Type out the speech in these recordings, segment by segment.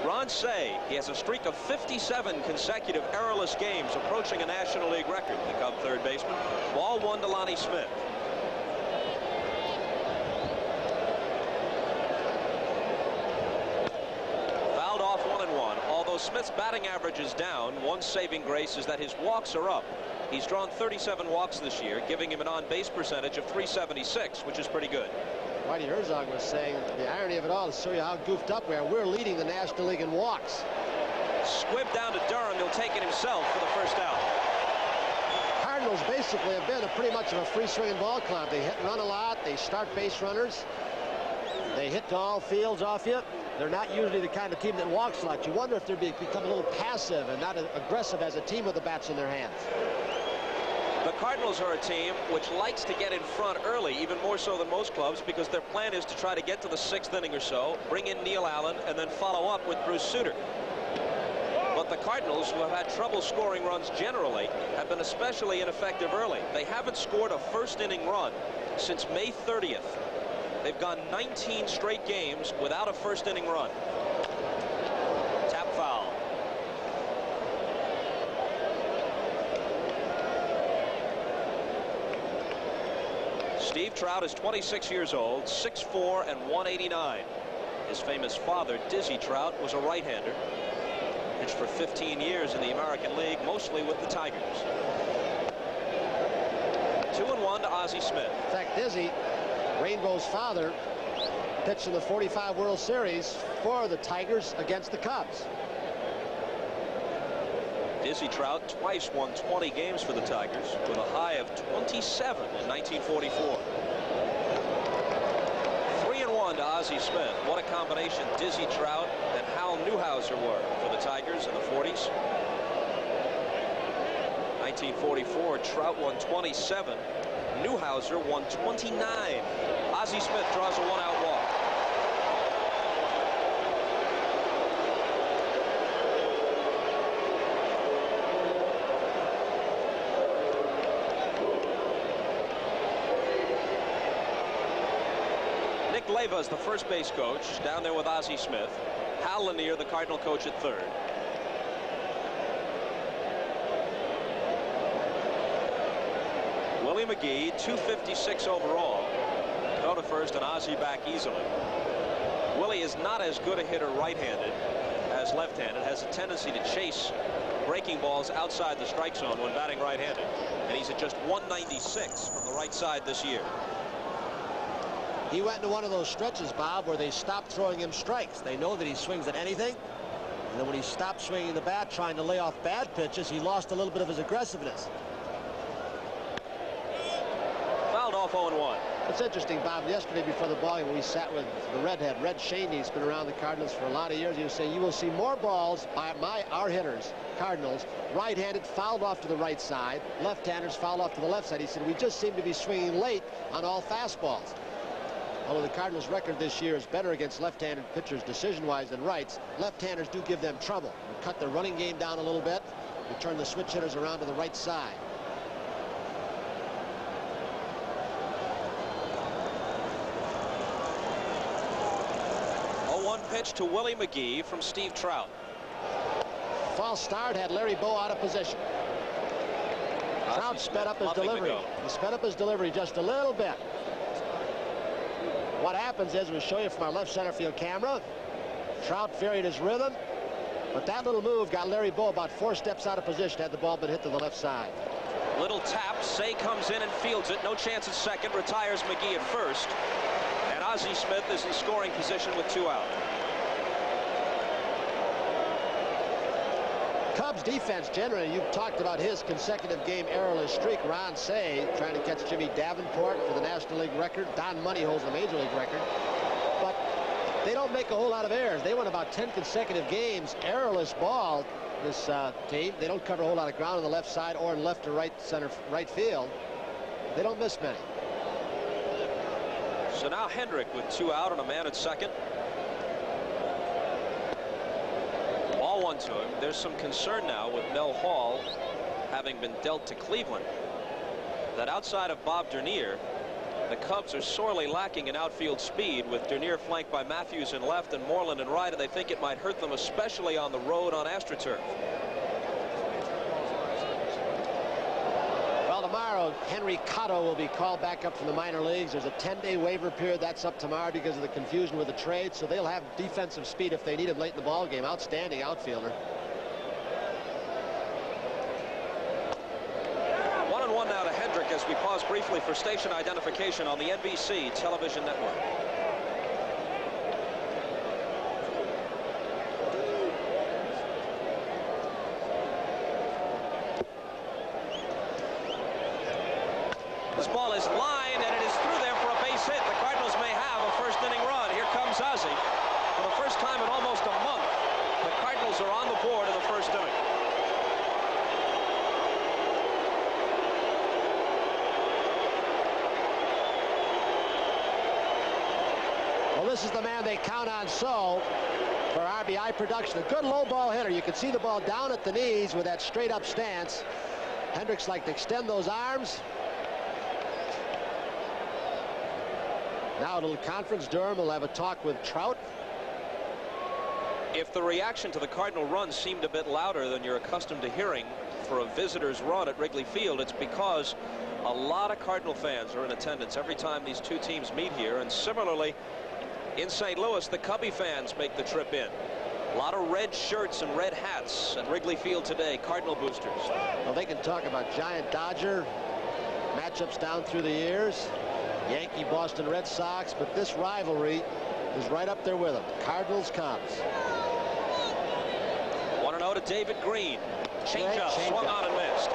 Ron Cey, he has a streak of 57 consecutive errorless games, approaching a National League record. The Cub third baseman. Ball one to Lonnie Smith. Fouled off 1-1. Although Smith's batting average is down, one saving grace is that his walks are up. He's drawn 37 walks this year, giving him an on-base percentage of .376, which is pretty good. Whitey Herzog was saying the irony of it all is to show you how goofed up we are. We're leading the National League in walks. Squib down to Durham. He'll take it himself for the first out. Cardinals basically have been pretty much of a free-swinging ball club. They hit and run a lot. They start base runners. They hit to all fields off you. They're not usually the kind of team that walks a lot. You wonder if they're become a little passive and not aggressive as a team with the bats in their hands. The Cardinals are a team which likes to get in front early, even more so than most clubs, because their plan is to try to get to the 6th inning or so, bring in Neil Allen, and then follow up with Bruce Sutter. But the Cardinals, who have had trouble scoring runs generally, have been especially ineffective early. They haven't scored a first-inning run since May 30th. They've gone 19 straight games without a first-inning run. Tap foul. Steve Trout is 26 years old, 6'4" and 189. His famous father, Dizzy Trout, was a right-hander. Pitched for 15 years in the American League, mostly with the Tigers. 2-1 to Ozzie Smith. In fact, Dizzy, Rainbow's father, pitched in the '45 World Series for the Tigers against the Cubs. Dizzy Trout twice won 20 games for the Tigers, with a high of 27 in 1944. 3-1 to Ozzie Smith. What a combination Dizzy Trout and Hal Newhouser were for the Tigers in the 40s. 1944, Trout won 27. Newhouser won 29. Ozzie Smith draws a one-out walk. Nick Leyva is the first base coach, down there with Ozzie Smith. Hal Lanier, the Cardinal coach, at third. Willie McGee, 256 overall. Go to first and Ozzie back easily. Willie is not as good a hitter right-handed as left-handed. Has a tendency to chase breaking balls outside the strike zone when batting right-handed. And he's at just 196 from the right side this year. He went into one of those stretches, Bob, where they stopped throwing him strikes. They know that he swings at anything. And then when he stopped swinging the bat, trying to lay off bad pitches, he lost a little bit of his aggressiveness. Fouled off 0-1. It's interesting, Bob. Yesterday before the ball game, we sat with the redhead, Red Shaney. He's been around the Cardinals for a lot of years. He was saying you will see more balls by our hitters, Cardinals, right-handed fouled off to the right side, left-handers fouled off to the left side. He said we just seem to be swinging late on all fastballs. Although the Cardinals' record this year is better against left-handed pitchers decision-wise than rights, left-handers do give them trouble. We cut their running game down a little bit. We turn the switch hitters around to the right side. Pitch to Willie McGee from Steve Trout. False start, had Larry Bow out of position. Trout sped up his delivery. He sped up his delivery just a little bit. What happens is, we'll show you from our left center field camera, Trout varied his rhythm, but that little move got Larry Bow about 4 steps out of position had the ball been hit to the left side. Little tap, Cey comes in and fields it. No chance at second, retires McGee at first. And Ozzie Smith is in scoring position with 2 out. Cubs defense generally, you've talked about his consecutive game errorless streak. Ron Cey trying to catch Jimmy Davenport for the National League record. Don Money holds the Major League record. But they don't make a whole lot of errors. They won about 10 consecutive games errorless ball, this team. They don't cover a whole lot of ground on the left side or in left or right center, right field. They don't miss many. So now Hendrick with 2 out and a man at second. Ball 1 to him. There's some concern now with Mel Hall having been dealt to Cleveland, that outside of Bob Dernier, The Cubs are sorely lacking in outfield speed, with Dernier flanked by Matthews in left and Moreland in right, and they think it might hurt them, especially on the road on AstroTurf. Well, tomorrow, Henry Cotto will be called back up from the minor leagues. There's a 10-day waiver period. That's up tomorrow because of the confusion with the trade, so they'll have defensive speed if they need him late in the ball game. Outstanding outfielder. 1-1 now to Hendrick as we pause briefly for station identification on the NBC television network. This ball is lined, and it is through there for a base hit. The Cardinals may have a first-inning run. Here comes Ozzie. For the first time in almost a month, the Cardinals are on the board in the first inning. Well, this is the man they count on so for RBI production. A good low ball hitter. You can see the ball down at the knees with that straight up stance. Hendricks like to extend those arms. Now a little conference. Durham will have a talk with Trout. If the reaction to the Cardinal run seemed a bit louder than you're accustomed to hearing for a visitor's run at Wrigley Field, it's because a lot of Cardinal fans are in attendance every time these two teams meet here. And similarly, in St. Louis, the Cubby fans make the trip in. A lot of red shirts and red hats at Wrigley Field today, Cardinal boosters. Well, they can talk about Giant Dodger matchups down through the years, Yankee Boston Red Sox, but this rivalry is right up there with them. Cardinals Cubs. 1-0 to David Green. Changeup swung on and missed.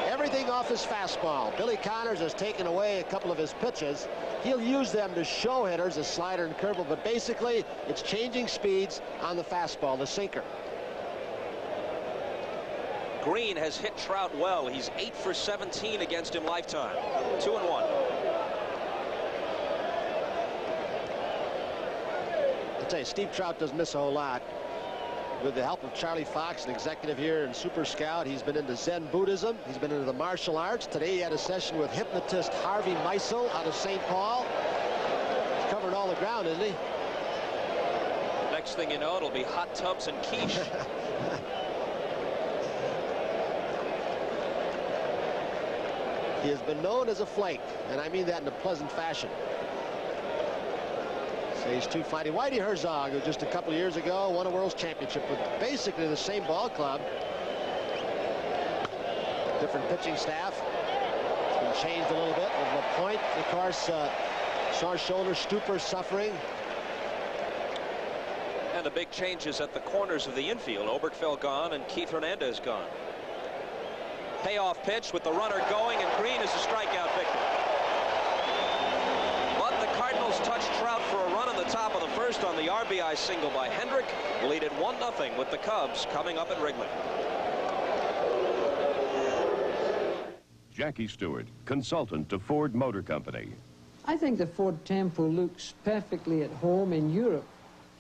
Everything off his fastball. Billy Connors has taken away a couple of his pitches. He'll use them to show hitters, a slider and curveball, but basically it's changing speeds on the fastball, the sinker. Green has hit Trout well. He's 8 for 17 against him lifetime. 2-1. I'll tell you, Steve Trout doesn't miss a whole lot. With the help of Charlie Fox, an executive here in Super Scout, he's been into Zen Buddhism. He's been into the martial arts. Today he had a session with hypnotist Harvey Meisel out of St. Paul. He's covering all the ground, isn't he? Next thing you know, it'll be hot tubs and quiche. He has been known as a flake, and I mean that in a pleasant fashion. He's too fighting. Whitey Herzog, who just a couple of years ago won a World's Championship with basically the same ball club. Different pitching staff. It's been changed a little bit. With LaPointe, of course, sore shoulder, Stupor suffering. And the big changes at the corners of the infield. Oberkfell gone and Keith Hernandez gone. Payoff pitch with the runner going, and Green is a strikeout victim. Cardinals touched Trout for a run in the top of the first on the RBI single by Hendrick. Lead it 1-0 with the Cubs coming up at Wrigley. Jackie Stewart, consultant to Ford Motor Company. I think the Ford Tempo looks perfectly at home in Europe.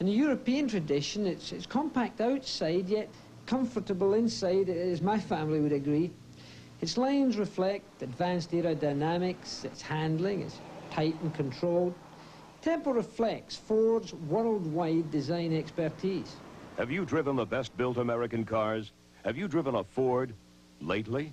In the European tradition, it's compact outside, yet comfortable inside, as my family would agree. Its lines reflect advanced aerodynamics, its handling, its tight and controlled. Tempo reflects Ford's worldwide design expertise. Have you driven the best-built American cars? Have you driven a Ford lately?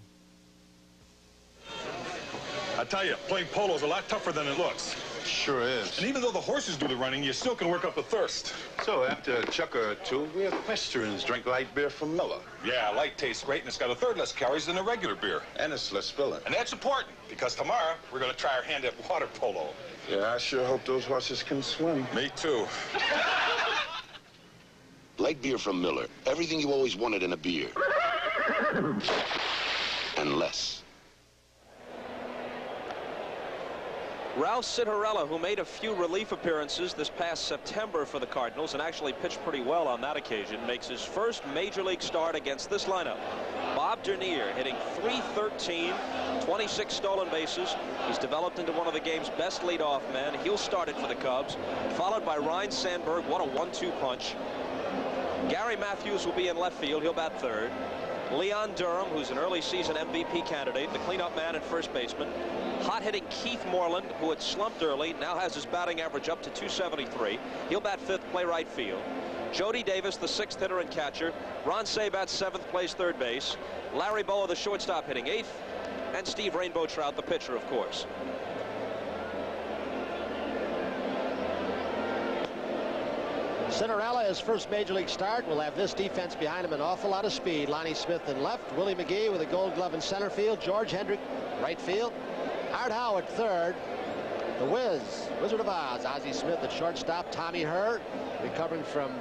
I tell you, playing polo is a lot tougher than it looks. Sure is. And even though the horses do the running, you still can work up a thirst. So after a chukker or two, we equestrians drink light beer from Miller. Yeah, light tastes great, and it's got a third less calories than a regular beer. And it's less filling. And that's important, because tomorrow we're going to try our hand at water polo. Yeah, I sure hope those horses can swim. Me too. Light beer from Miller. Everything you always wanted in a beer. And less. Ralph Citarella, who made a few relief appearances this past September for the Cardinals and actually pitched pretty well on that occasion, makes his first major league start against this lineup. Bob Dernier hitting .313, 26 stolen bases. He's developed into one of the game's best leadoff men. He'll start it for the Cubs, followed by Ryne Sandberg. What a 1-2 punch. Gary Matthews will be in left field. He'll bat third. Leon Durham, who's an early season MVP candidate, the cleanup man and first baseman. Hot-hitting Keith Moreland, who had slumped early, now has his batting average up to 273. He'll bat fifth, play right field. Jody Davis, the sixth hitter and catcher. Ron Sabat, seventh, plays third base. Larry Boa, the shortstop, hitting eighth. And Steve Rainbow Trout, the pitcher, of course. Cinderella, his first major league start, will have this defense behind him, an awful lot of speed. Lonnie Smith in left, Willie McGee with a gold glove in center field, George Hendrick right field, Art Howard third, the Wizard of Oz, Ozzie Smith at shortstop, Tommy Herr recovering from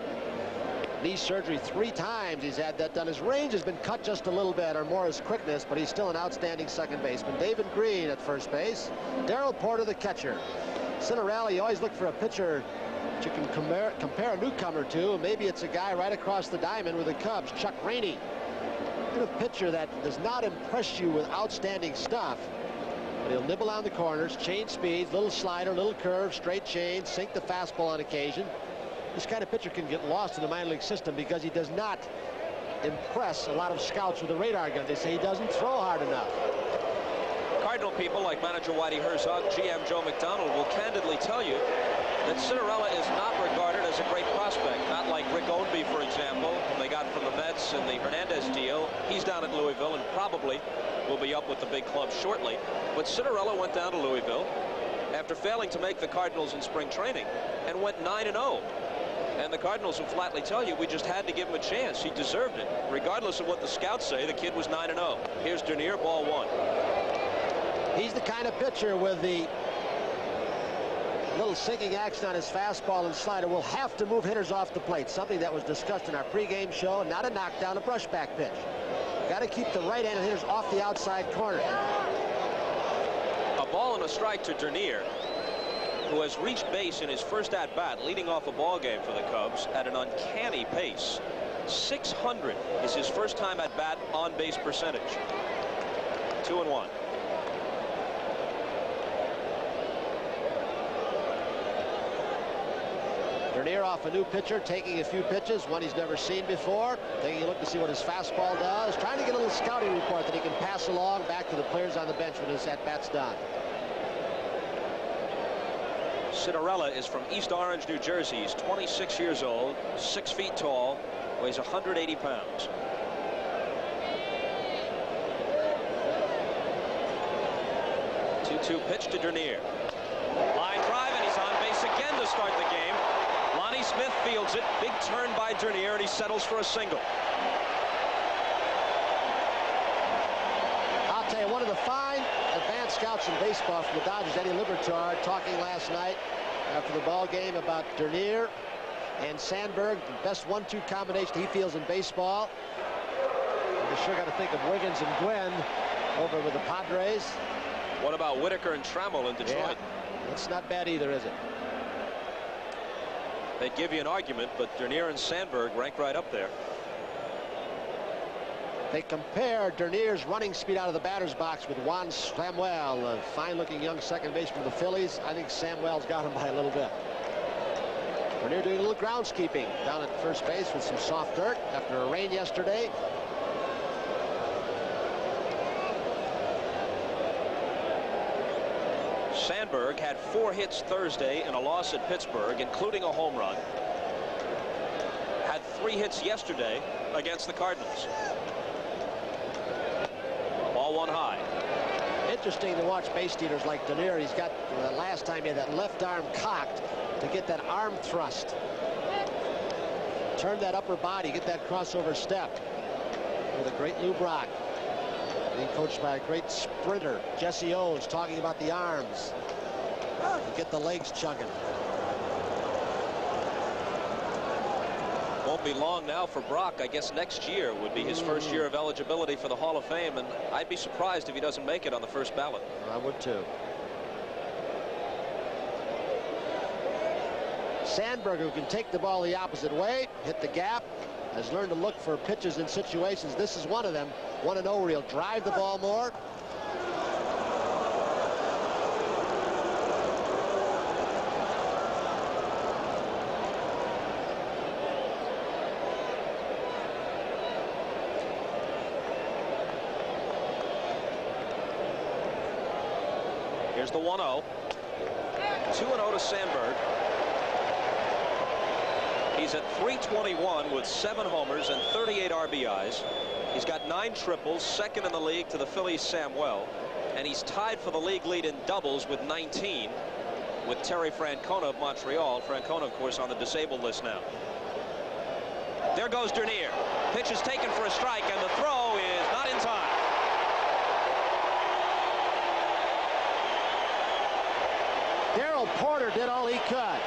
knee surgery 3 times. He's had that done. His range has been cut just a little bit, or more his quickness, but he's still an outstanding second baseman. David Green at first base, Darrell Porter the catcher. Cinderella, you always look for a pitcher that you can compare a newcomer to. Maybe it's a guy right across the diamond with the Cubs, Chuck Rainey. A pitcher that does not impress you with outstanding stuff, but he'll nibble on the corners, change speeds, little slider, little curve, straight change, sink the fastball on occasion. This kind of pitcher can get lost in the minor league system because he does not impress a lot of scouts with a radar gun. They say he doesn't throw hard enough. Cardinal people like manager Whitey Herzog, GM Joe McDonald will candidly tell you that Cinderella is not regarded as a great prospect. Not like Rick Ownby, for example, whom they got from the Mets in the Hernandez deal. He's down at Louisville and probably will be up with the big club shortly. But Cinderella went down to Louisville after failing to make the Cardinals in spring training and went 9-0. And the Cardinals will flatly tell you, we just had to give him a chance. He deserved it. Regardless of what the scouts say, the kid was 9-0. Here's Dernier, ball 1. He's the kind of pitcher with the little sinking action on his fastball and slider will have to move hitters off the plate, something that was discussed in our pregame show. Not a knockdown, a brushback pitch. Got to keep the right-handed hitters off the outside corner. A ball and a strike to Dernier, who has reached base in his first at-bat, leading off a ball game for the Cubs at an uncanny pace. 600 is his first time at-bat on-base percentage. 2-1. Dernier off a new pitcher, taking a few pitches, one he's never seen before, taking a look to see what his fastball does, trying to get a little scouting report that he can pass along back to the players on the bench when his at-bat's done. Cinderella is from East Orange, New Jersey. He's 26 years old, 6 feet tall, weighs 180 pounds. Two pitch to Dernier. Line drive, and he's on base again to start the game. Lonnie Smith fields it. Big turn by Dernier, and he settles for a single. I'll tell you, one of the fine advanced scouts in baseball from the Dodgers, Eddie Libertard, talking last night after the ball game about Dernier and Sandberg, the best 1-2 combination he feels in baseball. You sure got to think of Wiggins and Gwynn over with the Padres. What about Whitaker and Trammell in Detroit? Yeah, that's not bad either, is it? They'd give you an argument, but Dernier and Sandberg rank right up there. They compare Dernier's running speed out of the batter's box with Juan Samuel, a fine-looking young second baseman for the Phillies. I think Samuel's got him by a little bit. Dernier doing a little groundskeeping down at first base with some soft dirt after a rain yesterday. Sandberg had 4 hits Thursday in a loss at Pittsburgh, including a home run. Had 3 hits yesterday against the Cardinals. Ball 1 high. Interesting to watch base stealers like Dernier. He's got, last time he had that left arm cocked to get that arm thrust. Turn that upper body, get that crossover step. With a great Lou Brock. Being coached by a great sprinter, Jesse Owens, talking about the arms. Get the legs chugging. Won't be long now for Brock. I guess next year would be his first year of eligibility for the Hall of Fame, and I'd be surprised if he doesn't make it on the first ballot. I would too. Sandberg, who can take the ball the opposite way, hit the gap, has learned to look for pitches in situations. This is one of them. 1-0 where he'll drive the ball more. Here's the 1-0. 2-0 to Sandberg. He's at .321 with 7 homers and 38 RBIs. He's got 9 triples, second in the league to the Phillies' Samuel. And he's tied for the league lead in doubles with 19 with Terry Francona of Montreal. Francona, of course, on the disabled list now. There goes Dernier. Pitch is taken for a strike, and the throw is not in time. Darrell Porter did all he could.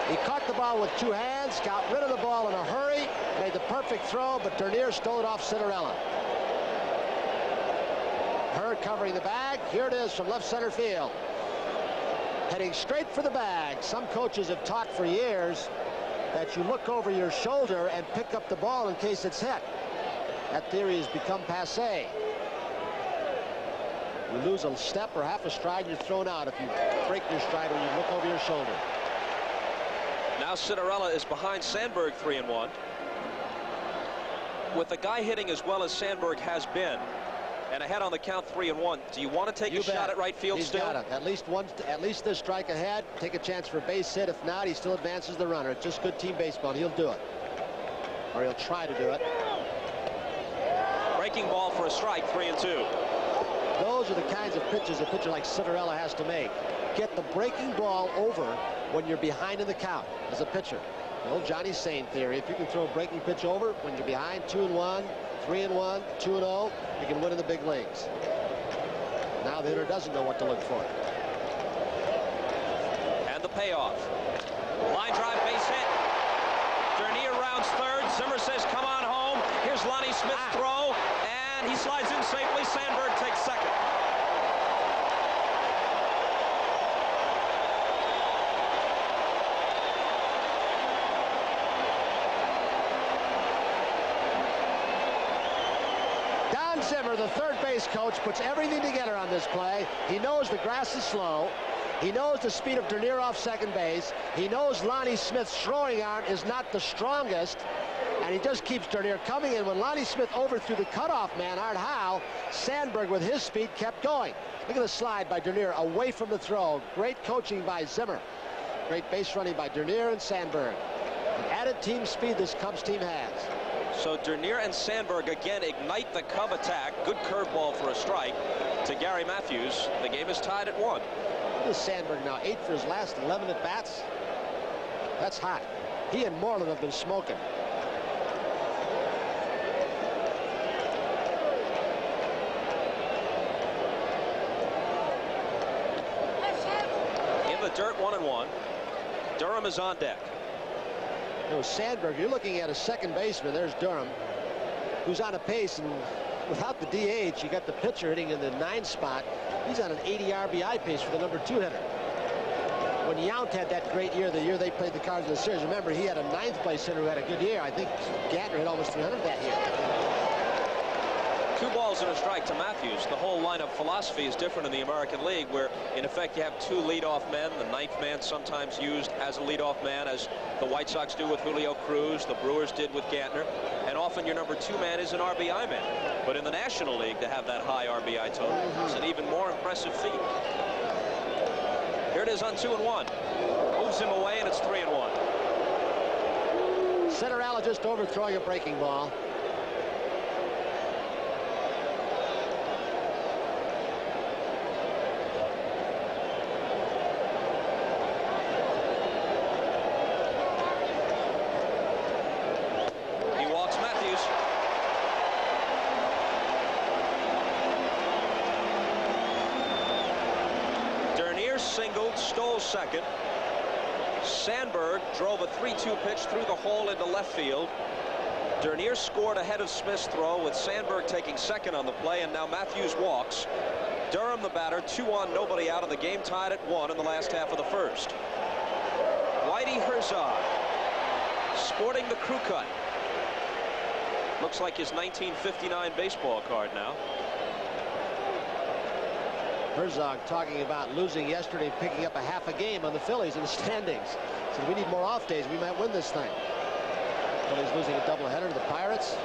He caught the ball with 2 hands, got rid of the ball in a hurry, made the perfect throw, but Dernier stole it off Cinderella. Hurd covering the bag. Here it is from left center field. Heading straight for the bag. Some coaches have taught for years that you look over your shoulder and pick up the ball in case it's hit. That theory has become passé. You lose a step or half a stride, you're thrown out if you break your stride when you look over your shoulder. Now Cinderella is behind Sandberg 3-1. With the guy hitting as well as Sandberg has been, and ahead on the count 3-1, do you want to take a shot at right field still? He's got it. At least this strike ahead. Take a chance for a base hit. If not, he still advances the runner. It's just good team baseball. He'll do it, or he'll try to do it. Breaking ball for a strike. 3-2. Those are the kinds of pitches a pitcher like Cinderella has to make. Get the breaking ball over when you're behind in the count as a pitcher. The old Johnny Sain theory. If you can throw a breaking pitch over when you're behind 2-1, 3-1, 2-0, you can win in the big leagues. Now the hitter doesn't know what to look for. And the payoff. Line drive, base hit. Dernier rounds third. Zimmer says, come on home. Here's Lonnie Smith's throw, and he slides in safely. Sandberg takes second. Zimmer, the third base coach, puts everything together on this play. He knows the grass is slow. He knows the speed of Dernier off second base. He knows Lonnie Smith's throwing arm is not the strongest, and he just keeps Dernier coming in. When Lonnie Smith overthrew the cutoff man, Art Howe, Sandberg with his speed kept going. Look at the slide by Dernier away from the throw. Great coaching by Zimmer. Great base running by Dernier and Sandberg. The added team speed this Cubs team has. So Dernier and Sandberg again ignite the Cub attack. Good curveball for a strike to Gary Matthews. The game is tied at 1. Look at Sandberg now, 8 for his last 11 at bats. That's hot. He and Moreland have been smoking. In the dirt, 1-1. Durham is on deck. Sandberg, you're looking at a second baseman. There's Durham, who's on a pace, and without the DH, you got the pitcher hitting in the 9 spot. He's on an 80 RBI pace for the number 2 hitter. When Yount had that great year, the year they played the Cardinals in the series, remember, he had a 9th place hitter who had a good year. I think Gantner hit almost 300 that year. 2 balls and a strike to Matthews. The whole lineup philosophy is different in the American League, where in effect you have 2 leadoff men. The 9th man sometimes used as a leadoff man, as the White Sox do with Julio Cruz, the Brewers did with Gantner, and often your number 2 man is an RBI man. But in the National League, to have that high RBI total is an even more impressive feat. Here it is on 2-1. Moves him away, and it's 3-1. Cinderella just overthrowing a breaking ball. Singled, stole second. Sandberg drove a 3-2 pitch through the hole into left field. Dernier scored ahead of Smith's throw, with Sandberg taking second on the play, and now Matthews walks. Durham, the batter, 2 on, nobody out, of the game tied at 1 in the last half of the first. Whitey Herzog sporting the crew cut. Looks like his 1959 baseball card now. Herzog talking about losing yesterday, picking up a half a game on the Phillies in the standings. So we need more off days. We might win this thing. Phillies losing a doubleheader to the Pirates.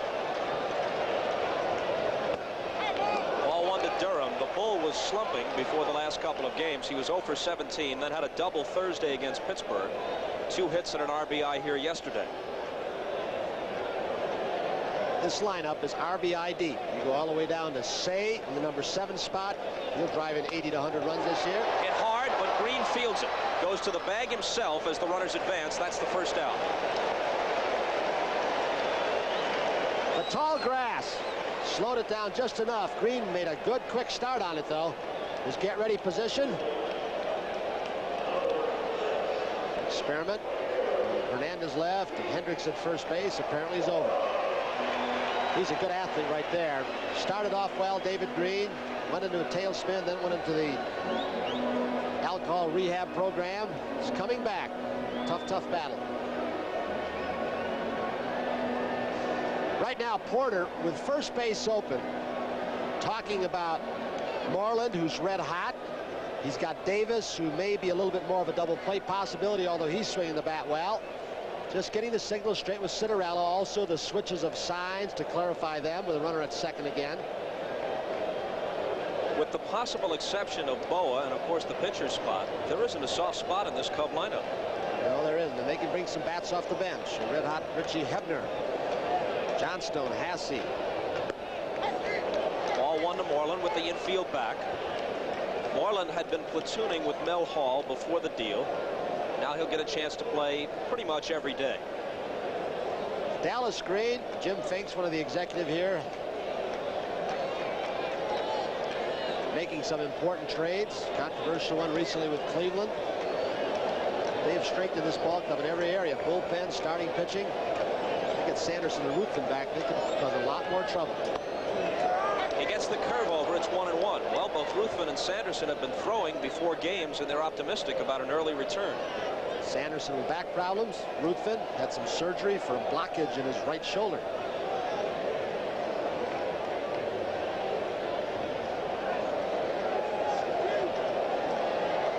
Ball 1-2. Durham. The Bull was slumping before the last couple of games. He was 0 for 17, then had a double Thursday against Pittsburgh. 2 hits and an RBI here yesterday. This lineup is RBI deep. You go all the way down to Say in the number 7 spot. He'll drive in 80 to 100 runs this year. Hit hard, but Green fields it. Goes to the bag himself as the runners advance. That's the first out. The tall grass slowed it down just enough. Green made a good quick start on it, though. His get-ready position. Experiment. Hernandez left, and Hendricks at first base. Apparently he's over. He's a good athlete right there. Started off well, David Green. Went into a tailspin, then went into the alcohol rehab program. He's coming back. Tough battle. Right now, Porter with first base open, talking about Moreland, who's red hot. He's got Davis, who may be a little bit more of a double play possibility, although he's swinging the bat well. Just getting the signal straight with Citarella. Also the switches of signs to clarify them with a runner at second again. With the possible exception of Boa and, of course, the pitcher spot, there isn't a soft spot in this Cub lineup. No, there isn't. And they can bring some bats off the bench. Red hot Richie Hebner, Johnstone, Hasse. Ball 1 to Moreland with the infield back. Moreland had been platooning with Mel Hall before the deal. Now he'll get a chance to play pretty much every day. Dallas Green, Jim Finks, one of the executive here, making some important trades. Controversial one recently with Cleveland. They've strengthened this ball club in every area. Bullpen, starting pitching. They get Sanderson and Ruthven back. They could cause a lot more trouble. He gets the curve over. It's 1-1. Well, both Ruthven and Sanderson have been throwing before games, and they're optimistic about an early return. Sanderson with back problems. Ruthven had some surgery for a blockage in his right shoulder.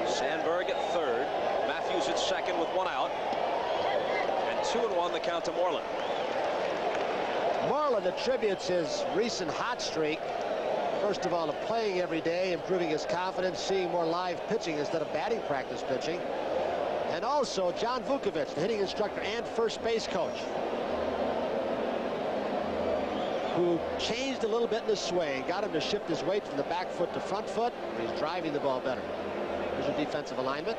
Sandberg at third. Matthews at second with 1 out. And 2-1 the count to Moreland. Moreland attributes his recent hot streak, first of all, to playing every day, improving his confidence, seeing more live pitching instead of batting practice pitching. And also John Vukovich, the hitting instructor and first base coach, who changed a little bit in his swing, got him to shift his weight from the back foot to front foot. He's driving the ball better. Here's your defensive alignment.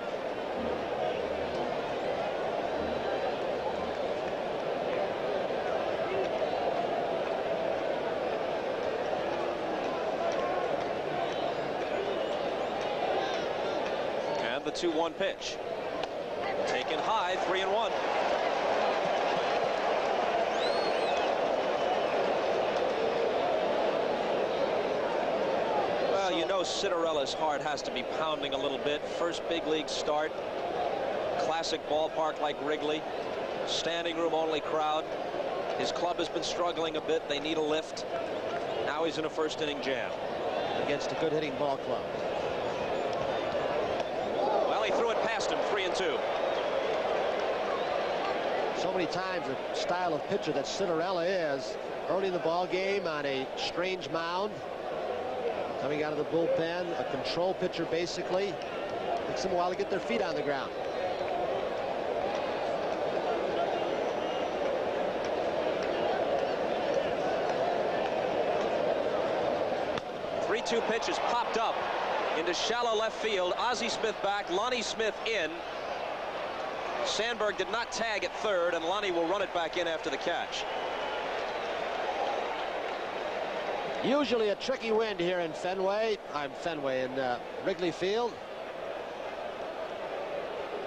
And the 2-1 pitch. Taken high, 3-1. Well, you know Citarella's heart has to be pounding a little bit. First big league start. Classic ballpark like Wrigley. Standing room only crowd. His club has been struggling a bit. They need a lift. Now he's in a first inning jam. Against a good hitting ball club. Well, he threw it past him, 3-2. So many times the style of pitcher that Citarella is, early in the ball game on a strange mound, coming out of the bullpen, a control pitcher basically. Takes them a while to get their feet on the ground. Two pitches popped up into shallow left field. Ozzie Smith back, Lonnie Smith in. Sandberg did not tag at third, and Lonnie will run it back in after the catch. Usually a tricky wind here in Wrigley Field.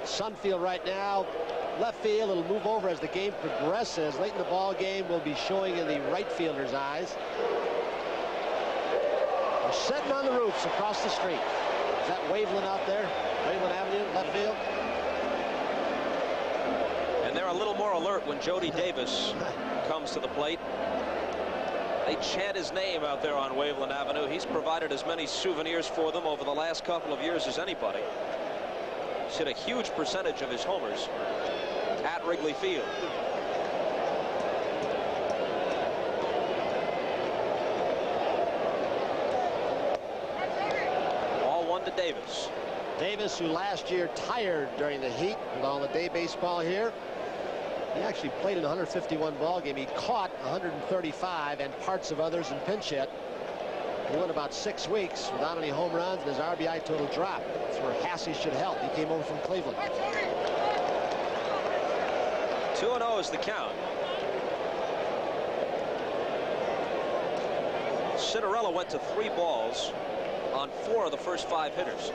Sunfield right now. Left field, it'll move over as the game progresses. Late in the ball game, will be showing in the right fielder's eyes. We're sitting on the roofs across the street. Is that Waveland out there? Waveland Avenue, left field. And they're a little more alert when Jody Davis comes to the plate. They chant his name out there on Waveland Avenue. He's provided as many souvenirs for them over the last couple of years as anybody. He's hit a huge percentage of his homers at Wrigley Field. Davis. Davis, who last year tired during the heat with all the day baseball here. He actually played in a 151 ball game. He caught 135 and parts of others in pinch hit. He went about 6 weeks without any home runs, and his RBI total dropped. That's where Hasse should help. He came over from Cleveland. 2-0 is the count. Cinderella went to 3 balls on 4 of the first 5 hitters.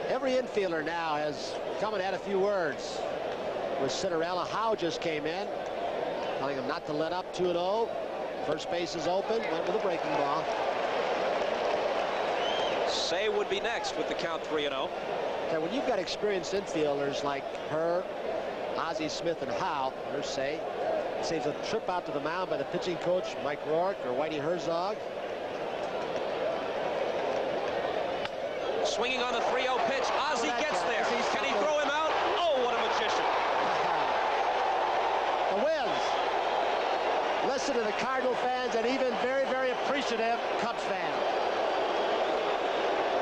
Every infielder now has come and had a few words with Cinderella. Howe just came in, telling him not to let up. 2-0. First base is open. Went with a breaking ball. Say would be next with the count 3-0. Okay, when you've got experienced infielders like her, Ozzie Smith, and Howe, there's Say. Saves a trip out to the mound by the pitching coach, Mike Rourke or Whitey Herzog. Swinging on the 3-0 pitch. Ozzie gets there. Can he throw him out? Oh, what a magician. The wins. Listen to the Cardinal fans and even very, very appreciative Cubs fans.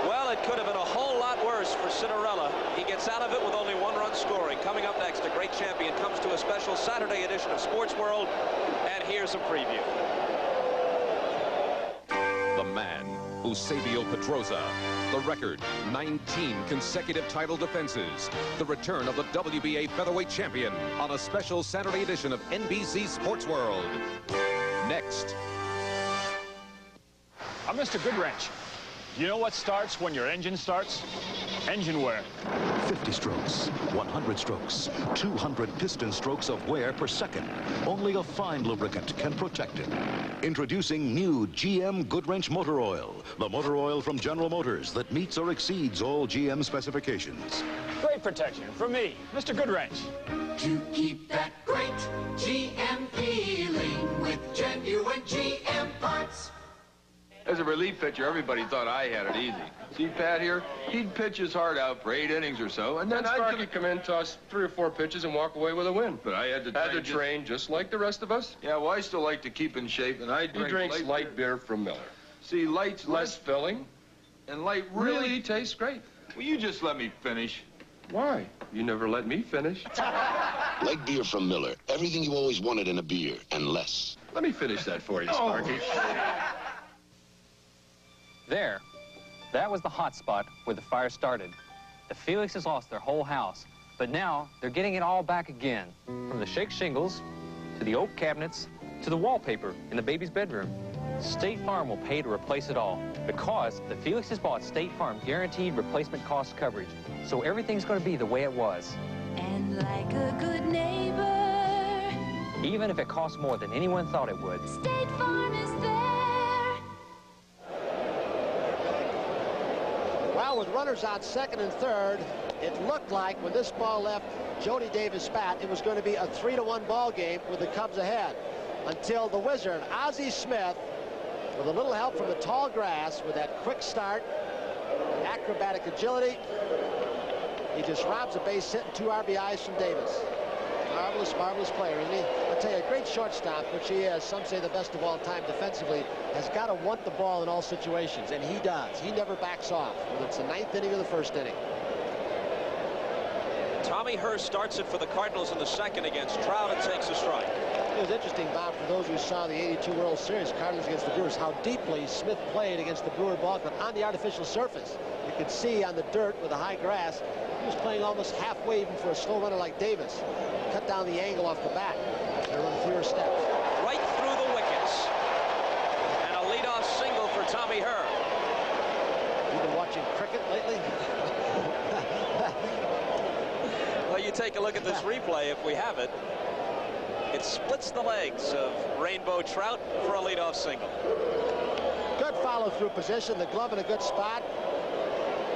Well, it could have been a whole lot worse for Cinderella. He gets out of it with only 1 run scoring. Coming up next, a great champion comes to a special Saturday edition of Sports World, and here's a preview. The man, Eusebio Pedroza. The record, 19 consecutive title defenses. The return of the WBA featherweight champion on a special Saturday edition of NBC Sports World. Next. I'm Mr. Goodwrench. Do you know what starts when your engine starts? Engine wear. 50 strokes, 100 strokes, 200 piston strokes of wear per second. Only a fine lubricant can protect it. Introducing new GM Goodwrench Motor Oil, the motor oil from General Motors that meets or exceeds all GM specifications. Great protection from me, Mr. Goodwrench. To keep that great GM feeling with genuine GM parts. As a relief pitcher, everybody thought I had it easy. See Pat here? He'd pitch his heart out for 8 innings or so, and then I'd come in, toss 3 or 4 pitches, and walk away with a win. But I had to train just like the rest of us. Yeah, well, I still like to keep in shape, and I drink He drinks light beer from Miller. See, light's less filling, and light really tastes great. Will you just let me finish? Why? You never let me finish. Light beer from Miller. Everything you always wanted in a beer, and less. Let me finish that for you, Sparky. There. That was the hot spot where the fire started. The Felixes lost their whole house, but now they're getting it all back again. From the shake shingles, to the oak cabinets, to the wallpaper in the baby's bedroom. State Farm will pay to replace it all because the Felixes bought State Farm guaranteed replacement cost coverage. So everything's going to be the way it was. And like a good neighbor, even if it costs more than anyone thought it would. State Farm is there. Well, with runners out second and third, it looked like when this ball left Jody Davis' bat, it was going to be a 3-1 ball game with the Cubs ahead. Until the wizard, Ozzie Smith, with a little help from the tall grass, with that quick start, acrobatic agility, he just robs a base hit and 2 RBIs from Davis. Marvelous, marvelous player, isn't he? I'll tell you, a great shortstop, which he is, some say the best of all time defensively, has got to want the ball in all situations, and he does. He never backs off, whether it's the 9th inning or the 1st inning. Tommy Hurst starts it for the Cardinals in the 2nd against Trout and takes a strike. It was interesting, Bob, for those who saw the '82 World Series, Cardinals against the Brewers, how deeply Smith played against the Brewer ballpark on the artificial surface. You could see on the dirt with the high grass, he was playing almost halfway even for a slow runner like Davis. Cut down the angle off the bat. There were fewer steps. Right through the wickets. And a leadoff single for Tommy Hurst. You've been watching cricket lately? Well, you take a look at this replay if we have it. It splits the legs of Rainbow Trout for a leadoff single. Good follow-through position, the glove in a good spot.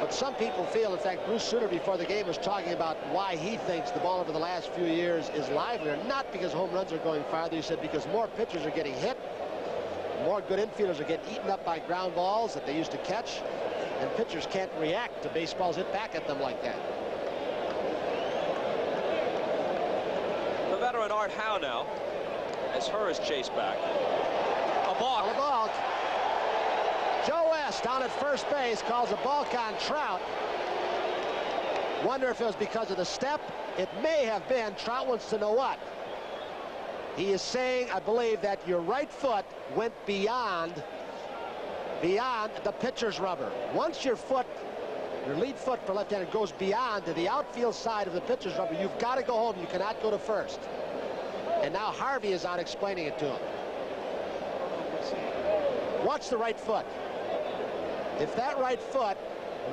But some people feel, in fact, Bruce Sutter before the game was talking about why he thinks the ball over the last few years is livelier. Not because home runs are going farther, he said, because more pitchers are getting hit. More good infielders are getting eaten up by ground balls that they used to catch. And pitchers can't react to baseballs hit back at them like that. The veteran Art Howe now, as Hurst chased back. A balk. A balk. Joe Webb. West down at first base calls a balk on Trout. Wonder if it was because of the step. It may have been. Trout wants to know what. He is saying, I believe, that your right foot went beyond the pitcher's rubber. Once your lead foot for left-hander goes beyond to the outfield side of the pitcher's rubber, you've got to go home. You cannot go to first. And now Harvey is out explaining it to him. Watch the right foot. If that right foot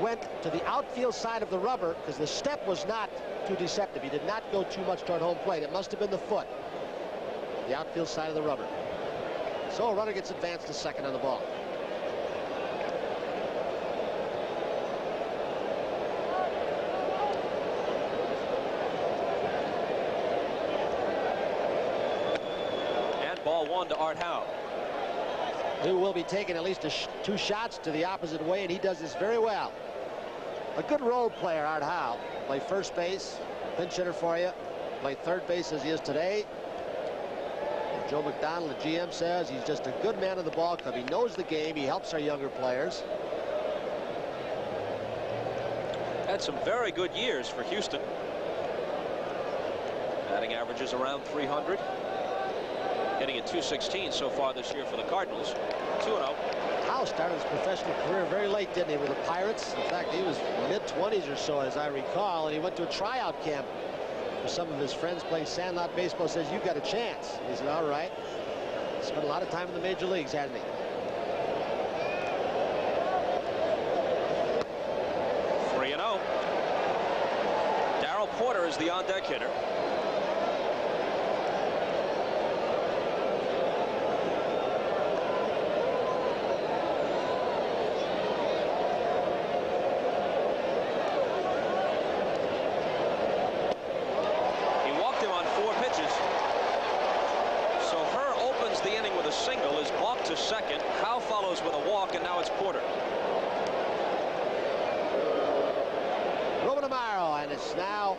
went to the outfield side of the rubber, because the step was not too deceptive. He did not go too much toward home plate. It must have been the foot. The outfield side of the rubber. So a runner gets advanced to second on the ball. And ball one to Art Howe, who will be taking at least two shots to the opposite way, and he does this very well. A good role player, Art Howe. Play first base, pinch hitter for you. Play third base as he is today. And Joe McDonald, the GM, says he's just a good man of the ball club. He knows the game. He helps our younger players. Had some very good years for Houston. Batting averages around 300. Hitting at 216 so far this year for the Cardinals. 2-0. Howe started his professional career very late, didn't he, with the Pirates? In fact, he was mid-20s or so, as I recall, and he went to a tryout camp for some of his friends playing sandlot baseball. Says, you've got a chance. He said, all right. Spent a lot of time in the major leagues, hasn't he? Darrell Porter is the on-deck hitter. Single is balked to second. Howe follows with a walk, and now it's Porter. Ruben Amaro, and it's now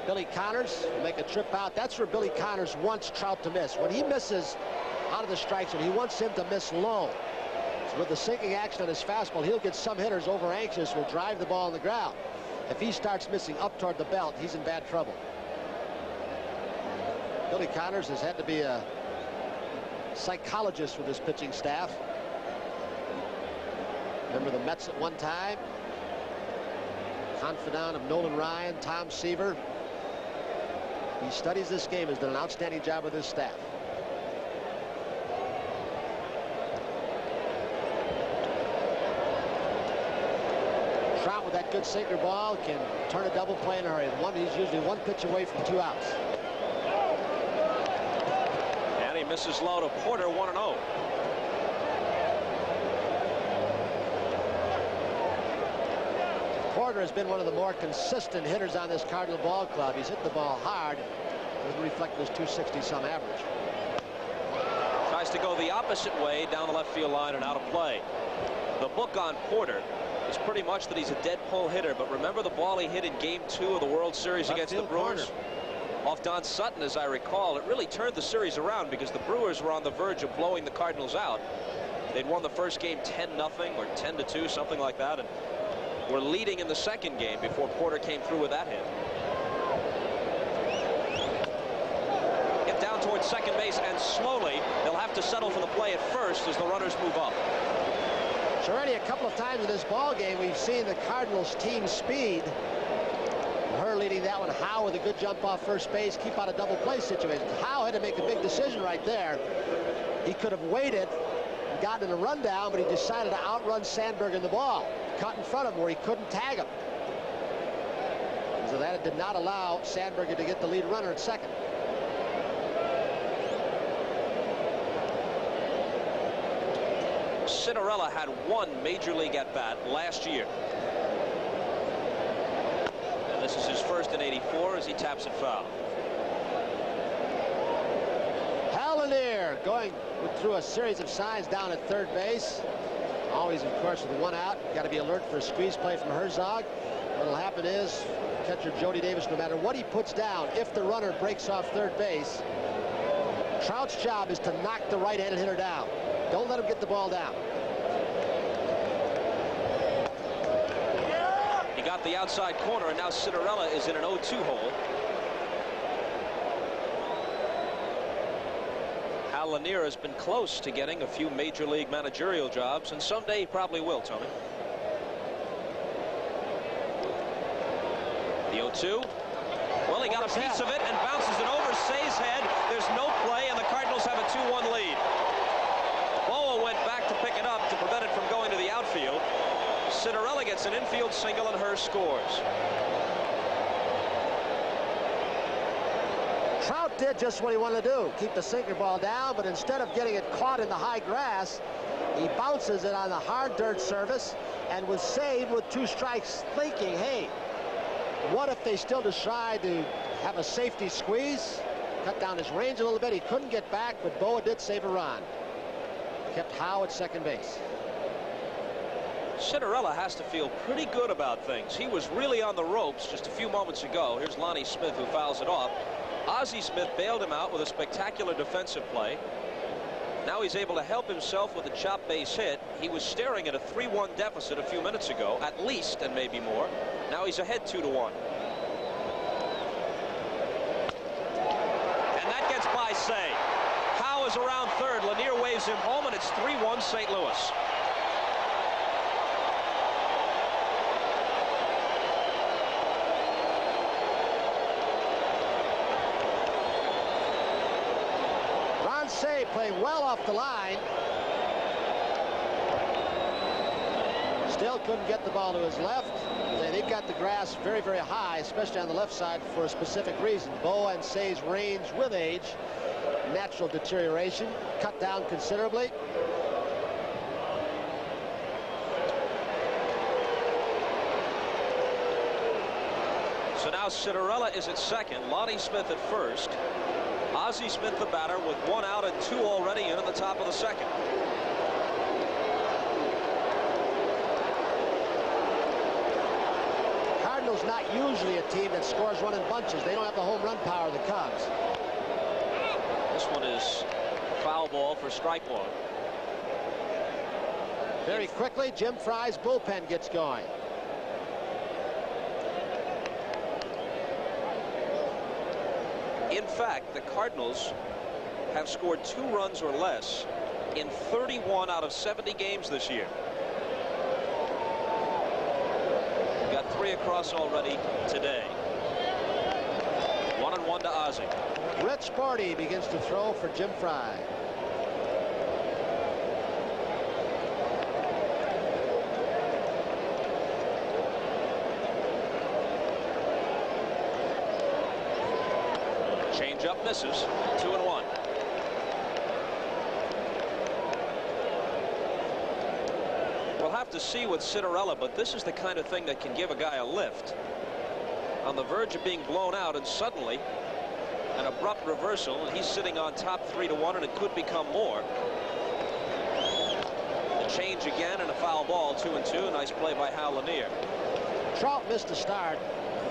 Billy Connors will make a trip out. That's where Billy Connors wants Trout to miss. When he misses out of the strike zone, he wants him to miss low. So with the sinking action on his fastball, he'll get some hitters over anxious, will drive the ball on the ground. If he starts missing up toward the belt, he's in bad trouble. Billy Connors has had to be a psychologist with his pitching staff. Remember the Mets at one time. Confidant of Nolan Ryan, Tom Seaver. He studies this game, has done an outstanding job with his staff. Trout with that good sinker ball can turn a double play in a hurry. He's usually one pitch away from 2 outs. Misses low to Porter, 1-0. Porter has been one of the more consistent hitters on this Cardinal ball club. He's hit the ball hard. Doesn't reflect his 260-some average. Tries to go the opposite way down the left field line and out of play. The book on Porter is pretty much that he's a dead pull hitter, but remember the ball he hit in Game 2 of the World Series against the Brewers? Corner. Off Don Sutton, as I recall. It really turned the series around because the Brewers were on the verge of blowing the Cardinals out. They'd won the first game 10-0 or 10-2, something like that, and were leading in the second game before Porter came through with that hit. Get down towards second base, and slowly they'll have to settle for the play at first as the runners move up. So already a couple of times in this ball game we've seen the Cardinals team speed. Her leading that one. Howe with a good jump off first base, keep out of double play situations. Howe had to make a big decision right there. He could have waited and gotten in a rundown, but he decided to outrun Sandberg in the ball. Cut in front of him where he couldn't tag him. So that did not allow Sandberg to get the lead runner at second. Cinderella had one major league at bat last year. This is his first in 84 as he taps it foul. Hallinier going through a series of signs down at third base. Always, of course, with one out. Got to be alert for a squeeze play from Herzog. What'll happen is catcher Jody Davis, no matter what he puts down, if the runner breaks off third base, Trout's job is to knock the right-handed hitter down. Don't let him get the ball down. got the outside corner, and now Cinderella is in an 0-2 hole. Hal Lanier has been close to getting a few major league managerial jobs, and someday he probably will, Tony. The 0-2. Well, he got a piece of it and bounces it over Say's head. There's no play, and the Cardinals have a 2-1 lead. Boa went back to pick it up to prevent it from going to the outfield. Cinderella gets an infield single, and Hurst scores. Trout did just what he wanted to do, keep the sinker ball down, but instead of getting it caught in the high grass, he bounces it on the hard dirt surface and was saved with 2 strikes, thinking, hey, what if they still decide to have a safety squeeze, cut down his range a little bit. He couldn't get back, but Boa did save a run. Kept Howe at second base. Cinderella has to feel pretty good about things. He was really on the ropes just a few moments ago. Here's Lonnie Smith, who fouls it off. Ozzie Smith bailed him out with a spectacular defensive play. Now he's able to help himself with a chop base hit. He was staring at a 3-1 deficit a few minutes ago, at least, and maybe more. Now he's ahead 2-1. And that gets by Say. Howe is around third. Lanier waves him home, and it's 3-1 St. Louis. Say playing well off the line. Still couldn't get the ball to his left. They've got the grass very, very high, especially on the left side, for a specific reason. Boa and Say's range with age, natural deterioration, cut down considerably. So now Cinderella is at second, Lonnie Smith at first. Ozzie Smith, the batter, with 1 out and 2 already in at the top of the second. Cardinals not usually a team that scores run in bunches. They don't have the home run power of the Cubs. This one is a foul ball for strike one. Very quickly, Jim Fry's bullpen gets going. In fact, the Cardinals have scored 2 runs or less in 31 out of 70 games this year. We've got 3 across already today. 1-1 to Ozzie. Rich Sporty begins to throw for Jim Fry. Changeup misses. 2-1. We'll have to see with Cinderella, but this is the kind of thing that can give a guy a lift. On the verge of being blown out, and suddenly an abrupt reversal, and he's sitting on top 3-1, and it could become more. The change again, and a foul ball. 2-2. Nice play by Hal Lanier. Trout missed the start.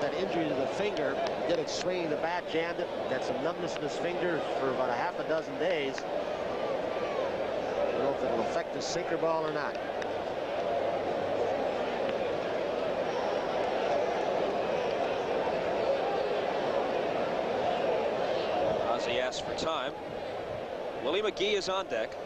That injury to the finger, did it swinging the bat, jammed it, got some numbness in his finger for about a half a dozen days. I don't know if it'll affect his sinker ball or not. Ozzie asks for time. Willie McGee is on deck.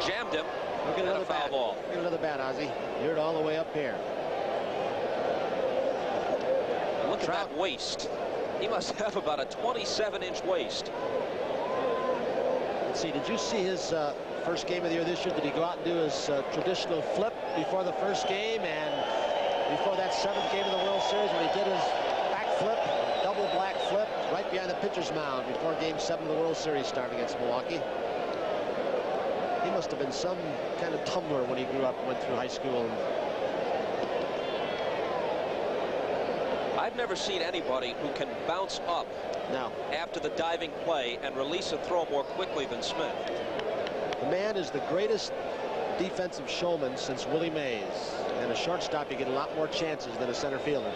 Jammed him. Look at another foul ball. Look at another bat, Ozzie. You're all the way up here. Look at that waist. He must have about a 27-inch waist. Let's see, did you see his first game of the year this year? Did he go out and do his traditional flip before the first game, and before that 7th game of the World Series when he did his back flip, double black flip, right behind the pitcher's mound before Game 7 of the World Series started against Milwaukee? He must have been some kind of tumbler when he grew up and went through high school. I've never seen anybody who can bounce up after the diving play and release a throw more quickly than Smith. The man is the greatest defensive showman since Willie Mays. And a shortstop, you get a lot more chances than a center fielder.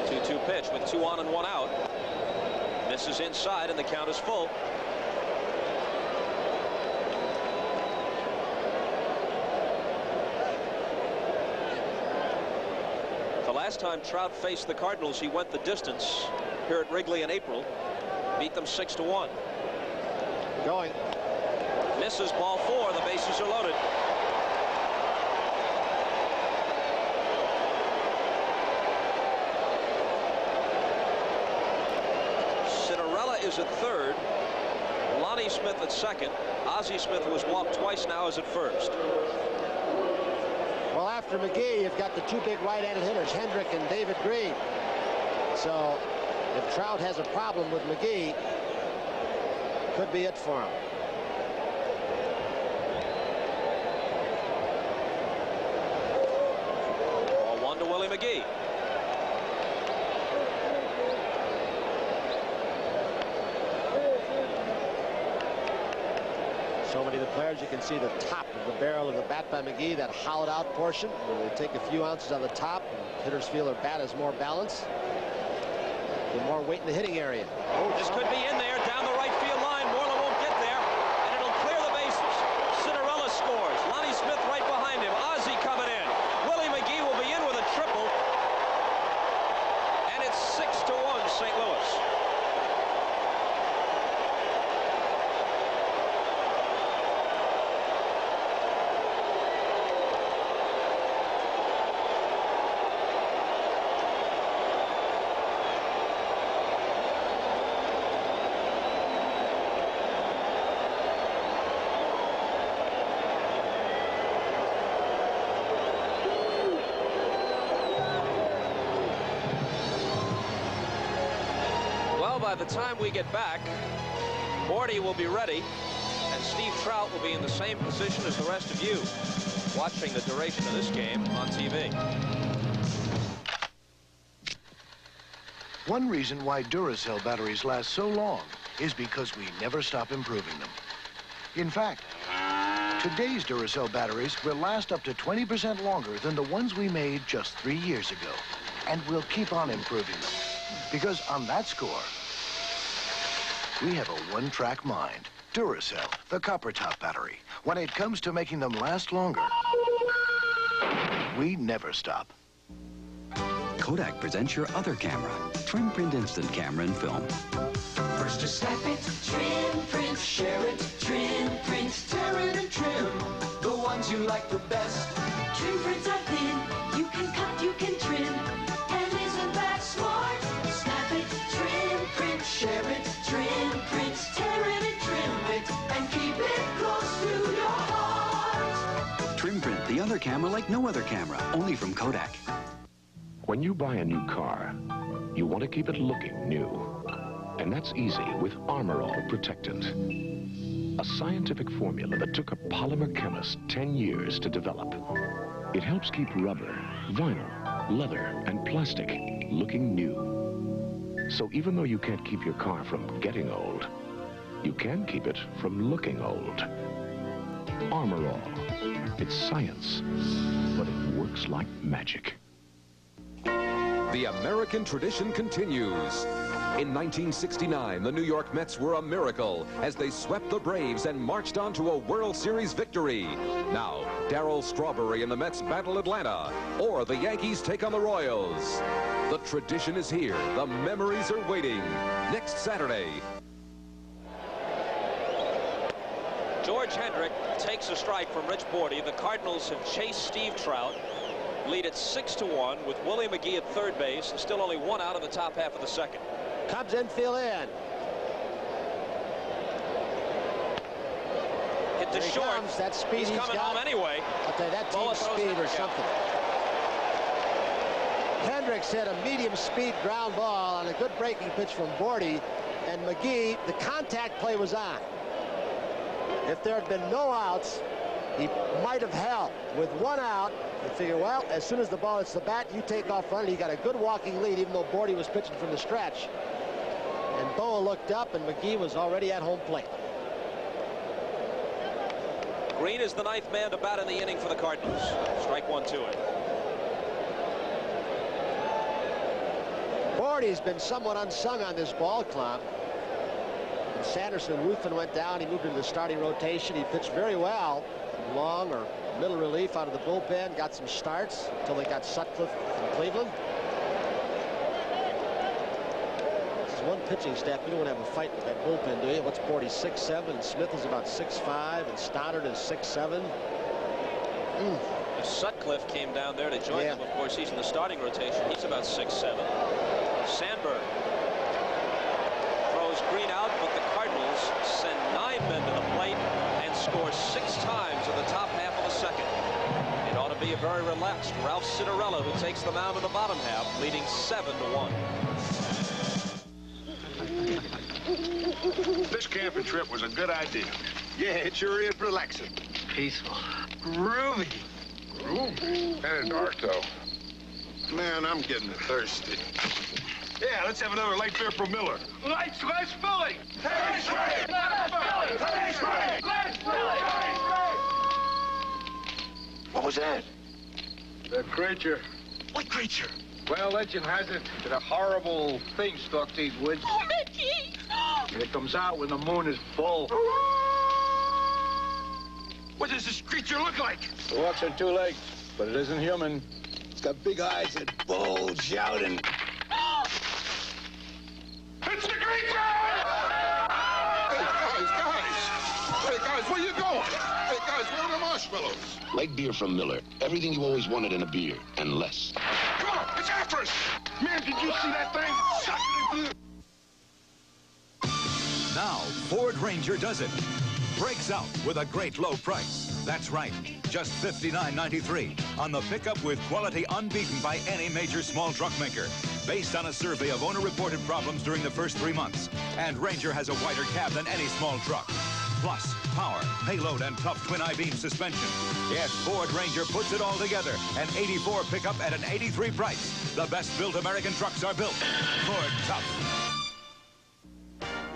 2-2 pitch with 2 on and 1 out. This is inside, and the count is full. The last time Trout faced the Cardinals, he went the distance here at Wrigley in April. Beat them 6-1. Going. Misses ball 4. The bases are loaded. Cinderella is at third. Lonnie Smith at second. Ozzie Smith, who has walked twice now, is at first. Well, after McGee, you've got the two big right-handed hitters, Hendrick and David Green. So if Trout has a problem with McGee, could be it for him. Ball 1 to Willie McGee. So many of the players, you can see the top of the barrel of the bat by McGee, that hollowed out portion. They take a few ounces on the top. Hitters feel their bat has more balance. Get more weight in the hitting area. Oh, this could be in there down the right field line. Moreland won't get there, and it'll clear the bases. Cinderella scores. Lonnie Smith right behind him. Ozzie coming in. Willie McGee will be in with a triple, and it's 6-1 St. Louis. By the time we get back, Morty will be ready, and Steve Trout will be in the same position as the rest of you, watching the duration of this game on TV. One reason why Duracell batteries last so long is because we never stop improving them. In fact, today's Duracell batteries will last up to 20% longer than the ones we made just 3 years ago. And we'll keep on improving them. Because on that score, we have a one-track mind. Duracell, the copper top battery. When it comes to making them last longer, we never stop. Kodak presents your other camera, Trim Print Instant Camera and Film. First just snap it, trim, print, share it, trim, print, tear it and trim. The ones you like the best. Trim prints are thin, you can cut, you can trim. And isn't that smart? Snap it, trim, print, share it, trim, print, tear it and trim it, and keep it close to your heart. Trim Print, the other camera like no other camera, only from Kodak. When you buy a new car, you want to keep it looking new. And that's easy with Armor All Protectant. A scientific formula that took a polymer chemist 10 years to develop. It helps keep rubber, vinyl, leather, and plastic looking new. So even though you can't keep your car from getting old, you can keep it from looking old. Armor All. It's science, but it works like magic. The American tradition continues. In 1969, the New York Mets were a miracle as they swept the Braves and marched on to a World Series victory. Now, Darryl Strawberry and the Mets battle Atlanta, or the Yankees take on the Royals. The tradition is here. The memories are waiting. Next Saturday. George Hendrick takes a strike from Rich Bordy. The Cardinals have chased Steve Trout. Lead at 6-1 with Willie McGee at third base and still only one out of the top half of the second. Cubs infield in. Hit to short. Comes. That speed he's coming home anyway. I'll tell you, that team speed or something. Hendricks hit a medium speed ground ball on a good breaking pitch from Bordy, and McGee, the contact play was on. If there had been no outs, he might have held. With one out, you figure, well, as soon as the ball hits the bat, you take off running. He got a good walking lead, even though Bordy was pitching from the stretch. And Boa looked up, and McGee was already at home plate. Green is the ninth man to bat in the inning for the Cardinals. Strike one to it. Bordy's been somewhat unsung on this ball club. And Sanderson and Ruthven went down. He moved into the starting rotation. He pitched very well, long or middle relief out of the bullpen. Got some starts until they got Sutcliffe from Cleveland. This is one pitching staff. You don't want to have a fight with that bullpen, do you? What's Bordy, 6'7", and Smith is about 6'5", and Stoddard is 6'7". Sutcliffe came down there to join them. Of course, he's in the starting rotation. He's about 6'7". Sandberg throws Green out, but the Cardinals send 9 men to the plate and score 6 times in the top half of the second. It ought to be a very relaxed Ralph Citarella who takes the mound in the bottom half, leading 7-1. This camping trip was a good idea. Yeah, it sure is relaxing. Peaceful. Groovy. Kind of dark, though. Man, I'm getting thirsty. Yeah, let's have another light beer from Miller. Lights, less filling. Less filling. Less filling. Less filling. What was that? The creature. What creature? Well, legend has it that a horrible thing stalks these woods. Oh, Mickey! And it comes out when the moon is full. What does this creature look like? It walks on 2 legs, but it isn't human. It's got big eyes that bulge out and... It's the creature! Hey, guys, where you going? Hey, guys, where are the marshmallows? Light beer from Miller. Everything you always wanted in a beer, and less. Come on, it's after us! Man, did you see that thing? Suck it. Now, Ford Ranger does it. Breaks out with a great low price. That's right, just $59.93 on the pickup with quality unbeaten by any major small truck maker. Based on a survey of owner-reported problems during the first 3 months. And Ranger has a wider cab than any small truck. Plus, power, payload, and tough twin I-beam suspension. Yes, Ford Ranger puts it all together. An 84 pickup at an 83 price. The best-built American trucks are built. Ford Tough.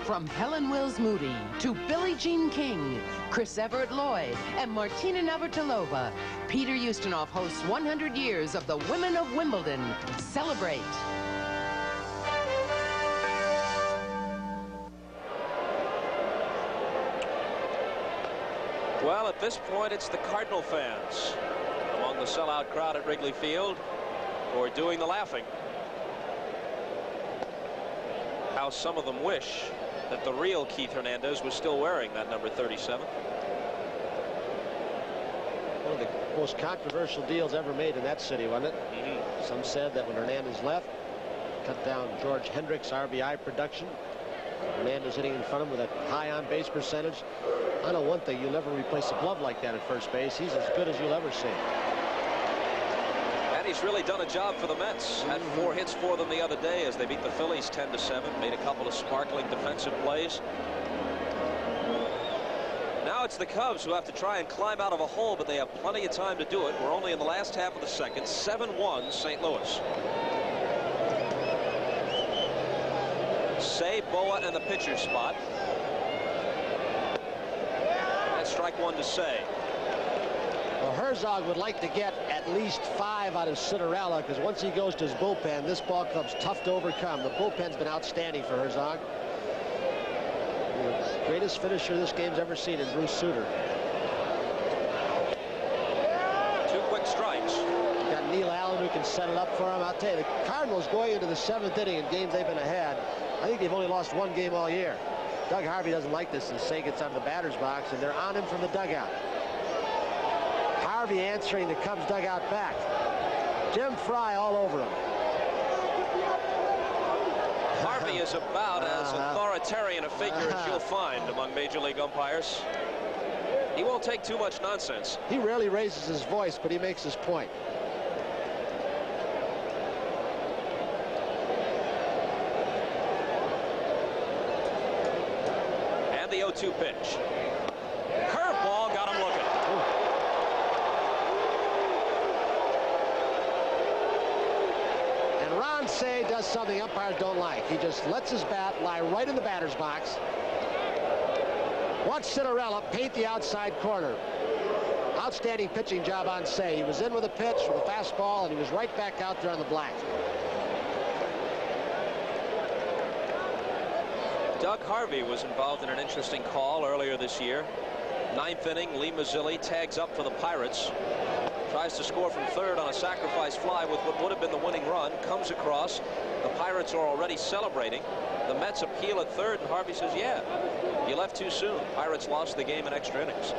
From Helen Wills Moody to Billie Jean King, Chris Everett Lloyd, and Martina Navratilova, Peter Ustinov hosts 100 years of the Women of Wimbledon. Celebrate. Well, at this point, it's the Cardinal fans among the sellout crowd at Wrigley Field who are doing the laughing. How some of them wish that the real Keith Hernandez was still wearing that number 37. One of the most controversial deals ever made in that city, wasn't it? Some said that when Hernandez left, cut down George Hendricks' RBI production. Hernandez hitting in front of him with a high on-base percentage. I know one thing, you'll never replace a glove like that at first base. He's as good as you'll ever see. And he's really done a job for the Mets. Had 4 hits for them the other day as they beat the Phillies 10-7. Made a couple of sparkling defensive plays. Now it's the Cubs who have to try and climb out of a hole, but they have plenty of time to do it. We're only in the last half of the second. 7-1 St. Louis. Say, Boa, and the pitcher spot. And strike 1 to Say. Well, Herzog would like to get at least 5 out of Citarella, because once he goes to his bullpen, this ball club's tough to overcome. The bullpen's been outstanding for Herzog. The greatest finisher this game's ever seen in Bruce Sutter. 2 quick strikes. Got Neil Allen who can set it up for him. I'll tell you, the Cardinals going into the 7th inning in games they've been ahead, I think they've only lost 1 game all year. Doug Harvey doesn't like this, and Say gets out of the batter's box, and they're on him from the dugout. Harvey answering the Cubs dugout back. Jim Fry all over him. Harvey is about as authoritarian a figure as you'll find among Major League umpires. He won't take too much nonsense. He rarely raises his voice, but he makes his point. And the 0-2 pitch. Curveball got him looking. Ron Say does something umpires don't like. He just lets his bat lie right in the batter's box. Watch Citarella paint the outside corner. Outstanding pitching job on Say. He was in with a pitch with a fastball, and he was right back out there on the black. Doug Harvey was involved in an interesting call earlier this year. 9th inning, Lee Mazzilli tags up for the Pirates. Tries to score from third on a sacrifice fly with what would have been the winning run. Comes across. The Pirates are already celebrating. The Mets appeal at third, and Harvey says, yeah, you left too soon. Pirates lost the game in extra innings.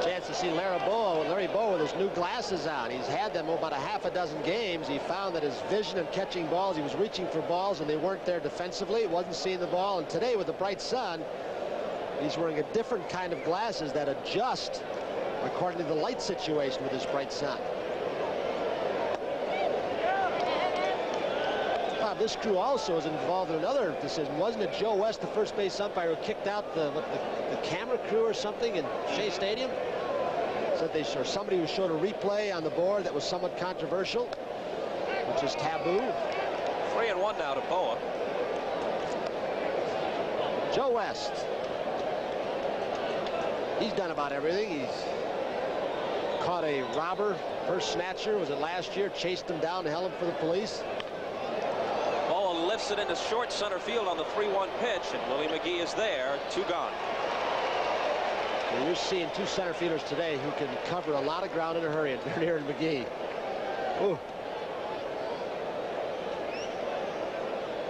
Chance to see Larry Bowa with his new glasses on. He's had them about a half a dozen games. He found that his vision in catching balls, he was reaching for balls and they weren't there defensively. He wasn't seeing the ball. And today with the bright sun, he's wearing a different kind of glasses that adjust according to the light situation with this bright sun. This crew also is involved in another decision. Wasn't it Joe West, the first base umpire, who kicked out the camera crew or something in Shea Stadium? Said or somebody who showed a replay on the board that was somewhat controversial, which is taboo. 3-1 now to Boa. Joe West. He's done about everything. He's caught a robber, purse snatcher. Was it last year? Chased him down, held him for the police. Lifts it into short center field on the 3-1 pitch, and Willie McGee is there. 2 gone. Well, you're seeing 2 center fielders today who can cover a lot of ground in a hurry, and Bernier and McGee. Ooh.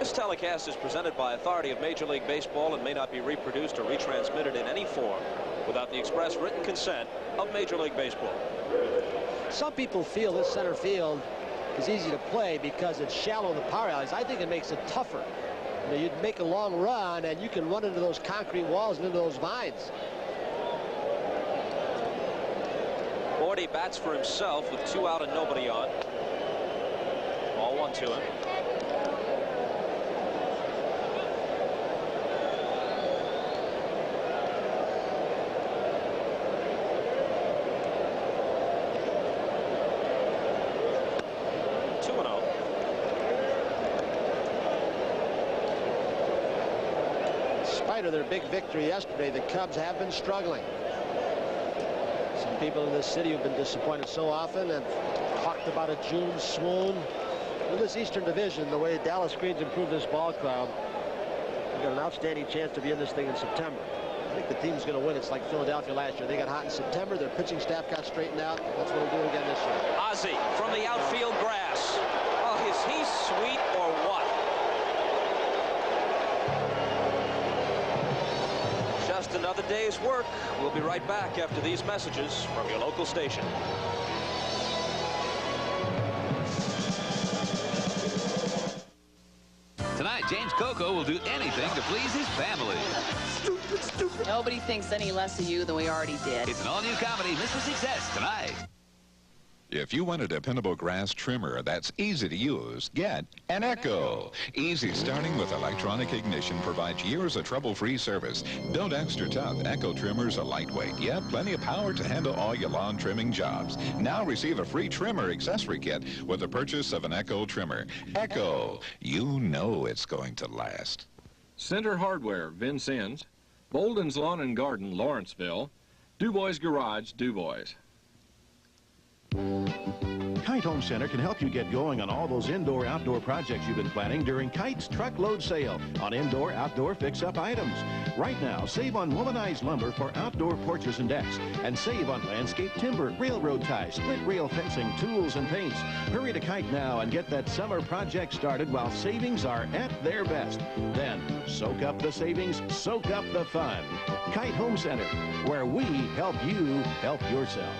This telecast is presented by authority of Major League Baseball and may not be reproduced or retransmitted in any form without the express written consent of Major League Baseball. Some people feel this center field is easy to play because it's shallow in the power alleys. I think it makes it tougher. You know, you'd make a long run and you can run into those concrete walls and into those vines. Bordy bats for himself with 2 out and nobody on. Ball 1 to him. Of their big victory yesterday, the Cubs have been struggling. Some people in this city have been disappointed so often and talked about a June swoon. In this Eastern Division, the way Dallas Green's improved this ball club, they've got an outstanding chance to be in this thing in September. I think the team's going to win. It's like Philadelphia last year. They got hot in September. Their pitching staff got straightened out. That's what they'll do again this year. Ozzie from the outfield grass. Oh, is he sweet or what? Just another day's work. We'll be right back after these messages from your local station. Tonight, James Coco will do anything to please his family. Stupid, stupid. Nobody thinks any less of you than we already did. It's an all-new comedy, Mr. Success, tonight. If you want a dependable grass trimmer that's easy to use, get an Echo. Easy starting with electronic ignition provides years of trouble-free service. Built extra tough, Echo trimmers are lightweight, yet plenty of power to handle all your lawn trimming jobs. Now receive a free trimmer accessory kit with the purchase of an Echo trimmer. Echo, you know it's going to last. Center Hardware, Vincennes. Bolden's Lawn and Garden, Lawrenceville. DuBois Garage, DuBois. Kite Home Center can help you get going on all those indoor-outdoor projects you've been planning during Kite's truckload sale on indoor-outdoor fix-up items. Right now, save on womanized lumber for outdoor porches and decks, and save on landscape timber, railroad ties, split rail fencing, tools, and paints. Hurry to Kite now and get that summer project started while savings are at their best. Then, soak up the savings, soak up the fun. Kite Home Center, where we help you help yourself.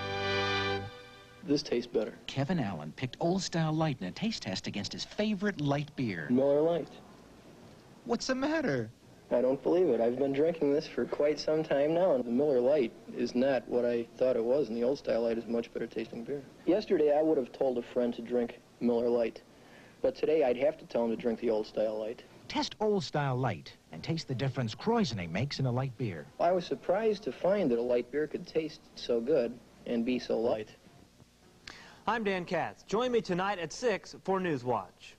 This tastes better. Kevin Allen picked Old Style Light in a taste test against his favorite light beer. Miller Lite. What's the matter? I don't believe it. I've been drinking this for quite some time now, and the Miller Lite is not what I thought it was, and the Old Style Light is much better tasting beer. Yesterday, I would have told a friend to drink Miller Lite, but today I'd have to tell him to drink the Old Style Light. Test Old Style Light and taste the difference Kreuzening makes in a light beer. I was surprised to find that a light beer could taste so good and be so light. I'm Dan Katz. Join me tonight at 6 for Newswatch.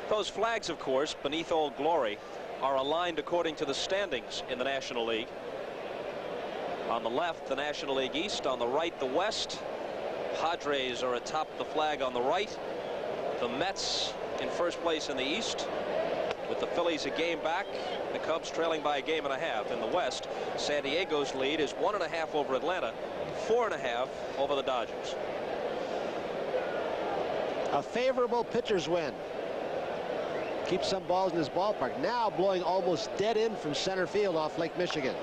Those flags, of course, beneath Old Glory, are aligned according to the standings in the National League. On the left, the National League East. On the right, the West. Padres are atop the flag on the right. The Mets in first place in the East, with the Phillies a game back. The Cubs trailing by a game and a half. In the West, San Diego's lead is 1.5 over Atlanta, 4.5 over the Dodgers. A favorable pitcher's win. Keeps some balls in his ballpark. Now blowing almost dead in from center field off Lake Michigan.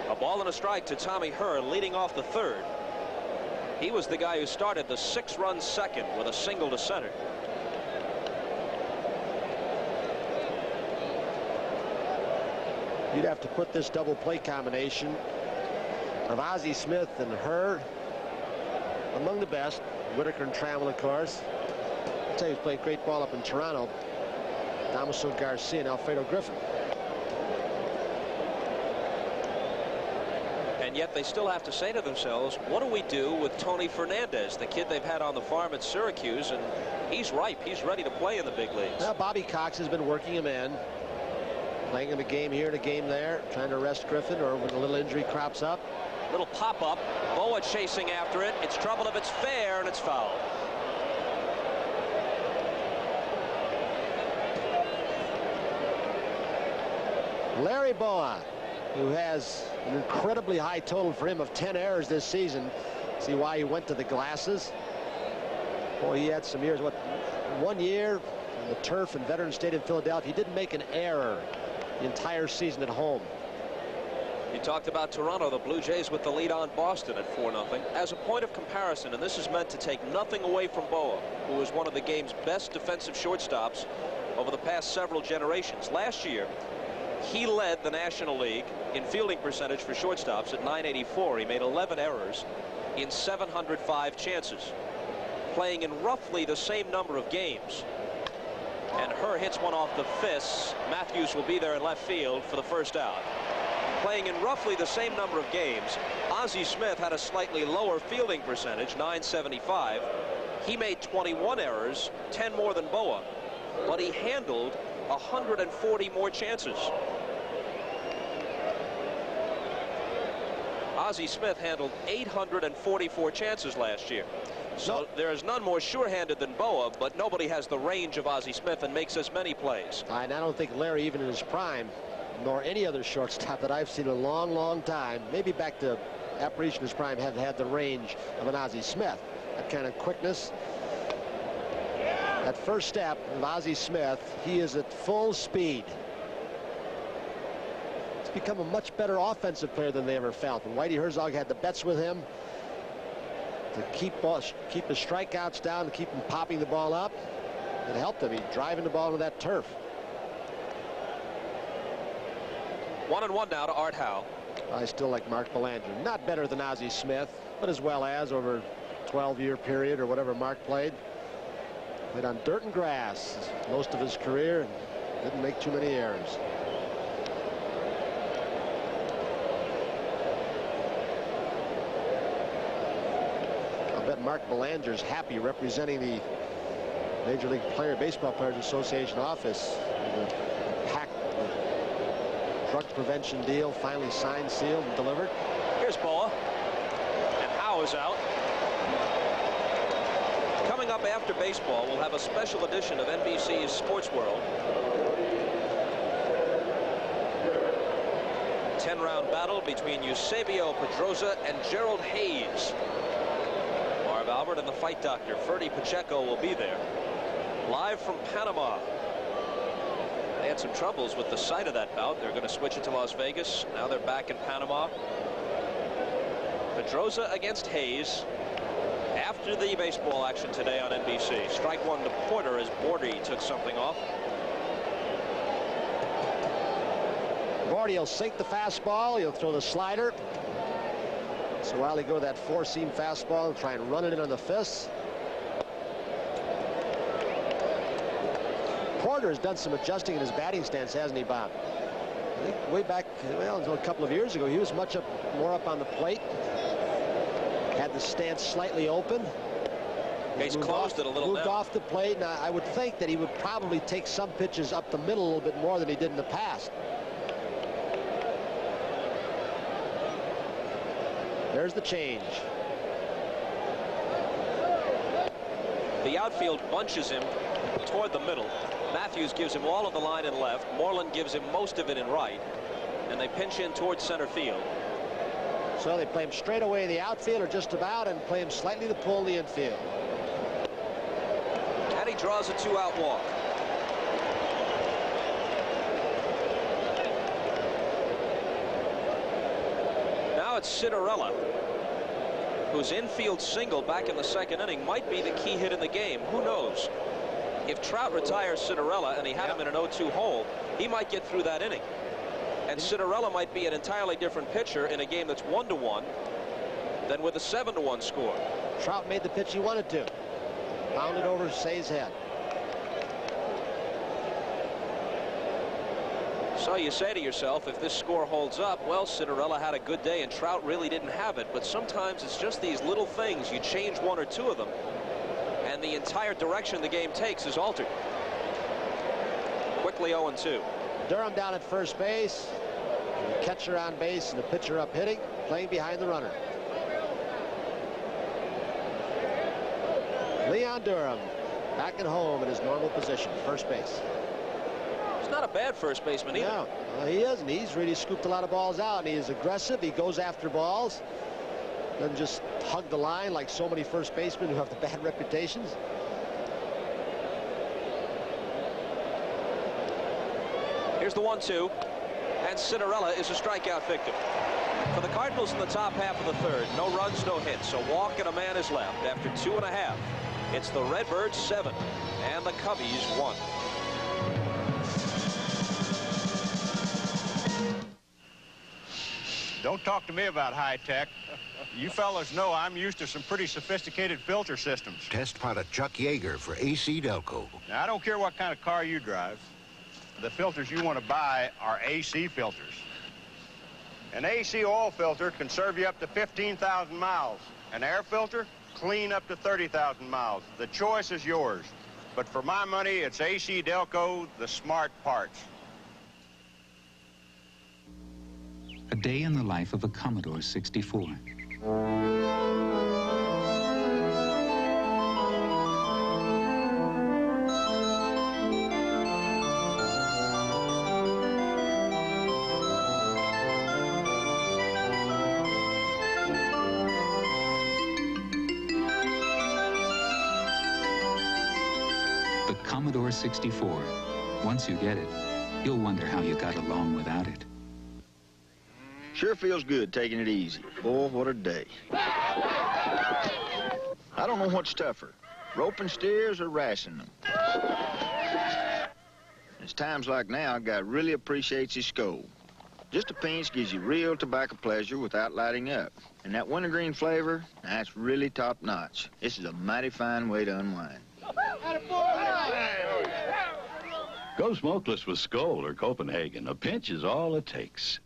A ball and a strike to Tommy Herr, leading off the third. He was the guy who started the 6-run second with a single to center. You'd have to put this double play combination of Ozzie Smith and Herr among the best. Whitaker and Trammell, of course. I'll tell you, he's played great ball up in Toronto. Damaso Garcia and Alfredo Griffin. And yet they still have to say to themselves, what do we do with Tony Fernandez, the kid they've had on the farm at Syracuse? And he's ripe. He's ready to play in the big leagues. Well, Bobby Cox has been working him in, playing him a game here and a game there, trying to rest Griffin, or when a little injury crops up. Little pop-up. Boa chasing after it. It's trouble if it's fair, and it's foul. Larry Boa, who has an incredibly high total for him of 10 errors this season. See why he went to the glasses? Boy, he had some years. What, 1 year on the turf in Veterans Stadium, Philadelphia. He didn't make an error the entire season at home. You talked about Toronto, the Blue Jays with the lead on Boston at 4-0. As a point of comparison, and this is meant to take nothing away from Boa, who is one of the game's best defensive shortstops over the past several generations. Last year, he led the National League in fielding percentage for shortstops at .984. He made 11 errors in 705 chances, playing in roughly the same number of games. And Herr hits one off the fists. Matthews will be there in left field for the first out. Playing in roughly the same number of games, Ozzie Smith had a slightly lower fielding percentage, .975. He made 21 errors, 10 more than Boa, but he handled 140 more chances. Ozzie Smith handled 844 chances last year. So there is none more sure-handed than Boa, but nobody has the range of Ozzie Smith and makes as many plays. I don't think Larry, even in his prime, nor any other shortstop that I've seen in a long, long time, maybe back to Apparition in his prime, have had the range of an Ozzie Smith. That kind of quickness. That first step of Ozzie Smith, he is at full speed. He's become a much better offensive player than they ever felt. And Whitey Herzog had the bets with him to keep his strikeouts down, to keep him popping the ball up. It helped him. He's driving the ball to that turf. 1-1 now to Art Howe. I still like Mark Belanger. Not better than Ozzie Smith, but as well as over a 12-year period or whatever Mark played. Played on dirt and grass most of his career and didn't make too many errors. I'll bet Mark Belanger's happy representing the Major League Baseball Players Association office. Drug prevention deal finally signed, sealed, and delivered. Here's Boa, and Howe is out. Coming up after baseball, we'll have a special edition of NBC's Sports World. 10-round battle between Eusebio Pedroza and Gerald Hayes. Marv Albert and the fight doctor, Ferdy Pacheco, will be there. Live from Panama. They had some troubles with the site of that bout. They're going to switch it to Las Vegas. Now they're back in Panama. Pedroza against Hayes after the baseball action today on NBC. Strike one to Porter as Bordy took something off. Bordy will sink the fastball. He'll throw the slider. So while he go that four-seam fastball and try and run it in on the fists. Porter has done some adjusting in his batting stance, hasn't he, Bob? I think way back, well, until a couple of years ago, he was more up on the plate. Had the stance slightly open. He's closed it a little. Moved off the plate, and I would think that he would probably take some pitches up the middle a little bit more than he did in the past. There's the change. The outfield bunches him toward the middle. Matthews gives him all of the line in left. Moreland gives him most of it in right. And they pinch in towards center field. So they play him straight away the outfield, or just about, and play him slightly to pull the infield. And he draws a 2-out walk. Now it's Cinderella, whose infield single back in the second inning might be the key hit in the game. Who knows? If Trout retires Cinderella and he had him in an 0-2 hole, he might get through that inning. And Cinderella might be an entirely different pitcher in a game that's 1-1 than with a 7-1 score. Trout made the pitch he wanted to. Pounded over Say's head. So you say to yourself, if this score holds up, well, Cinderella had a good day and Trout really didn't have it. But sometimes it's just these little things. You change one or two of them, and the entire direction the game takes is altered. Quickly 0-2. Durham down at first base. The catcher on base and the pitcher up hitting, playing behind the runner. Leon Durham back at home in his normal position, first base. He's not a bad first baseman either. No, he isn't. He's really scooped a lot of balls out, and he is aggressive. He goes after balls. Doesn't just hug the line like so many first basemen who have the bad reputations. Here's the 1-2, and Cinderella is a strikeout victim. For the Cardinals in the top half of the third, no runs, no hits. A walk and a man is left after 2.5. It's the Redbirds 7 and the Cubbies 1. Don't talk to me about high tech. You fellas know I'm used to some pretty sophisticated filter systems. Test pilot Chuck Yeager for AC Delco. Now, I don't care what kind of car you drive. The filters you want to buy are AC filters. An AC oil filter can serve you up to 15,000 miles. An air filter, clean up to 30,000 miles. The choice is yours. But for my money, it's AC Delco, the smart parts. A day in the life of a Commodore 64. The Commodore 64. Once you get it, you'll wonder how you got along without it. Sure feels good taking it easy. Boy, what a day. I don't know what's tougher, roping steers or rationing them. It's times like now, God really appreciates his scold. Just a pinch gives you real tobacco pleasure without lighting up. And that wintergreen flavor, that's really top notch. This is a mighty fine way to unwind. Go smokeless with Skoal or Copenhagen. A pinch is all it takes.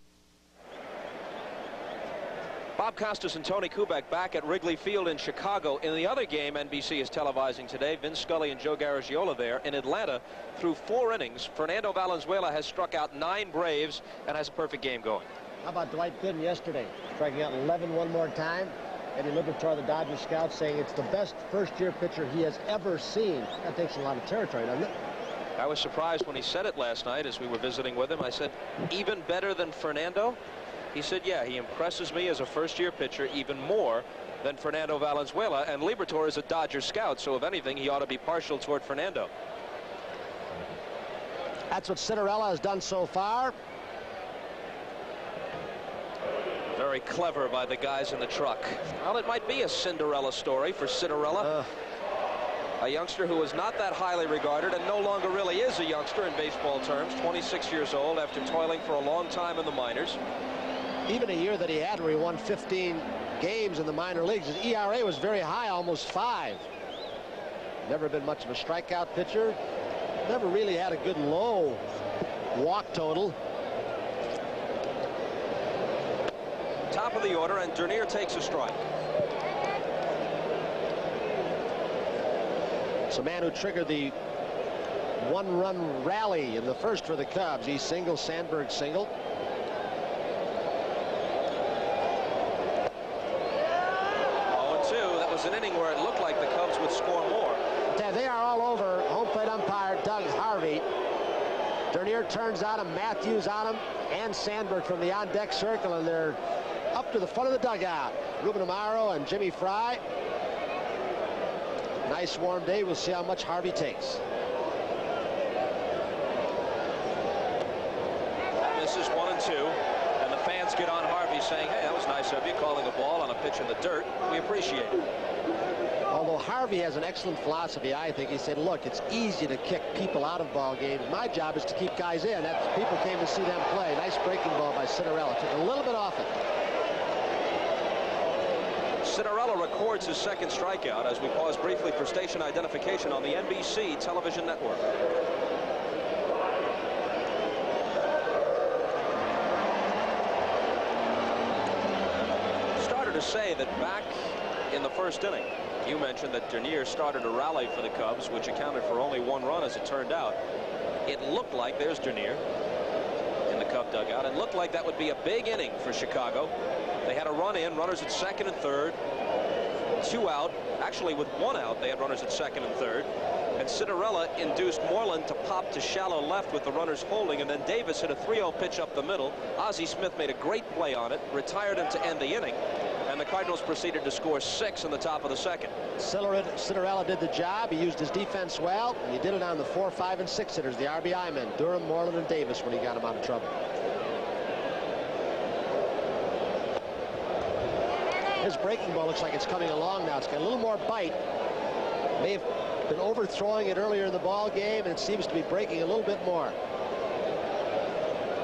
Bob Costas and Tony Kubek back at Wrigley Field in Chicago. In the other game NBC is televising today, Vince Scully and Joe Garagiola there. In Atlanta, through 4 innings, Fernando Valenzuela has struck out 9 Braves and has a perfect game going. How about Dwight Gooden yesterday, striking out 11 one more time? Eddie Liberatore, the Dodgers scout, saying it's the best first-year pitcher he has ever seen. That takes a lot of territory, doesn't it? I was surprised when he said it last night as we were visiting with him. I said, even better than Fernando? He said, yeah, he impresses me as a first-year pitcher even more than Fernando Valenzuela. And Liberatore is a Dodger scout, so if anything, he ought to be partial toward Fernando. That's what Cinderella has done so far. Very clever by the guys in the truck. Well, it might be a Cinderella story for Cinderella. A youngster who is not that highly regarded and no longer really is a youngster in baseball terms. 26 years old after toiling for a long time in the minors. Even a year that he had where he won 15 games in the minor leagues, his ERA was very high, almost 5. Never been much of a strikeout pitcher. Never really had a good low walk total. Top of the order, and Dernier takes a strike. It's a man who triggered the 1-run rally in the first for the Cubs. He singled, Sandberg singled. An inning where it looked like the Cubs would score more Okay, they are all over home plate umpire Doug Harvey. Dernier turns on him, Matthews on him, and Sandberg from the on-deck circle, and they're up to the front of the dugout. Ruben Amaro and Jimmy Fry. Nice warm day. We'll see how much Harvey takes. This is 1-2, and the fans get on Harvey saying, hey, that was nice of you calling a ball on a pitch in the dirt. We appreciate it. Although Harvey has an excellent philosophy, I think. He said, look, it's easy to kick people out of ball games. My job is to keep guys in. People came to see them play. Nice breaking ball by Citarella. Took a little bit off it. Citarella records his second strikeout as we pause briefly for station identification on the NBC television network. Started to say that back in the first inning, you mentioned that Dernier started a rally for the Cubs, which accounted for only 1 run as it turned out. It looked like, there's Dernier in the Cub dugout. It looked like that would be a big inning for Chicago. They had a run in, runners at second and third, 2 out. Actually, with 1 out, they had runners at second and third. And Citarella induced Moreland to pop to shallow left with the runners holding, and then Davis hit a 3-0 pitch up the middle. Ozzie Smith made a great play on it, retired him to end the inning, and the Cardinals proceeded to score 6 in the top of the second. Citarella did the job. He used his defense well, and he did it on the 4, 5, and 6 hitters, the RBI men, Durham, Moreland, and Davis, when he got him out of trouble. His breaking ball looks like it's coming along now. It's got a little more bite. May have been overthrowing it earlier in the ball game, and it seems to be breaking a little bit more.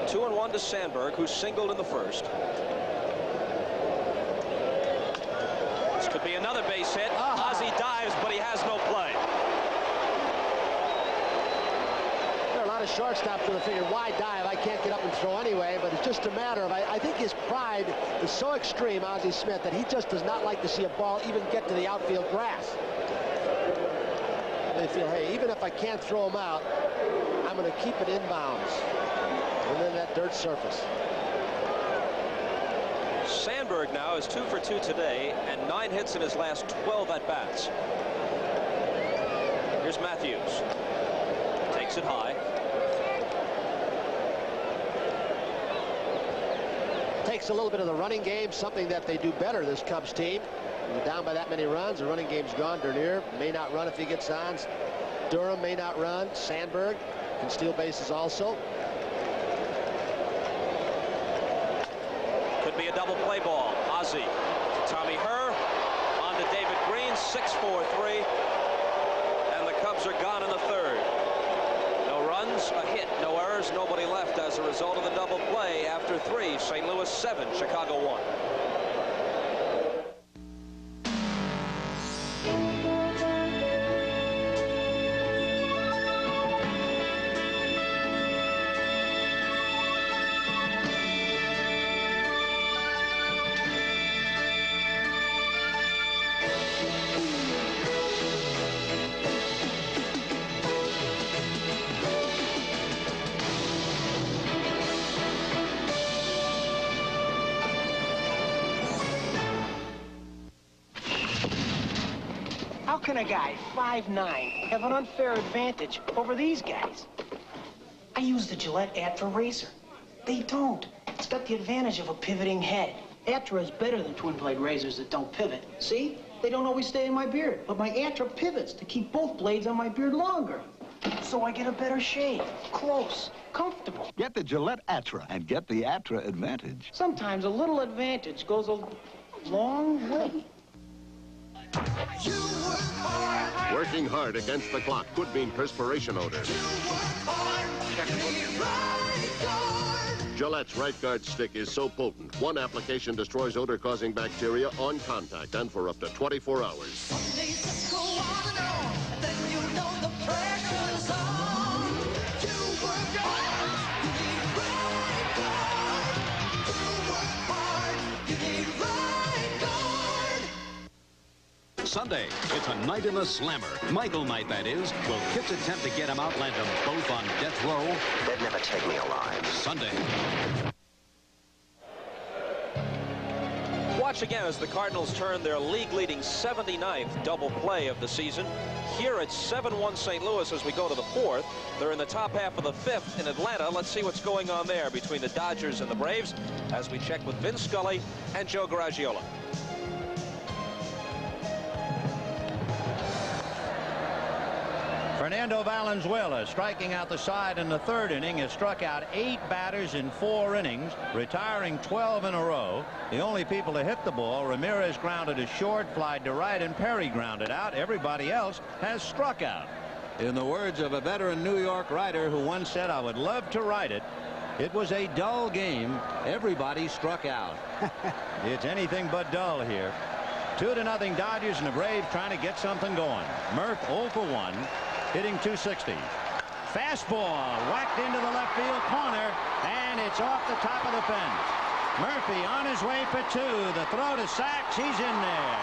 2-1 to Sandberg, who singled in the first. This could be another base hit. Ozzie dives, but he has no play. There are a lot of shortstops who have figured, why dive? I can't get up and throw anyway. But it's just a matter of, I think his pride is so extreme, Ozzie Smith, that he just does not like to see a ball even get to the outfield grass. They feel, hey, even if I can't throw him out, I'm going to keep it inbounds and then that dirt surface. Sandberg now is 2 for 2 today and 9 hits in his last 12 at-bats. Here's Matthews. Takes it high. Takes a little bit of the running game, something that they do better, this Cubs team. You're down by that many runs, the running game's gone. Dernier may not run if he gets on. Durham may not run. Sandberg can steal bases also. Could be a double play ball. Ozzie, Tommy Herr, on to David Green, 6-4-3, and the Cubs are gone in the third. No runs, a hit, no errors, nobody left as a result of the double play. After 3, St. Louis 7, Chicago 1. How can a guy 5'9" have an unfair advantage over these guys? I use the Gillette Atra razor. They don't. It's got the advantage of a pivoting head. Atra is better than twin-blade razors that don't pivot. See? They don't always stay in my beard, but my Atra pivots to keep both blades on my beard longer. So I get a better shave, close, comfortable. Get the Gillette Atra and get the Atra advantage. Sometimes a little advantage goes a long way. Working hard against the clock could mean perspiration odor. Gillette's Right Guard stick is so potent, one application destroys odor-causing bacteria on contact and for up to 24 hours. Sunday, it's a night in the slammer. Michael night, that is. Will Kit's attempt to get him out land them both on death row? They'd never take me alive. Sunday. Watch Watch again as the Cardinals turn their league-leading 79th double play of the season. Here it's 7-1 St. Louis as we go to the 4th. They're in the top half of the 5th in Atlanta. Let's see what's going on there between the Dodgers and the Braves as we check with Vin Scully and Joe Garagiola. Fernando Valenzuela striking out the side in the 3rd inning has struck out 8 batters in 4 innings, retiring 12 in a row. The only people to hit the ball, Ramirez grounded a short, fly to right, and Perry grounded out. Everybody else has struck out. In the words of a veteran New York writer who once said, "I would love to write it. It was a dull game. Everybody struck out." It's anything but dull here. 2-0 Dodgers, and the Braves trying to get something going. Murph 0 for 1. Hitting .260. Fastball whacked into the left field corner, and it's off the top of the fence. Murphy on his way for 2. The throw to Sachs. He's in there.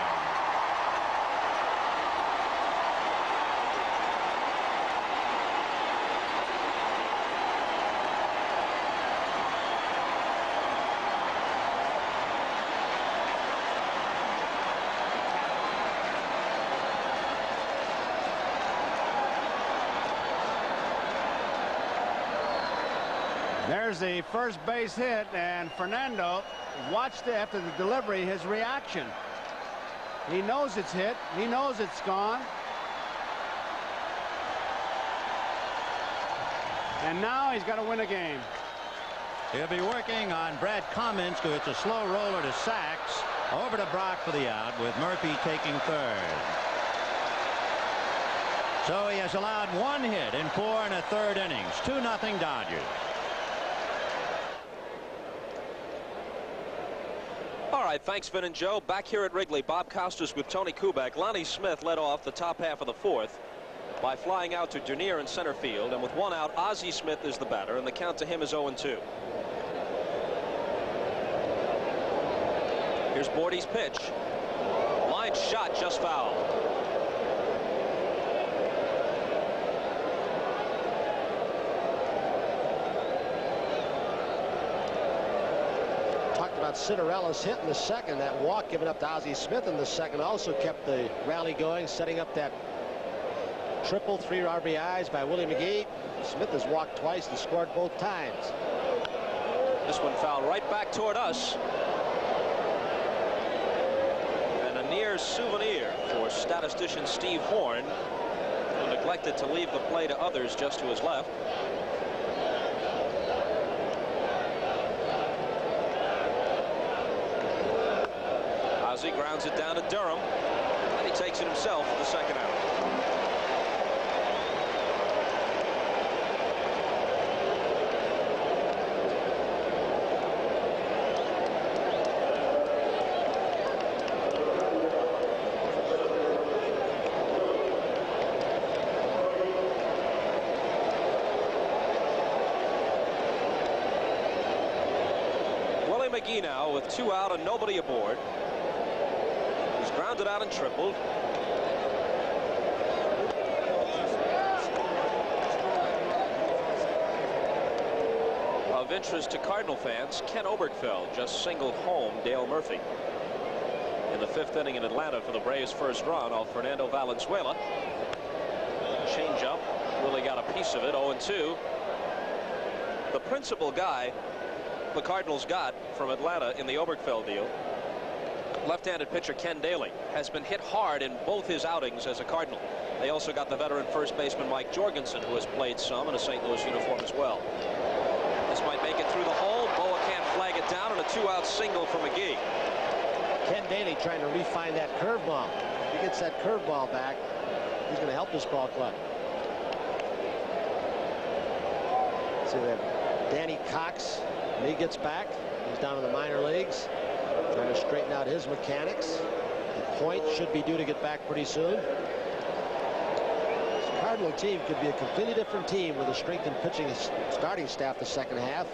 There's the first base hit, and Fernando watched after the delivery his reaction. He knows it's hit. He knows it's gone. And now he's got to win a game. He'll be working on Brad Cummins, who it's a slow roller to Sachs. Over to Brock for the out, with Murphy taking 3rd. So he has allowed 1 hit in 4 1/3 innings. 2-0 Dodgers. All right, thanks, Vin and Joe. Back here at Wrigley, Bob Costas with Tony Kubek. Lonnie Smith led off the top half of the 4th by flying out to Dernier in center field, and with 1 out, Ozzie Smith is the batter, and the count to him is 0-2. Here's Bordy's pitch. Line shot, just foul. About Cinderella's hit in the 2nd. That walk given up to Ozzie Smith in the 2nd also kept the rally going, setting up that triple, 3 RBIs by Willie McGee. Smith has walked twice and scored both times. This one fouled right back toward us. And a near souvenir for statistician Steve Horn, who neglected to leave the play to others just to his left. Ozzie grounds it down to Durham, and he takes it himself for the 2nd out. Willie McGee now with 2 out and nobody aboard. Grounded out and tripled. Of interest to Cardinal fans, Ken Obergfell just singled home Dale Murphy in the 5th inning in Atlanta for the Braves' first run off Fernando Valenzuela. Change up. Willie got a piece of it. 0-2. The principal guy the Cardinals got from Atlanta in the Obergfell deal, left-handed pitcher Ken Daly, has been hit hard in both his outings as a Cardinal. They also got the veteran first baseman Mike Jorgensen, who has played some in a St. Louis uniform as well. This might make it through the hole. Boa can't flag it down, and a 2-out single for McGee. Ken Daly trying to refine that curveball. If he gets that curveball back, he's going to help this ball club. See that Danny Cox, when he gets back, he's down in the minor leagues, trying to straighten out his mechanics. The Point should be due to get back pretty soon. This Cardinal team could be a completely different team with a strengthened pitching starting staff the 2nd half,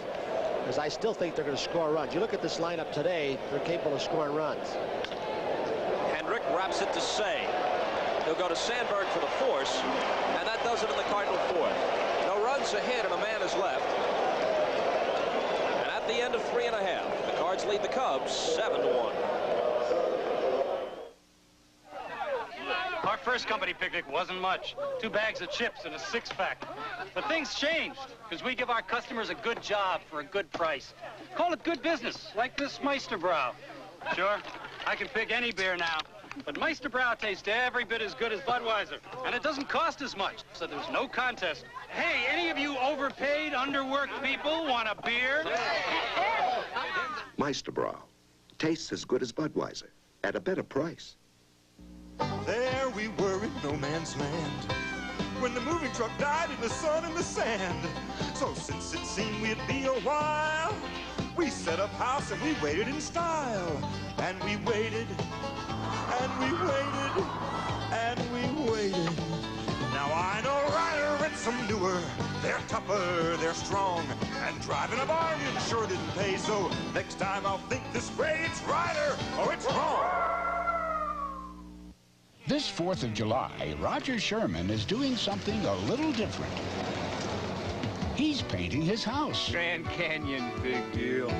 because I still think they're going to score runs. You look at this lineup today, they're capable of scoring runs. Hendrick wraps it to Say. He'll go to Sandberg for the force, and that does it in the Cardinal 4th. No runs ahead and a man is left. And at the end of 3 1/2, the Cards lead the Cubs 7-1. first company picnic wasn't much. 2 bags of chips and a 6-pack. But things changed, because we give our customers a good job for a good price. Call it good business, like this Meisterbräu. Sure, I can pick any beer now, but Meisterbräu tastes every bit as good as Budweiser, and it doesn't cost as much, so there's no contest. Hey, any of you overpaid, underworked people want a beer? Meisterbräu. Tastes as good as Budweiser, at a better price. There we were in no man's land, when the moving truck died in the sun and the sand. So since it seemed we'd be a while, we set up house and we waited in style. And we waited, and we waited, and we waited. Now I know Ryder and some newer, they're tougher, they're strong, and driving a bargain sure didn't pay. So next time I'll think this way, it's Ryder or it's wrong. This 4th of July, Roger Sherman is doing something a little different. He's painting his house. Grand Canyon, big deal.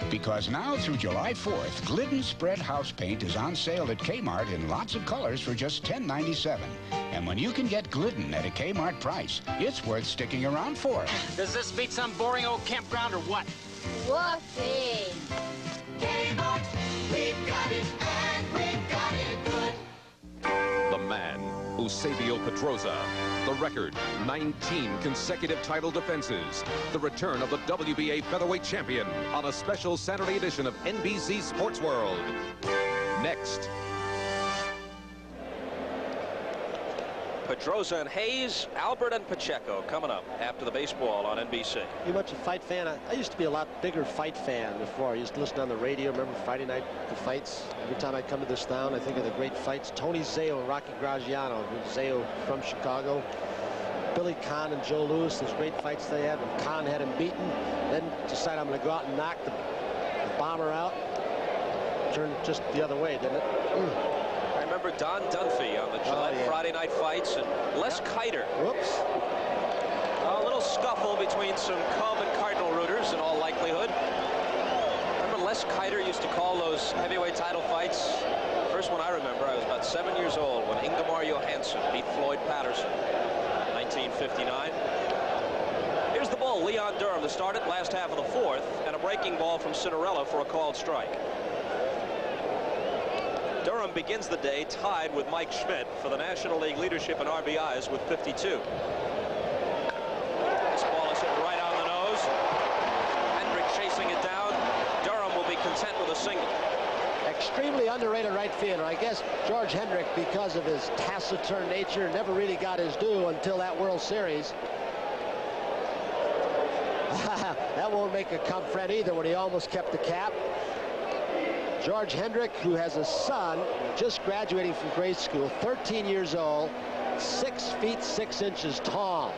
Because now through July 4th, Glidden Spread House Paint is on sale at Kmart in lots of colors for just $10.97. And when you can get Glidden at a Kmart price, it's worth sticking around for. Does this beat some boring old campground or what? Whoopee! Kmart, we've got it, and we've got it good. The man, Eusebio Pedroza. The record, 19 consecutive title defenses. The return of the WBA featherweight champion on a special Saturday edition of NBC Sports World. Next. Pedroza and Hayes, Albert and Pacheco coming up after the baseball on NBC. You much a fight fan? I used to be a lot bigger fight fan before. I used to listen on the radio. Remember Friday night, the fights? Every time I come to this town, I think of the great fights. Tony Zeo and Rocky Graziano. Zeo from Chicago. Billy Conn and Joe Louis. Those great fights they had when Conn had him beaten. Then decided I'm going to go out and knock the bomber out. Turned just the other way, didn't it? I remember Don Dunphy on the Gillette Friday night fights and Les Kiter. Whoops. A little scuffle between some Cub and Cardinal rooters in all likelihood. Remember Les Kiter used to call those heavyweight title fights? First one I remember, I was about 7 years old when Ingemar Johansson beat Floyd Patterson in 1959. Here's the ball, Leon Durham to start it, last half of the 4th, and a breaking ball from Cinderella for a called strike. Durham begins the day tied with Mike Schmidt for the National League leadership in RBIs with 52. This ball is hit right on the nose. Hendrick chasing it down. Durham will be content with a single. Extremely underrated right fielder. I guess George Hendrick, because of his taciturn nature, never really got his due until that World Series. That won't make a Cub friend either when he almost kept the cap. George Hendrick, who has a son just graduating from grade school, 13 years old, 6 feet 6 inches tall.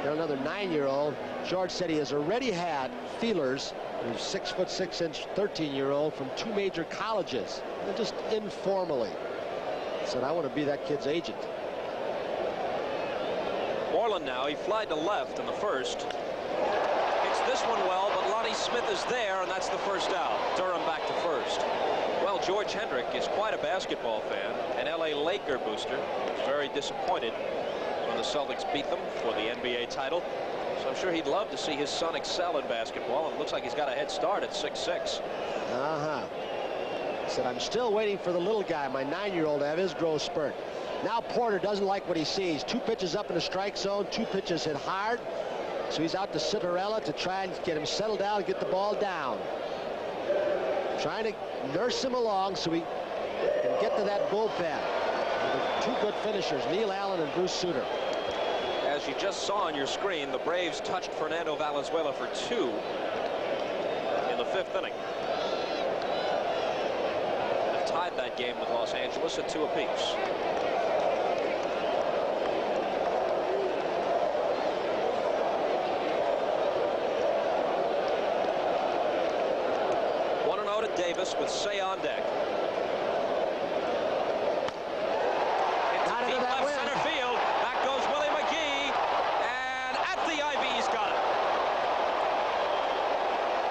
Got another 9-year-old. George said he has already had feelers, who's 6 foot 6 inch 13-year-old from 2 major colleges, and just informally. Said, I want to be that kid's agent. Moreland now, he flied to left in the first. Hits this one well, but Lonnie Smith is there, and that's the first out. Durham back to first. Well, George Hendrick is quite a basketball fan, an LA Laker booster. He's very disappointed when the Celtics beat them for the NBA title. So I'm sure he'd love to see his son excel in basketball, and it looks like he's got a head start at 6'6". Said, I'm still waiting for the little guy, my 9-year-old, to have his growth spurt. Now Porter doesn't like what he sees. 2 pitches up in the strike zone, 2 pitches hit hard. So he's out to Cinderella to try and get him settled down and get the ball down. Trying to nurse him along so he can get to that bullpen. The 2 good finishers, Neil Allen and Bruce Sutter. As you just saw on your screen, the Braves touched Fernando Valenzuela for 2 in the 5th inning. They've tied that game with Los Angeles at 2 apiece. Davis with Say on deck. Into deep left center field. Back goes Willie McGee. And at the IV, he's got it.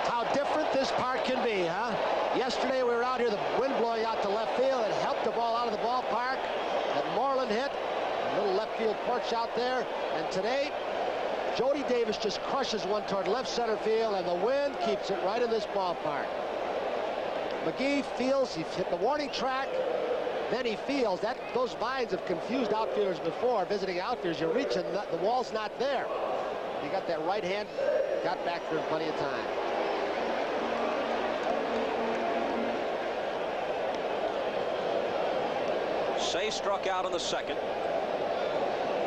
How different this park can be, huh? Yesterday we were out here, the wind blowing out to left field. It helped the ball out of the ballpark. At Moreland hit. A little left field porch out there. And today, Jody Davis just crushes one toward left center field, and the wind keeps it right in this ballpark. McGee feels he's hit the warning track. Then he feels that those vines have confused outfielders before. Visiting outfielders, you reach and the wall's not there. He got that right hand, got back there in plenty of time. Say struck out in the second.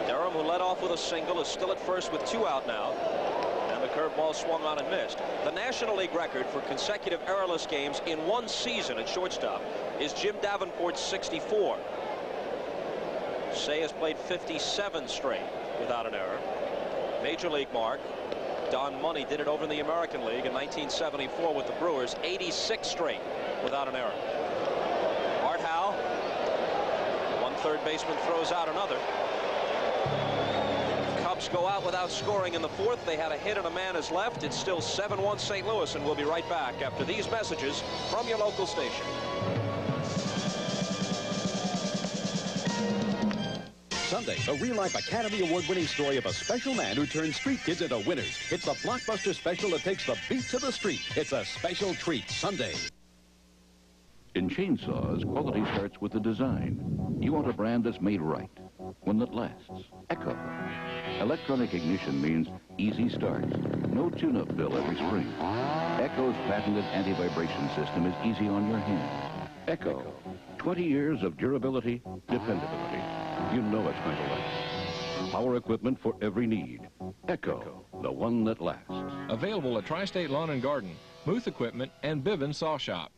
Durham, who led off with a single, is still at first with 2 out now. And the curveball swung on and missed. The National League record for consecutive errorless games in one season at shortstop is Jim Davenport's 64. Say has played 57 straight without an error. Major league mark. Don Money did it over in the American League in 1974 with the Brewers. 86 straight without an error. Art Howe, one third baseman, throws out another. Cubs go out without scoring in the fourth. They had a hit and a man is left. It's still 7-1 St. Louis, and we'll be right back after these messages from your local station. Sunday, a real-life Academy Award-winning story of a special man who turns street kids into winners. It's a blockbuster special that takes the beat to the street. It's a special treat Sunday. In chainsaws, quality starts with the design. You want a brand that's made right, one that lasts. Echo. Electronic ignition means easy starts, no tune-up bill every spring. Echo's patented anti-vibration system is easy on your hands. Echo. 20 years of durability, dependability. You know it's going to last. Power equipment for every need. Echo, the one that lasts. Available at Tri-State Lawn and Garden, Muth Equipment, and Bivens Saw Shop.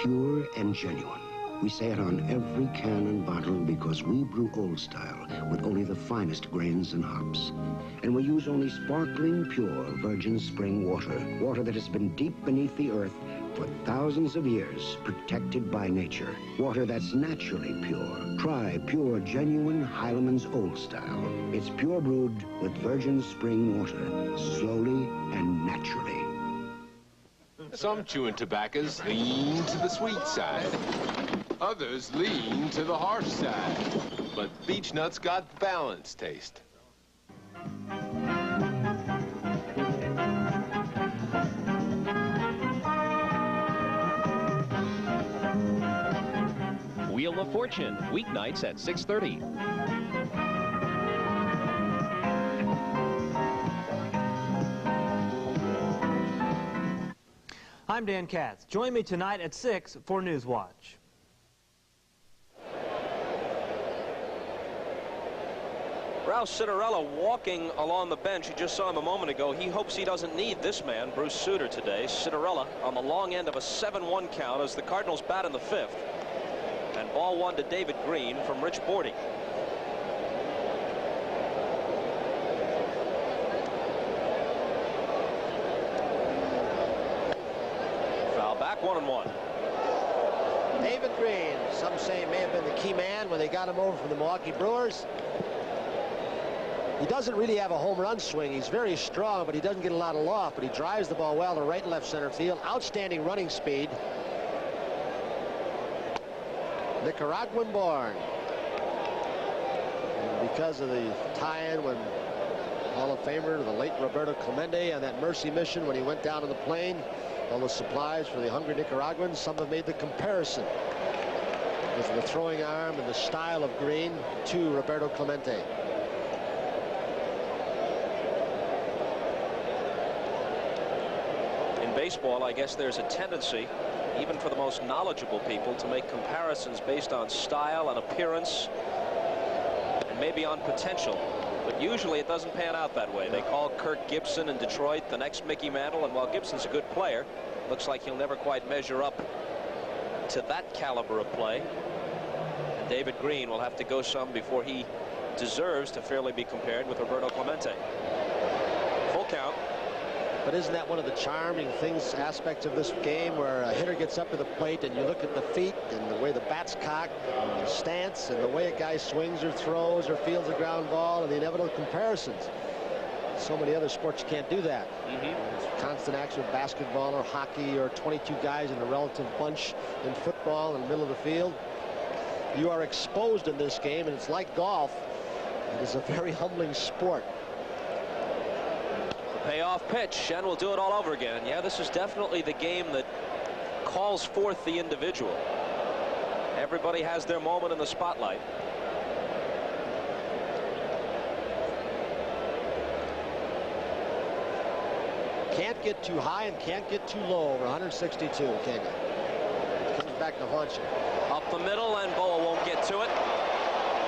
Pure and genuine. We say it on every can and bottle because we brew old style with only the finest grains and hops. And we use only sparkling, pure, virgin spring water. Water that has been deep beneath the earth for thousands of years, protected by nature. Water that's naturally pure. Try pure, genuine Heileman's Old Style. It's pure brewed with virgin spring water, slowly and naturally. Some chewing tobaccos lean to the sweet side. Others lean to the harsh side. But beech nuts got balanced taste. Wheel of Fortune, weeknights at 6:30. I'm Dan Katz. Join me tonight at 6 for Newswatch. Ralph Citarella walking along the bench. You just saw him a moment ago. He hopes he doesn't need this man, Bruce Sutter, today. Citarella on the long end of a 7-1 count as the Cardinals bat in the 5th. And ball 1 to David Green from Rich Bordy. Foul back, 1-1. David Green, some say may have been the key man when they got him over from the Milwaukee Brewers. He doesn't really have a home run swing. He's very strong, but he doesn't get a lot of loft, but he drives the ball well to right and left center field. Outstanding running speed. Nicaraguan born. And because of the tie-in when Hall of Famer, the late Roberto Clemente, on that Mercy mission when he went down to the plane, all the supplies for the hungry Nicaraguans, some have made the comparison with the throwing arm and the style of Green to Roberto Clemente. In baseball, I guess there's a tendency, even for the most knowledgeable people, to make comparisons based on style and appearance and maybe on potential. But usually it doesn't pan out that way. They call Kirk Gibson in Detroit the next Mickey Mantle, and while Gibson's a good player, looks like he'll never quite measure up to that caliber of play. And David Green will have to go some before he deserves to fairly be compared with Roberto Clemente. Full count. But isn't that one of the charming aspects of this game, where a hitter gets up to the plate and you look at the feet and the way the bat's cocked and the stance and the way a guy swings or throws or fields a ground ball and the inevitable comparisons. So many other sports you can't do that. Constant action of basketball or hockey or 22 guys in a relative bunch in football in the middle of the field. You are exposed in this game, and it's like golf. It is a very humbling sport. The payoff pitch, and we'll do it all over again. Yeah, this is definitely the game that calls forth the individual. Everybody has their moment in the spotlight. Can't get too high and can't get too low over 162, can you? Comes back to haunt you. Up the middle, and Boa won't get to it.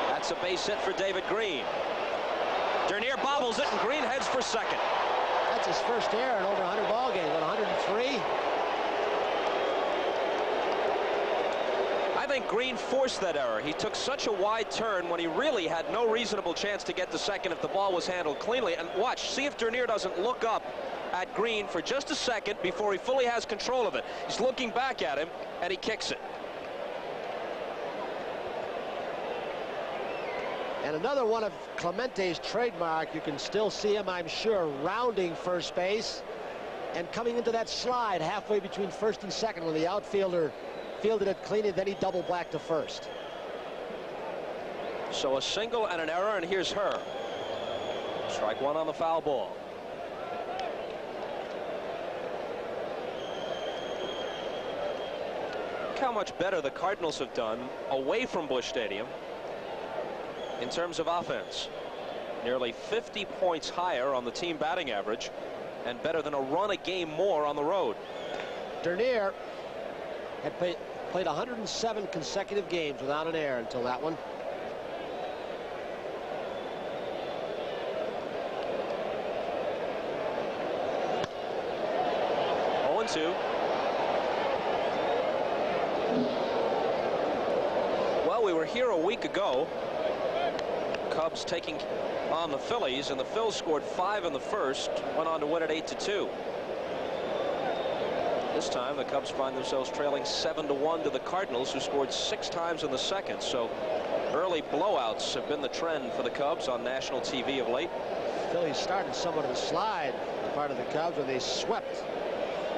That's a base hit for David Green. Dernier bobbles it, and Green heads for second. That's his first error in over 100 ball games. 103. I think Green forced that error. He took such a wide turn when he really had no reasonable chance to get to second if the ball was handled cleanly. And watch, see if Dernier doesn't look up at Green for just a second before he fully has control of it. He's looking back at him, and he kicks it. And another one of Clemente's trademark. You can still see him, I'm sure, rounding first base and coming into that slide halfway between first and second when the outfielder fielded it cleanly, then he double back to first. So a single and an error, and here's her. Strike one on the foul ball. Look how much better the Cardinals have done away from Busch Stadium in terms of offense. Nearly 50 points higher on the team batting average and better than a run a game more on the road. Dernier had played 107 consecutive games without an error until that one. Well, we were here a week ago. Cubs taking on the Phillies, and the Phils scored 5 in the first, went on to win it 8-2. This time the Cubs find themselves trailing 7-1 to the Cardinals, who scored 6 times in the second. So early blowouts have been the trend for the Cubs on national TV of late. Phillies started somewhat of a slide on the part of the Cubs when they swept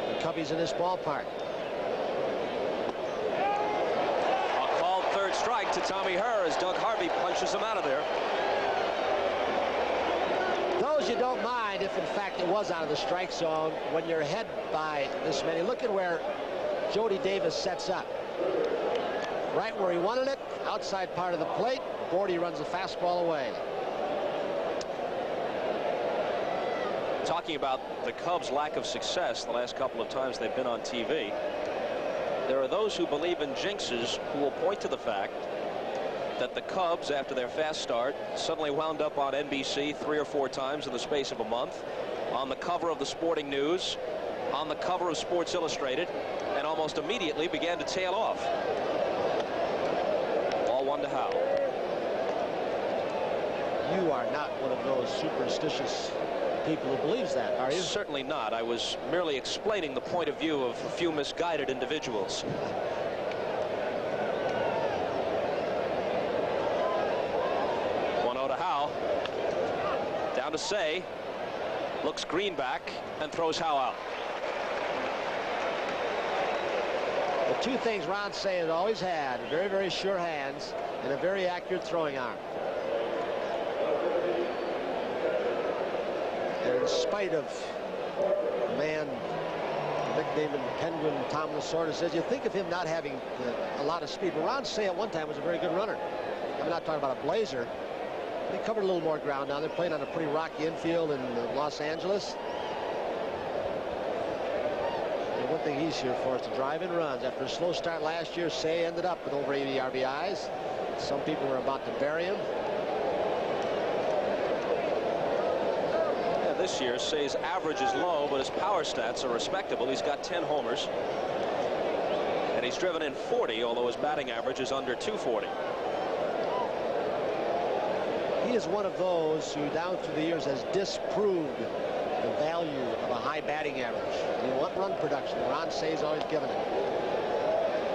the Cubbies in this ballpark. A called third strike to Tommy Herr as Doug Harvey punches him out of there. Those you don't mind if in fact it was out of the strike zone when you're ahead by this many. Look at where Jody Davis sets up. Right where he wanted it, outside part of the plate. Bordy runs the fastball away. Talking about the Cubs' lack of success the last couple of times they've been on TV, there are those who believe in jinxes who will point to the fact that the Cubs, after their fast start, suddenly wound up on NBC 3 or 4 times in the space of a month, on the cover of the Sporting News, on the cover of Sports Illustrated, and almost immediately began to tail off. Ball 1 to Howe. You are not one of those superstitious people who believes that, are you? Certainly not. I was merely explaining the point of view of a few misguided individuals. Down to Say, looks Green back and throws Howe out. The two things Ron Say has always had: very, very sure hands and a very accurate throwing arm. And in spite of a man nicknamed Penguin, Tom Lasorda says, you think of him not having a lot of speed, but Ron Say at one time was a very good runner. I'm not talking about a blazer. They covered a little more ground now. They're playing on a pretty rocky infield in Los Angeles. And one thing he's here for is to drive in runs. After a slow start last year, Say ended up with over 80 RBIs. Some people were about to bury him. Yeah, this year, Say's average is low, but his power stats are respectable. He's got 10 homers. And he's driven in 40, although his batting average is under 240. He is one of those who down through the years has disproved the value of a high batting average. You want run production. Ron Say's always given it.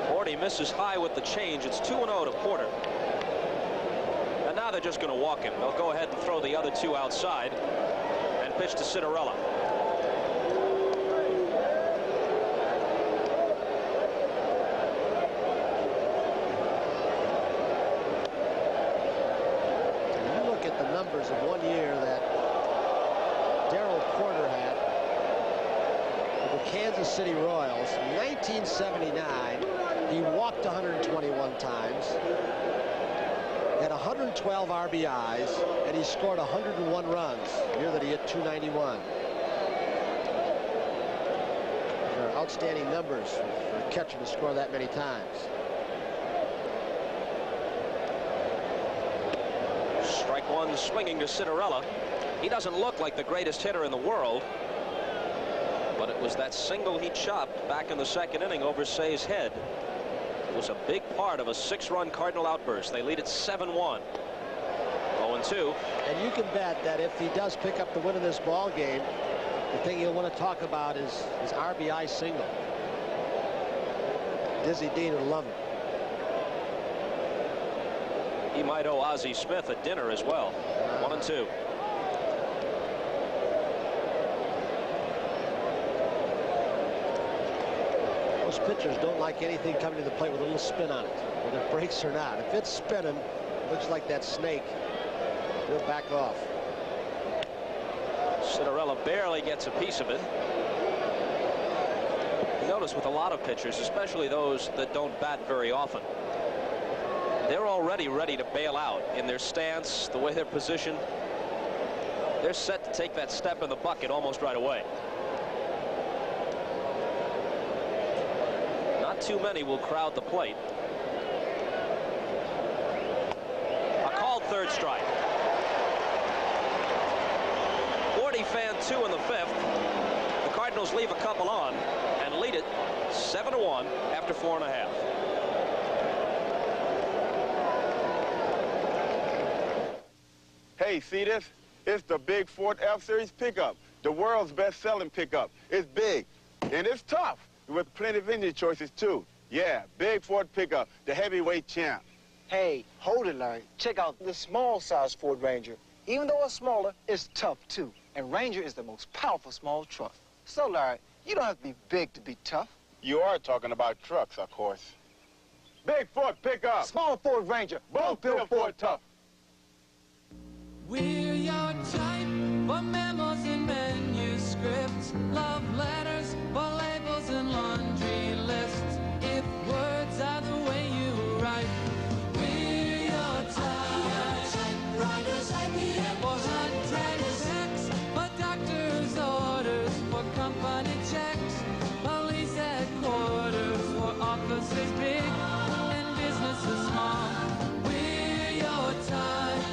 Bordy misses high with the change. It's 2-0 to Porter. And now they're just going to walk him. They'll go ahead and throw the other 2 outside. And pitch to Cinderella. You look at the numbers of one year that Darryl Porter had with the Kansas City Royals. In 1979, he walked 121 times, had 112 RBIs, and he scored 101 runs. The year that he hit 291. Those are outstanding numbers for a catcher to score that many times. Strike one, swinging to Cinderella. He doesn't look like the greatest hitter in the world, but it was that single he chopped back in the second inning over Say's head. It was a big part of a 6-run Cardinal outburst. They lead at 7-1. 0-2. And you can bet that if he does pick up the win in this ball game, the thing you'll want to talk about is his RBI single. Dizzy Dean would love it. He might owe Ozzie Smith a dinner as well. 1-2. Most pitchers don't like anything coming to the plate with a little spin on it, whether it breaks or not. If it's spinning, it looks like that snake, he'll back off. Cinderella barely gets a piece of it. You notice with a lot of pitchers, especially those that don't bat very often, they're already ready to bail out in their stance, the way they're positioned. They're set to take that step in the bucket almost right away. Not too many will crowd the plate. A called third strike. 40 fan 2 in the 5th. The Cardinals leave a couple on and lead it 7-1 after 4.5. Hey, see this? It's the big Ford F-Series pickup, the world's best-selling pickup. It's big, and it's tough, with plenty of engine choices, too. Yeah, big Ford pickup, the heavyweight champ. Hey, hold it, Larry. Check out the small-size Ford Ranger. Even though it's smaller, it's tough, too. And Ranger is the most powerful small truck. So, Larry, you don't have to be big to be tough. You are talking about trucks, of course. Big Ford pickup. Small Ford Ranger. Both built Ford tough. We're your type for memos and manuscripts, love letters for labels and laundry lists. If words are the way you write, we're your type. Typewriters, IBM, for hundreds checks, for doctor's orders, for company checks, police headquarters, for offices big and businesses small. We're your type.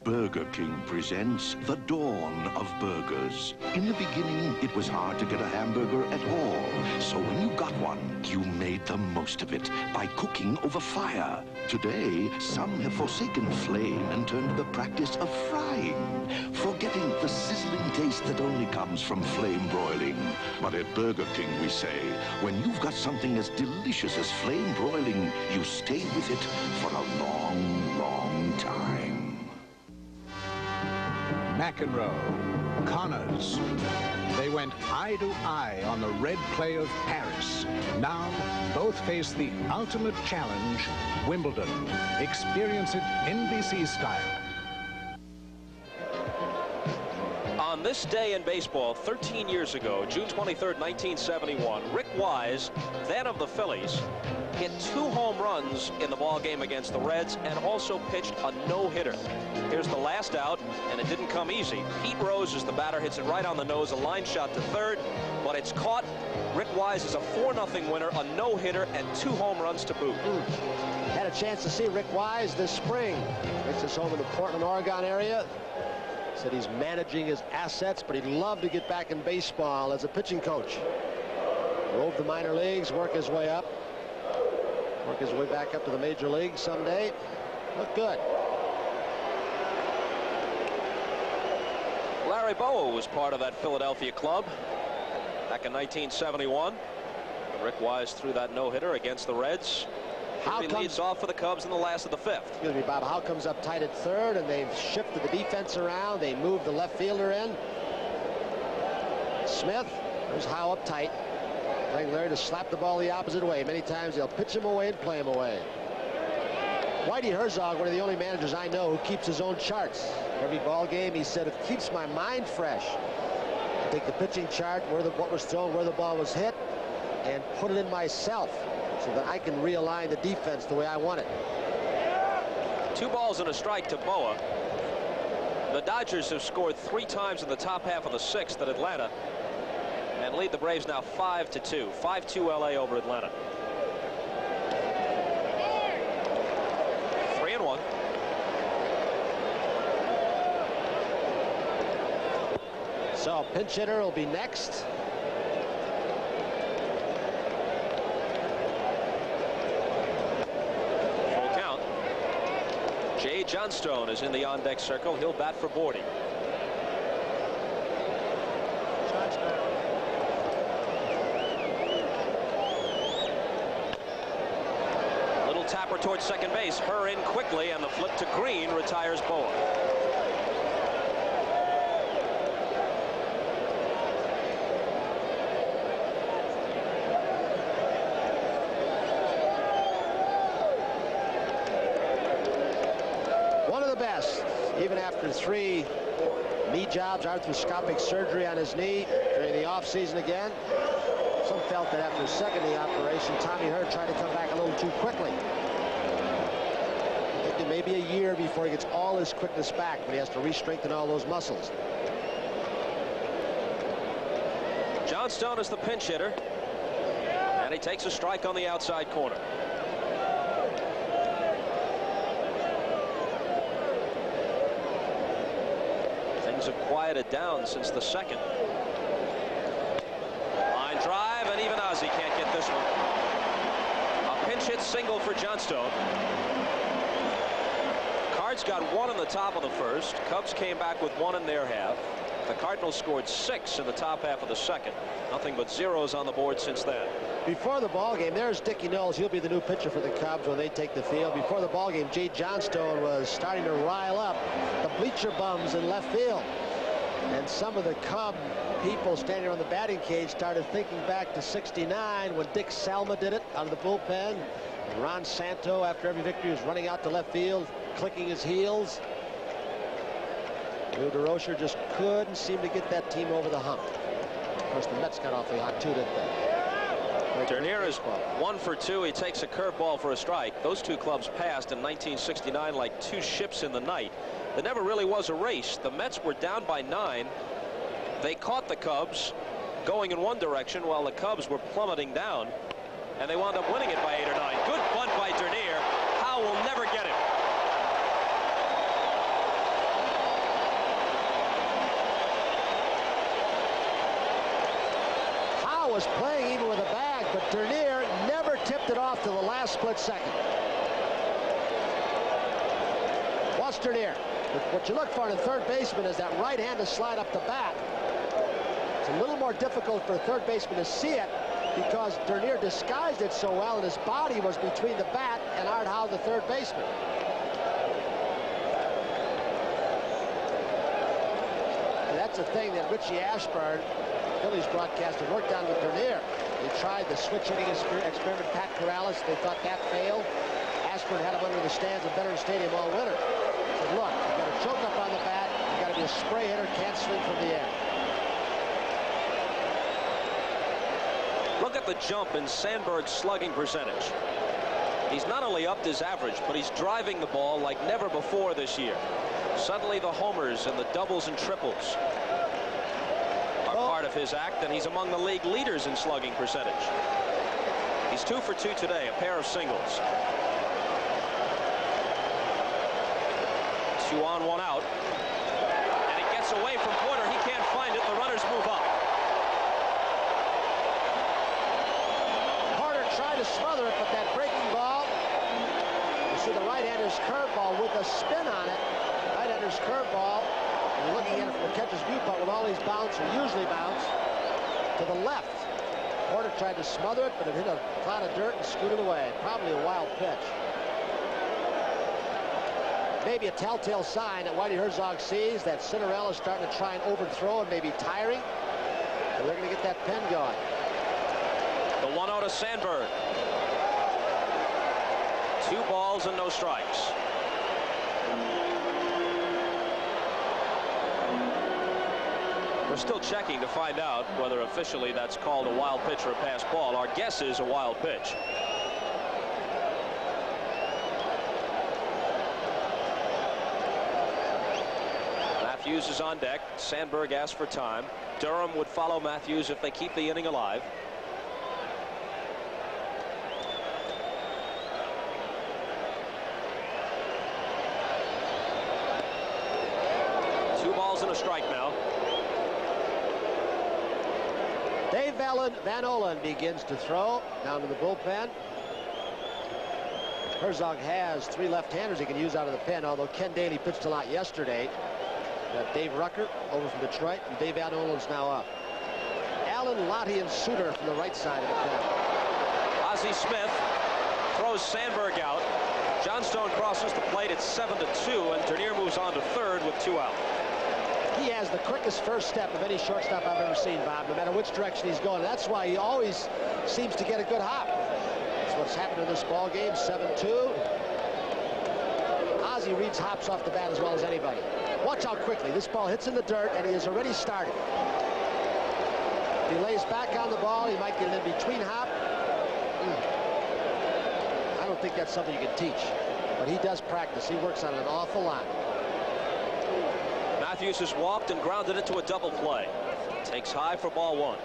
Burger King presents the dawn of burgers. In the beginning, it was hard to get a hamburger at all. So when you got one, you made the most of it by cooking over fire. Today, some have forsaken flame and turned to the practice of frying, forgetting the sizzling taste that only comes from flame broiling. But at Burger King, we say, when you've got something as delicious as flame broiling, you stay with it for a long, long time. McEnroe, Connors. They went eye to eye on the red clay of Paris. Now, both face the ultimate challenge, Wimbledon. Experience it NBC style. On this day in baseball, 13 years ago, June 23rd, 1971, Rick Wise, then of the Phillies, hit 2 home runs in the ball game against the Reds and also pitched a no-hitter. Here's the last out, and it didn't come easy. Pete Rose is the batter, hits it right on the nose, a line shot to third, but it's caught. Rick Wise is a 4-0 winner, a no-hitter, and 2 home runs to boot. Had a chance to see Rick Wise this spring. Makes his home in the Portland, Oregon area. Said he's managing his assets, but he'd love to get back in baseball as a pitching coach. Rove the minor leagues, work his way up. Work his way back up to the major leagues someday. Look good. Larry Bowa was part of that Philadelphia club back in 1971. Rick Wise threw that no-hitter against the Reds. He leads off for the Cubs in the last of the 5th. Excuse me, Bob. Howe comes up tight at third, and they've shifted the defense around. They moved the left fielder in. Smith, there's Howe up tight. Playing Larry to slap the ball the opposite way. Many times they'll pitch him away and play him away. Whitey Herzog, one of the only managers I know who keeps his own charts. Every ball game, he said, it keeps my mind fresh. I take the pitching chart, what was thrown, where the ball was hit, and put it in myself so that I can realign the defense the way I want it. 2 balls and a strike to Boa. The Dodgers have scored 3 times in the top half of the 6th at Atlanta and lead the Braves now 5-2. 5-2 LA over Atlanta. 3-1. So pinch hitter will be next. Full count. Jay Johnstone is in the on-deck circle. He'll bat for Bordy. Little tapper towards second base. Her in quickly, and the flip to Green retires Boa. Even after 3 knee jobs, arthroscopic surgery on his knee during the offseason again. Some felt that after his second knee operation, Tommy Hurt tried to come back a little too quickly. I think it may be a year before he gets all his quickness back, but he has to re-strengthen all those muscles. Johnstone is the pinch hitter, and he takes a strike on the outside corner. Have quieted down since the 2nd. Line drive, and even Ozzie can't get this one. A pinch hit single for Johnstone. Cards got 1 in the top of the 1st. Cubs came back with 1 in their half. The Cardinals scored 6 in the top half of the 2nd. Nothing but zeros on the board since then. Before the ball game, there's Dickie Knowles. He'll be the new pitcher for the Cubs when they take the field. Before the ball game, Jay Johnstone was starting to rile up the bleacher bums in left field. And some of the Cub people standing around the batting cage started thinking back to '69 when Dick Salma did it out of the bullpen. And Ron Santo, after every victory, was running out to left field, clicking his heels. Lou DeRocher just couldn't seem to get that team over the hump. Of course, the Mets got awfully hot too, didn't they? Dernier is 1 for 2. He takes a curveball for a strike. Those 2 clubs passed in 1969 like 2 ships in the night. There never really was a race. The Mets were down by 9. They caught the Cubs going in one direction while the Cubs were plummeting down, and they wound up winning it by 8 or 9. Good bunt by Dernier. Howe will never get him. Howe was playing even with a bag, but Dernier never tipped it off to the last split second. Watch Dernier. What you look for in a third baseman is that right hand to slide up the bat. It's a little more difficult for a third baseman to see it because Dernier disguised it so well, and his body was between the bat and Art Howe, the third baseman. And that's a thing that Richie Ashburn, Phillies broadcaster, worked on with Dernier. They tried the switch hitting experiment, Pat Corrales. They thought that failed. Ashburn had him under the stands at Veterans Stadium all winter. He said, look, you've got to choke up on the bat. You've got to be a spray hitter, can't swing from the air. Look at the jump in Sandberg's slugging percentage. He's not only upped his average, but he's driving the ball like never before this year. Suddenly the homers and the doubles and triples are part of his act, and he's among the league leaders in slugging percentage. He's 2 for 2 today, a pair of singles. 2 on, 1 out. And it gets away from Porter. He can't find it. The runners move up. Porter tried to smother it, but that breaking ball, you see the right-hander's curveball with a spin on it. Right-hander's curveball, and you're looking at it from the catcher's viewpoint with all these bounce, or usually bounce, to the left. Porter tried to smother it, but it hit a cloud of dirt and scooted away. Probably a wild pitch. Maybe a telltale sign that Whitey Herzog sees that Cinderella's starting to try and overthrow and maybe tiring. And they're going to get that pen going. The 1-0 to Sandberg. 2 balls and no strikes. We're still checking to find out whether officially that's called a wild pitch or a pass ball. Our guess is a wild pitch. Matthews is on deck. Sandberg asks for time. Durham would follow Matthews if they keep the inning alive. Two balls and a strike now. Dave Van Olen begins to throw down to the bullpen. Herzog has 3 left-handers he can use out of the pen, although Ken Daly pitched a lot yesterday. Dave Rucker over from Detroit, and Dave Van Olen's now up. Allen, Lottie, and Suter from the right side of the pen. Ozzie Smith throws Sandberg out. Johnstone crosses the plate at 7-2, and Dernier moves on to third with 2 out. He has the quickest first step of any shortstop I've ever seen, Bob, no matter which direction he's going. That's why he always seems to get a good hop. That's what's happened in this ball game, 7-2. Ozzie reads hops off the bat as well as anybody. Watch how quickly this ball hits in the dirt, and he has already started. If he lays back on the ball, he might get an in-between hop. I don't think that's something you can teach, but he does practice. He works on it an awful lot. Matthews has walked and grounded into a double play. Takes high for ball 1.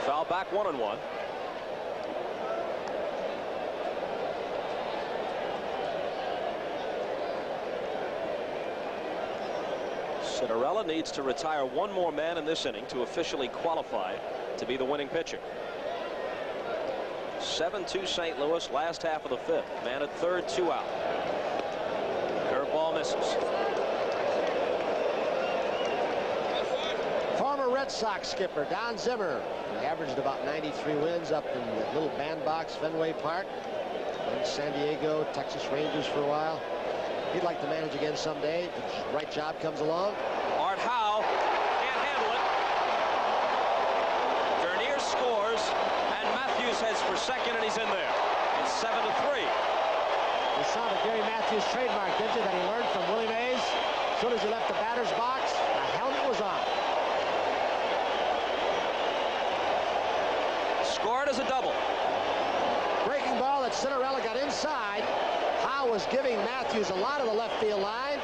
Foul back, 1-1. Cinderella needs to retire 1 more man in this inning to officially qualify to be the winning pitcher. 7-2 St. Louis, last half of the 5th. Man at third, 2 out. Curveball misses. Former Red Sox skipper Don Zimmer. He averaged about 93 wins up in the little bandbox Fenway Park. In San Diego, Texas Rangers for a while. He'd like to manage again someday if the right job comes along. Art Howe can't handle it. Dernier scores, and Matthews heads for second, and he's in there. It's 7-3. You saw the Gary Matthews trademark, didn't you, that he learned from Willie Mays? As soon as he left the batter's box, the helmet was on. Scored as a double. Breaking ball that Cinderella got inside. Howe was giving Matthews a lot of the left field line.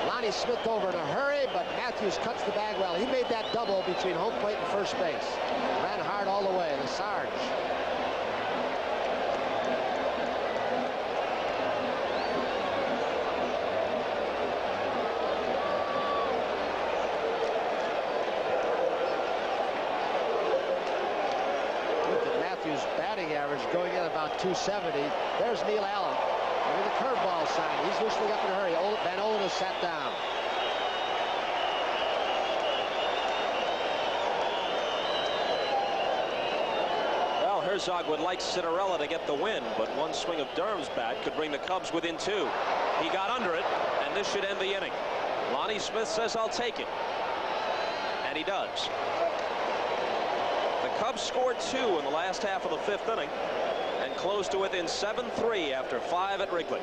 Lonnie Smith over in a hurry, but Matthews cuts the bag well. He made that double between home plate and first base. Ran hard all the way, the Sarge. Look at Matthews' batting average going in about 270. There's Neil Allen. With a curveball sign. He's loosening up in a hurry. Van Olen has sat down. Well, Herzog would like Cinderella to get the win, but one swing of Durham's bat could bring the Cubs within 2. He got under it, and this should end the inning. Lonnie Smith says, "I'll take it." And he does. The Cubs scored 2 in the last half of the 5th inning and closed to within 7-3 after 5 at Wrigley.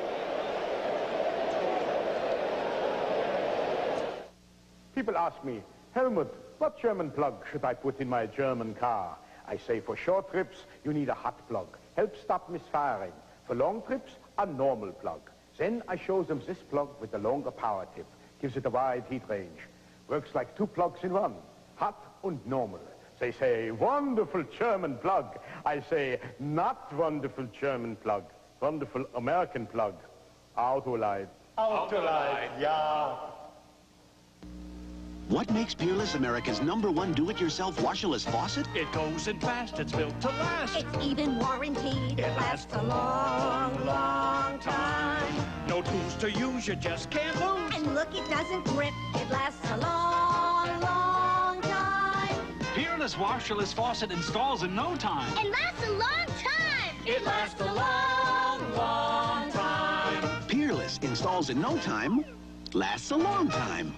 People ask me, Helmut, what German plug should I put in my German car? I say for short trips, you need a hot plug. Helps stop misfiring. For long trips, a normal plug. Then I show them this plug with the longer power tip. Gives it a wide heat range. Works like 2 plugs in 1. Hot and normal. They say, wonderful German plug. I say, not wonderful German plug. Wonderful American plug. Autolite. Autolite, yeah. What makes Peerless America's #1 do-it-yourself washerless faucet? It goes in fast. It's built to last. It's even warranted. It lasts a long, long time. No tools to use. You just can't lose. And look, it doesn't drip. It lasts a long, long time. Peerless washerless faucet installs in no time. It lasts a long time. It lasts a long, long time. Peerless installs in no time, lasts a long time.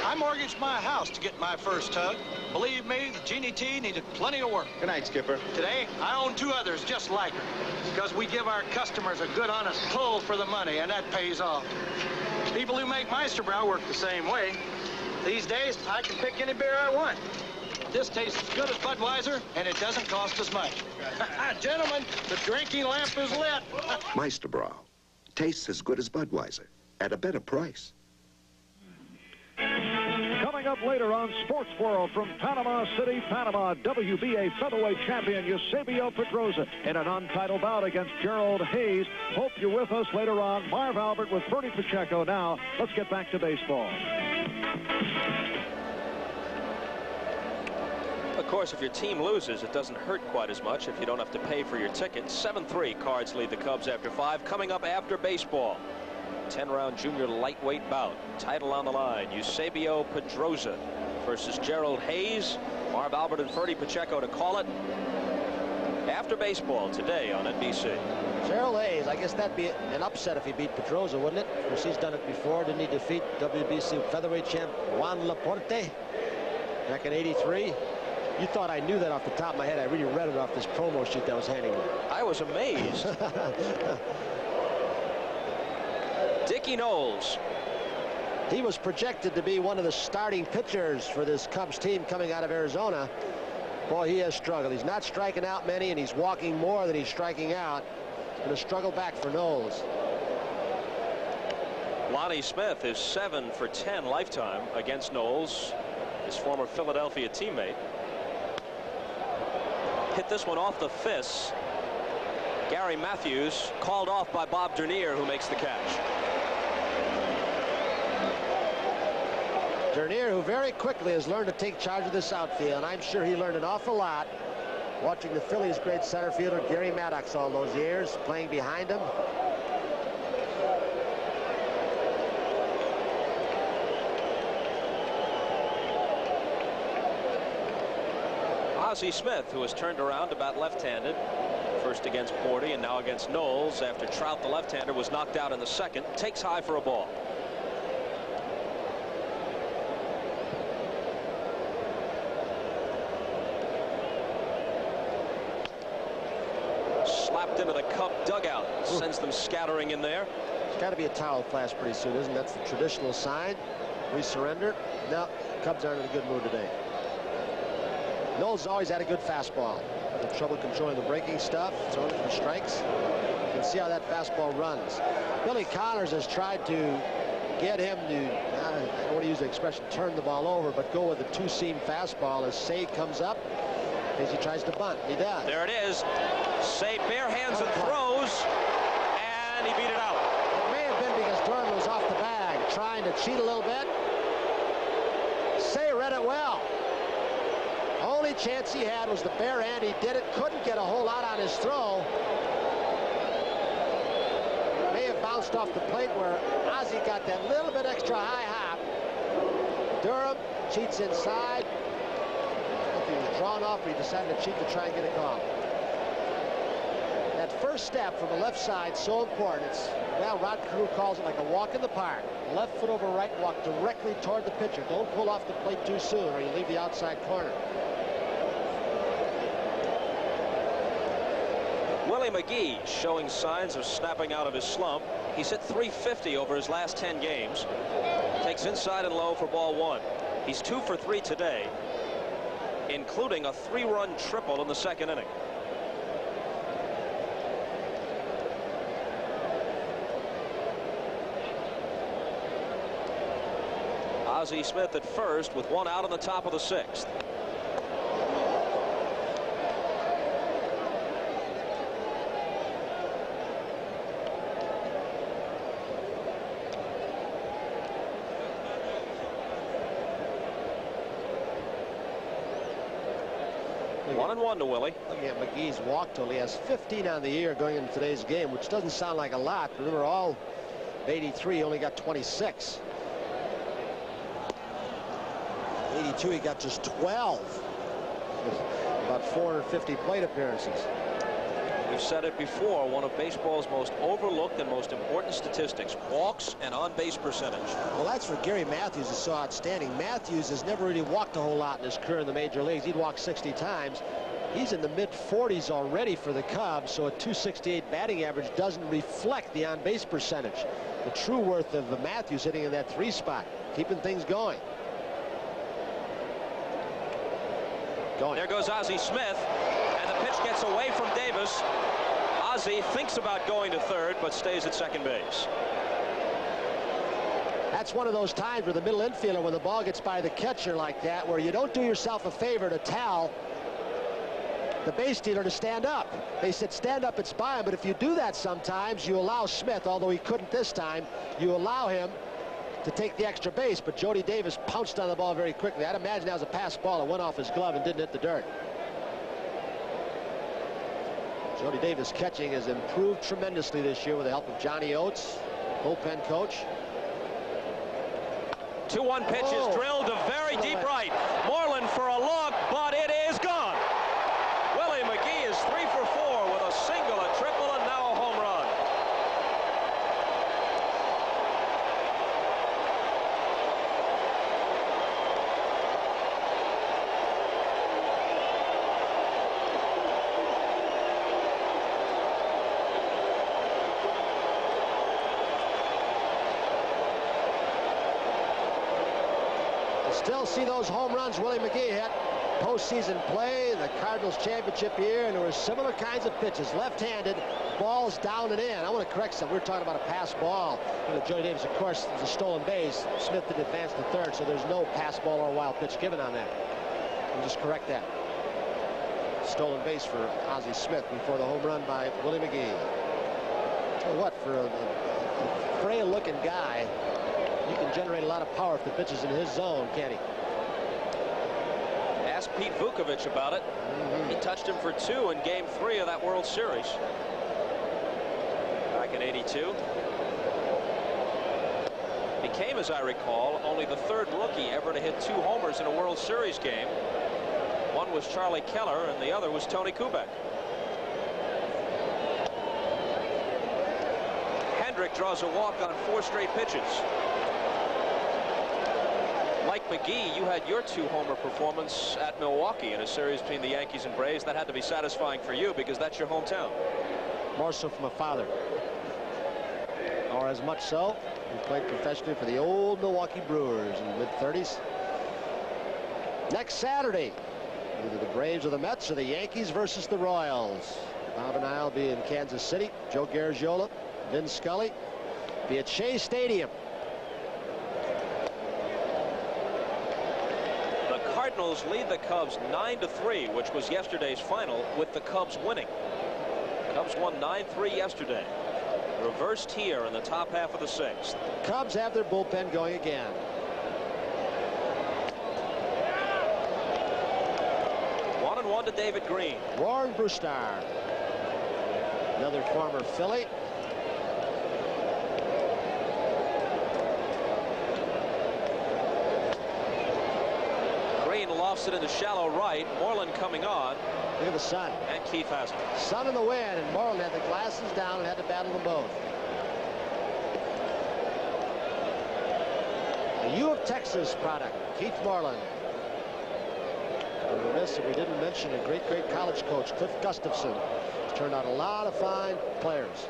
I mortgaged my house to get my first tug. Believe me, the Genie T needed plenty of work. Good night, Skipper. Today, I own 2 others just like her, because we give our customers a good, honest pull for the money, and that pays off. People who make Meisterbrow work the same way. These days, I can pick any beer I want. This tastes as good as Budweiser, and it doesn't cost as much. Gentlemen, the drinking lamp is lit. Meisterbrow. Tastes as good as Budweiser at a better price. Coming up later on Sports World from Panama City, Panama, WBA featherweight champion Eusebio Pedroza in an untitled bout against Gerald Hayes. Hope you're with us later on. Marv Albert with Bernie Pacheco now. Let's get back to baseball. Of course, if your team loses, it doesn't hurt quite as much if you don't have to pay for your ticket. 7-3, Cards lead the Cubs after 5. Coming up after baseball, 10-round junior lightweight bout. Title on the line. Eusebio Pedroza versus Gerald Hayes. Marv Albert and Ferdy Pacheco to call it. After baseball today on NBC. Gerald Hayes, I guess that'd be an upset if he beat Pedroza, wouldn't it? Of course, he's done it before. Didn't he defeat WBC featherweight champ Juan Laporte back in '83? You thought I knew that off the top of my head. I really read it off this promo sheet that was handing me. I was amazed. Dickie Knowles. He was projected to be one of the starting pitchers for this Cubs team coming out of Arizona. Boy, he has struggled. He's not striking out many, and he's walking more than he's striking out. It's been a struggle back for Knowles. Lonnie Smith is 7 for 10 lifetime against Knowles, his former Philadelphia teammate. Hit this one off the fists. Gary Matthews called off by Bob Dernier, who makes the catch. Dernier, who very quickly has learned to take charge of this outfield, and I'm sure he learned an awful lot watching the Phillies' great center fielder Gary Maddox all those years, playing behind him. Ozzie Smith, who has turned around to bat left-handed, first against Porty and now against Knowles after Trout, the left-hander, was knocked out in the second, takes high for a ball. Slapped into the Cub dugout, sends them scattering in there. It's got to be a towel flash pretty soon, isn't it? That's the traditional sign. We surrender. No, Cubs aren't in a good mood today. Knowles always had a good fastball. Had trouble controlling the breaking stuff, throwing it for strikes. You can see how that fastball runs. Billy Connors has tried to get him to, I don't want to use the expression turn the ball over, but go with a two-seam fastball as Say comes up as he tries to bunt. He does. There it is. Say bare hands and throws, and he beat it out. It may have been because Dorman was off the bag, trying to cheat a little bit. Say read it well. Only chance he had was the bare hand. He did it. Couldn't get a whole lot on his throw. May have bounced off the plate where Ozzie got that little bit extra high hop. Durham cheats inside. I don't know if he was drawn off or he decided to cheat to try and get a call. That first step from the left side, so important. It's, well, Rod Carew calls it like a walk in the park. Left foot over right, walk directly toward the pitcher. Don't pull off the plate too soon or you leave the outside corner. Willie McGee showing signs of snapping out of his slump. He's hit .350 over his last 10 games. Takes inside and low for ball 1. He's 2 for 3 today, including a 3-run triple in the second inning. Ozzie Smith at first with 1 out in the top of the 6th. 1-1 to Willie. Looking at McGee's walk total, he has 15 on the year going into today's game, which doesn't sound like a lot. Remember, all 83, he only got 26. 82, he got just 12. About 450 plate appearances. We've said it before, one of baseball's most overlooked and most important statistics, walks and on-base percentage. Well, that's where Gary Matthews is so outstanding. Matthews has never really walked a whole lot in his career in the major leagues. He'd walked 60 times. He's in the mid-40s already for the Cubs, so a .268 batting average doesn't reflect the on-base percentage. The true worth of Matthews hitting in that 3 spot, keeping things going. There goes Ozzie Smith, and the pitch gets away from Davis. Ozzie thinks about going to third, but stays at second base. That's one of those times where the middle infielder, when the ball gets by the catcher like that, where you don't do yourself a favor to tell the base stealer to stand up. They said stand up, it's by him, but if you do that sometimes, you allow Smith, although he couldn't this time, you allow him to take the extra base, but Jody Davis pounced on the ball very quickly. I'd imagine that was a pass ball that went off his glove and didn't hit the dirt. Jody Davis catching has improved tremendously this year with the help of Johnny Oates, bullpen coach. 2-1 pitch is drilled to very deep right. Moreland for a look, but it is gone. Willie McGee is 3 for 4 with a single, a triple, and now a home run. Still see those home runs Willie McGee hit. Postseason play, the Cardinals championship year, and there were similar kinds of pitches. Left-handed, balls down and in. I want to correct something. We're talking about a pass ball. You know, Jody Davis, of course, is a stolen base. Smith didn't advance to third, so there's no pass ball or wild pitch given on that. We'll just correct that. Stolen base for Ozzie Smith before the home run by Willie McGee. Tell you what, for a frail-looking guy, he can generate a lot of power if the pitch is in his zone, can't he? Ask Pete Vukovich about it. He touched him for 2 in Game 3 of that World Series back in '82. Became, as I recall, only the 3rd rookie ever to hit 2 homers in a World Series game. One was Charlie Keller, and the other was Tony Kubek. Hendrick draws a walk on 4 straight pitches. Like McGee, you had your 2-homer performance at Milwaukee in a series between the Yankees and Braves. That had to be satisfying for you because that's your hometown. More so from a father. Or as much so, he played professionally for the old Milwaukee Brewers in the mid-30s. Next Saturday, either the Braves or the Mets or the Yankees versus the Royals. Bob and I will be in Kansas City. Joe Garagiola, Vin Scully, be at Shea Stadium. Cardinals lead the Cubs 9-3, which was yesterday's final, with the Cubs winning. Cubs won 9-3 yesterday. Reversed here in the top half of the 6th. Cubs have their bullpen going again. One and one to David Green. Warren Brustar, another former Philly. Lofts it into shallow right. Moreland coming on. Look at the sun. And Keith has it. Sun in the wind, and Moreland had the glasses down and had to battle them both. A U of Texas product, Keith Moreland. We're remiss if we didn't mention a great college coach, Cliff Gustafson. He's turned out a lot of fine players.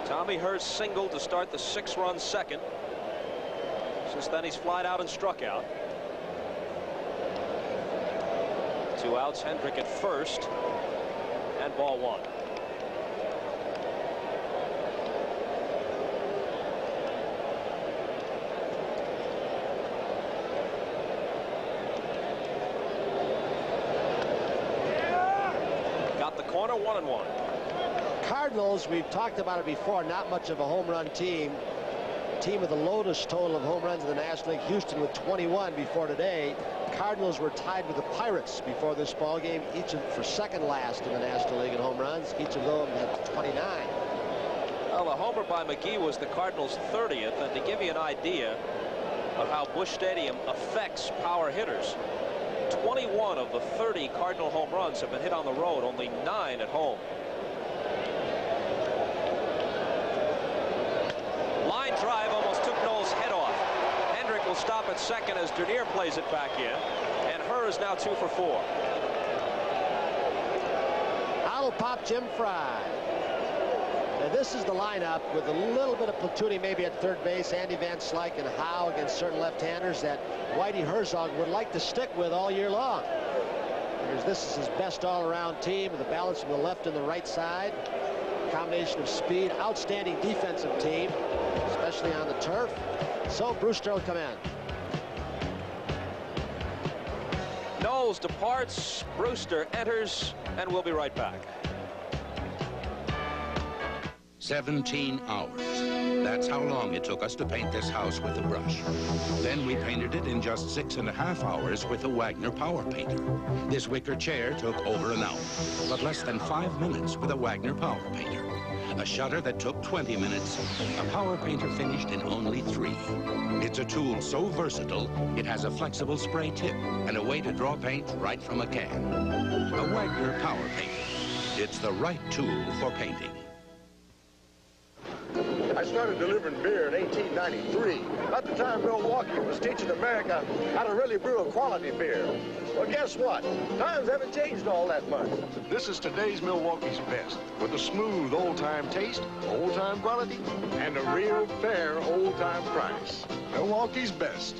Tommy Hurst singled to start the 6-run second. Since then, he's flied out and struck out. 2 outs, Hendrick at first, and ball 1. Got the corner, 1-1. Cardinals, we've talked about it before, not much of a home run team. team with the lowest total of home runs in the National League, Houston with 21 before today. Cardinals were tied with the Pirates before this ball game, each for second last in the National League in home runs. Each of them had 29. Well, the homer by McGee was the Cardinals' 30th, and to give you an idea of how Busch Stadium affects power hitters, 21 of the 30 Cardinal home runs have been hit on the road, only 9 at home. Line drive almost took Noel's head off. Hendrick will stop at second as Dernier plays it back in, and Herr is now 2 for 4. Auto pop Jim Fry. Now this is the lineup with a little bit of platooning maybe at third base. Andy Van Slyke and Howe against certain left-handers that Whitey Herzog would like to stick with all year long. Because this is his best all-around team with a balance from the left and the right side. Combination of speed, outstanding defensive team, especially on the turf. So Brewster will come in. Knowles departs, Brewster enters, and we'll be right back. 17 hours. That's how long it took us to paint this house with a brush. Then we painted it in just 6.5 hours with a Wagner Power Painter. This wicker chair took over an hour, but less than 5 minutes with a Wagner Power Painter. A shutter that took 20 minutes, a Power Painter finished in only 3. It's a tool so versatile, it has a flexible spray tip and a way to draw paint right from a can. A Wagner Power Painter. It's the right tool for painting. I started delivering beer in 1893. At the time, Milwaukee was teaching America how to really brew a quality beer. Well, guess what? Times haven't changed all that much. This is today's Milwaukee's best, with a smooth old-time taste, old-time quality, and a real fair old-time price. Milwaukee's best.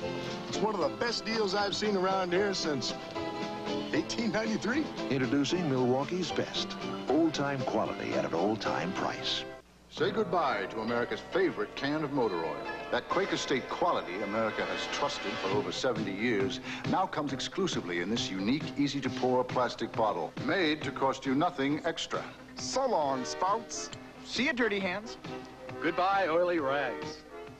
It's one of the best deals I've seen around here since 1893. Introducing Milwaukee's best. Old-time quality at an old-time price. Say goodbye to America's favorite can of motor oil. That Quaker State quality America has trusted for over 70 years now comes exclusively in this unique, easy-to-pour plastic bottle, made to cost you nothing extra. So long, Spouts. See you, dirty hands. Goodbye, oily rags.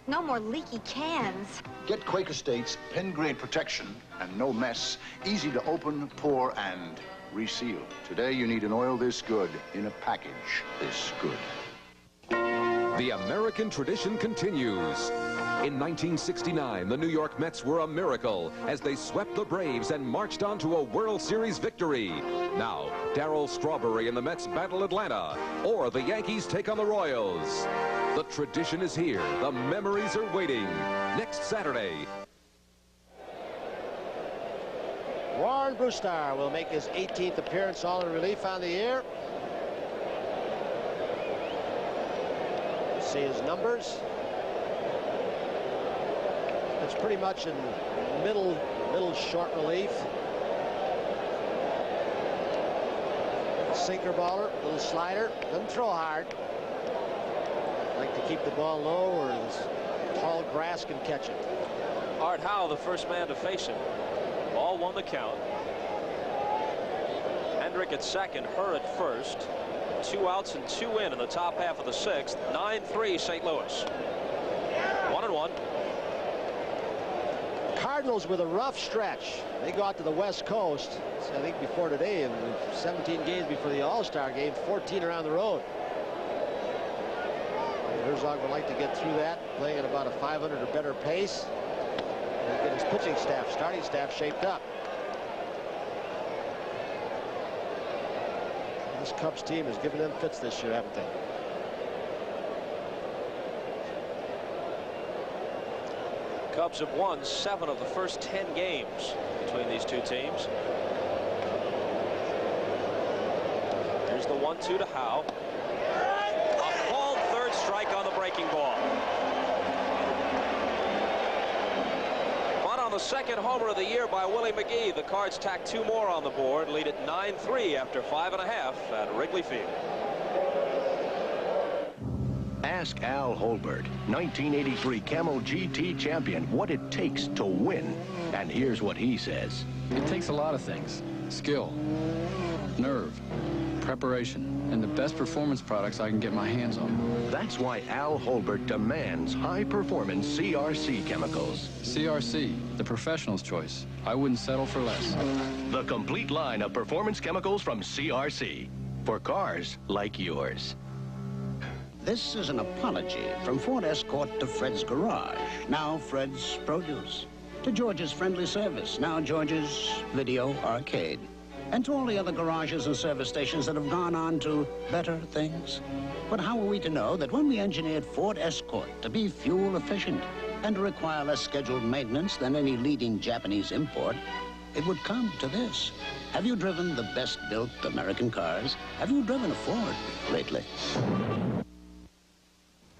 No more leaky cans. Get Quaker State's pen-grade protection and no mess, easy to open, pour, and reseal. Today, you need an oil this good in a package this good. The American tradition continues. In 1969, the New York Mets were a miracle as they swept the Braves and marched on to a World Series victory. Now, Darryl Strawberry and the Mets battle Atlanta, or the Yankees take on the Royals. The tradition is here. The memories are waiting. Next Saturday. Warren Brewster will make his 18th appearance all in relief on the year. See his numbers. It's pretty much in middle short relief. Sinker baller, little slider, doesn't throw hard. Like to keep the ball low or his tall grass can catch it. Art Howe, the first man to face him. Ball 1 the count. Hendrick at second, Herr at first. 2 outs and 2 in the top half of the 6th. 9-3 St. Louis. 1-1. Cardinals with a rough stretch. They go out to the West Coast. I think before today, in 17 games before the All-Star game, 14 around the road. Herzog would like to get through that, playing at about a 500 or better pace. And get his pitching staff, starting staff shaped up. This Cubs team has given them fits this year, haven't they? Cubs have won 7 of the first 10 games between these two teams. Here's the 1-2 to Howe. A called third strike on the breaking ball. But on the second homer of the year by Willie McGee, the Cards tack 2 more on the board, lead at 9-3 after 5.5 at Wrigley Field. Ask Al Holbert, 1983 Camel GT champion, what it takes to win. And here's what he says. It takes a lot of things. Skill, nerve, preparation, and the best performance products I can get my hands on. That's why Al Holbert demands high-performance CRC chemicals. CRC, the professional's choice. I wouldn't settle for less. The complete line of performance chemicals from CRC for cars like yours. This is an apology from Ford Escort to Fred's Garage, now Fred's Produce. To George's Friendly Service, now George's Video Arcade. And to all the other garages and service stations that have gone on to better things. But how are we to know that when we engineered Ford Escort to be fuel efficient and to require less scheduled maintenance than any leading Japanese import, it would come to this? Have you driven the best-built American cars? Have you driven a Ford lately?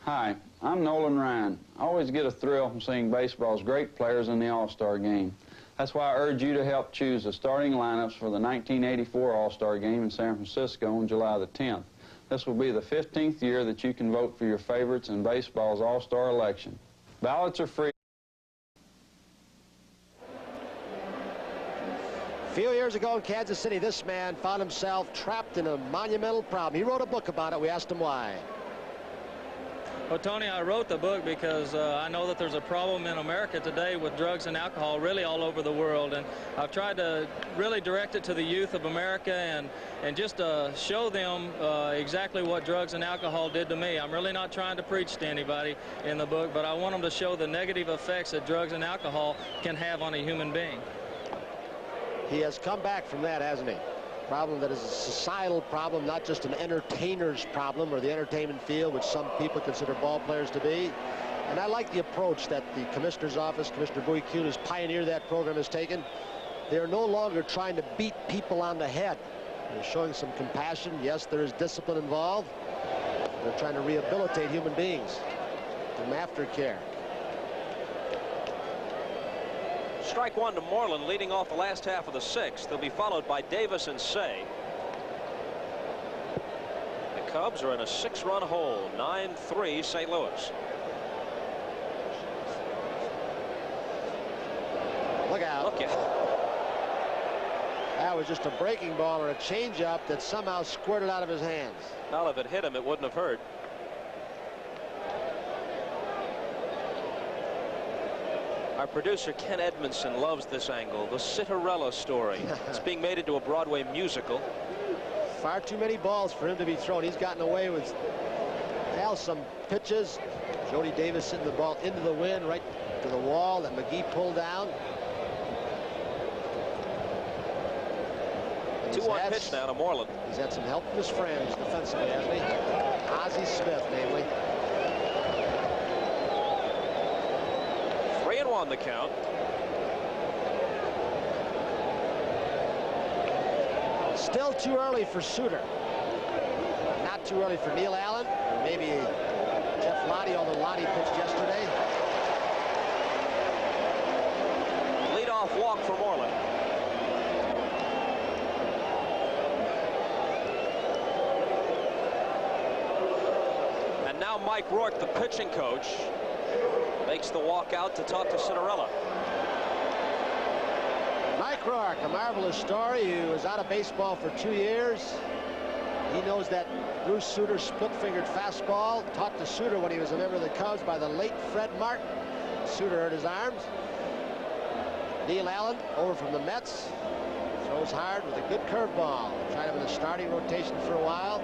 Hi, I'm Nolan Ryan. I always get a thrill from seeing baseball's great players in the All-Star game. That's why I urge you to help choose the starting lineups for the 1984 All-Star game in San Francisco on July the 10th. This will be the 15th year that you can vote for your favorites in baseball's All-Star election. Ballots are free. A few years ago in Kansas City, this man found himself trapped in a monumental problem. He wrote a book about it. We asked him why. Well, Tony, I wrote the book because I know that there's a problem in America today with drugs and alcohol, really all over the world. And I've tried to really direct it to the youth of America and just show them exactly what drugs and alcohol did to me. I'm really not trying to preach to anybody in the book, but I want them to show the negative effects that drugs and alcohol can have on a human being. He has come back from that, hasn't he? Problem that is a societal problem, not just an entertainer's problem or the entertainment field, which some people consider ball players to be. And I like the approach that the commissioner's office, Commissioner Bowie Kuhn, who's pioneered that program, has taken. They're no longer trying to beat people on the head. They're showing some compassion. Yes, there is discipline involved. They're trying to rehabilitate human beings, give them aftercare. Strike one to Moreland, leading off the last half of the sixth. They'll be followed by Davis and Say. The Cubs are in a 6-run hole, 9-3 St. Louis. Look out. Look out. That was just a breaking ball or a changeup that somehow squirted out of his hands. Well, if it hit him, it wouldn't have hurt. Our producer, Ken Edmondson, loves this angle, the Cinderella story. It's being made into a Broadway musical. Far too many balls for him to be thrown. He's gotten away with, well, some pitches. Jody Davis hitting the ball into the wind, right to the wall that McGee pulled down. 2-1 pitch now to Moreland. He's had some help from his friends defensively, hasn't he? Ozzie Smith, namely. 3-1 the count. Still too early for Suter. Not too early for Neil Allen. Or maybe Jeff Lottie, although Lottie pitched yesterday. Leadoff walk for Moreland. And now Mike Rourke, the pitching coach, makes the walk out to talk to Cinderella. Mike Rourke, a marvelous story, who was out of baseball for 2 years. He knows that Bruce Suter's split-fingered fastball, taught to Suter when he was a member of the Cubs by the late Fred Martin. Suter hurt his arms. Neil Allen, over from the Mets, throws hard with a good curveball. Tried him in the starting rotation for a while.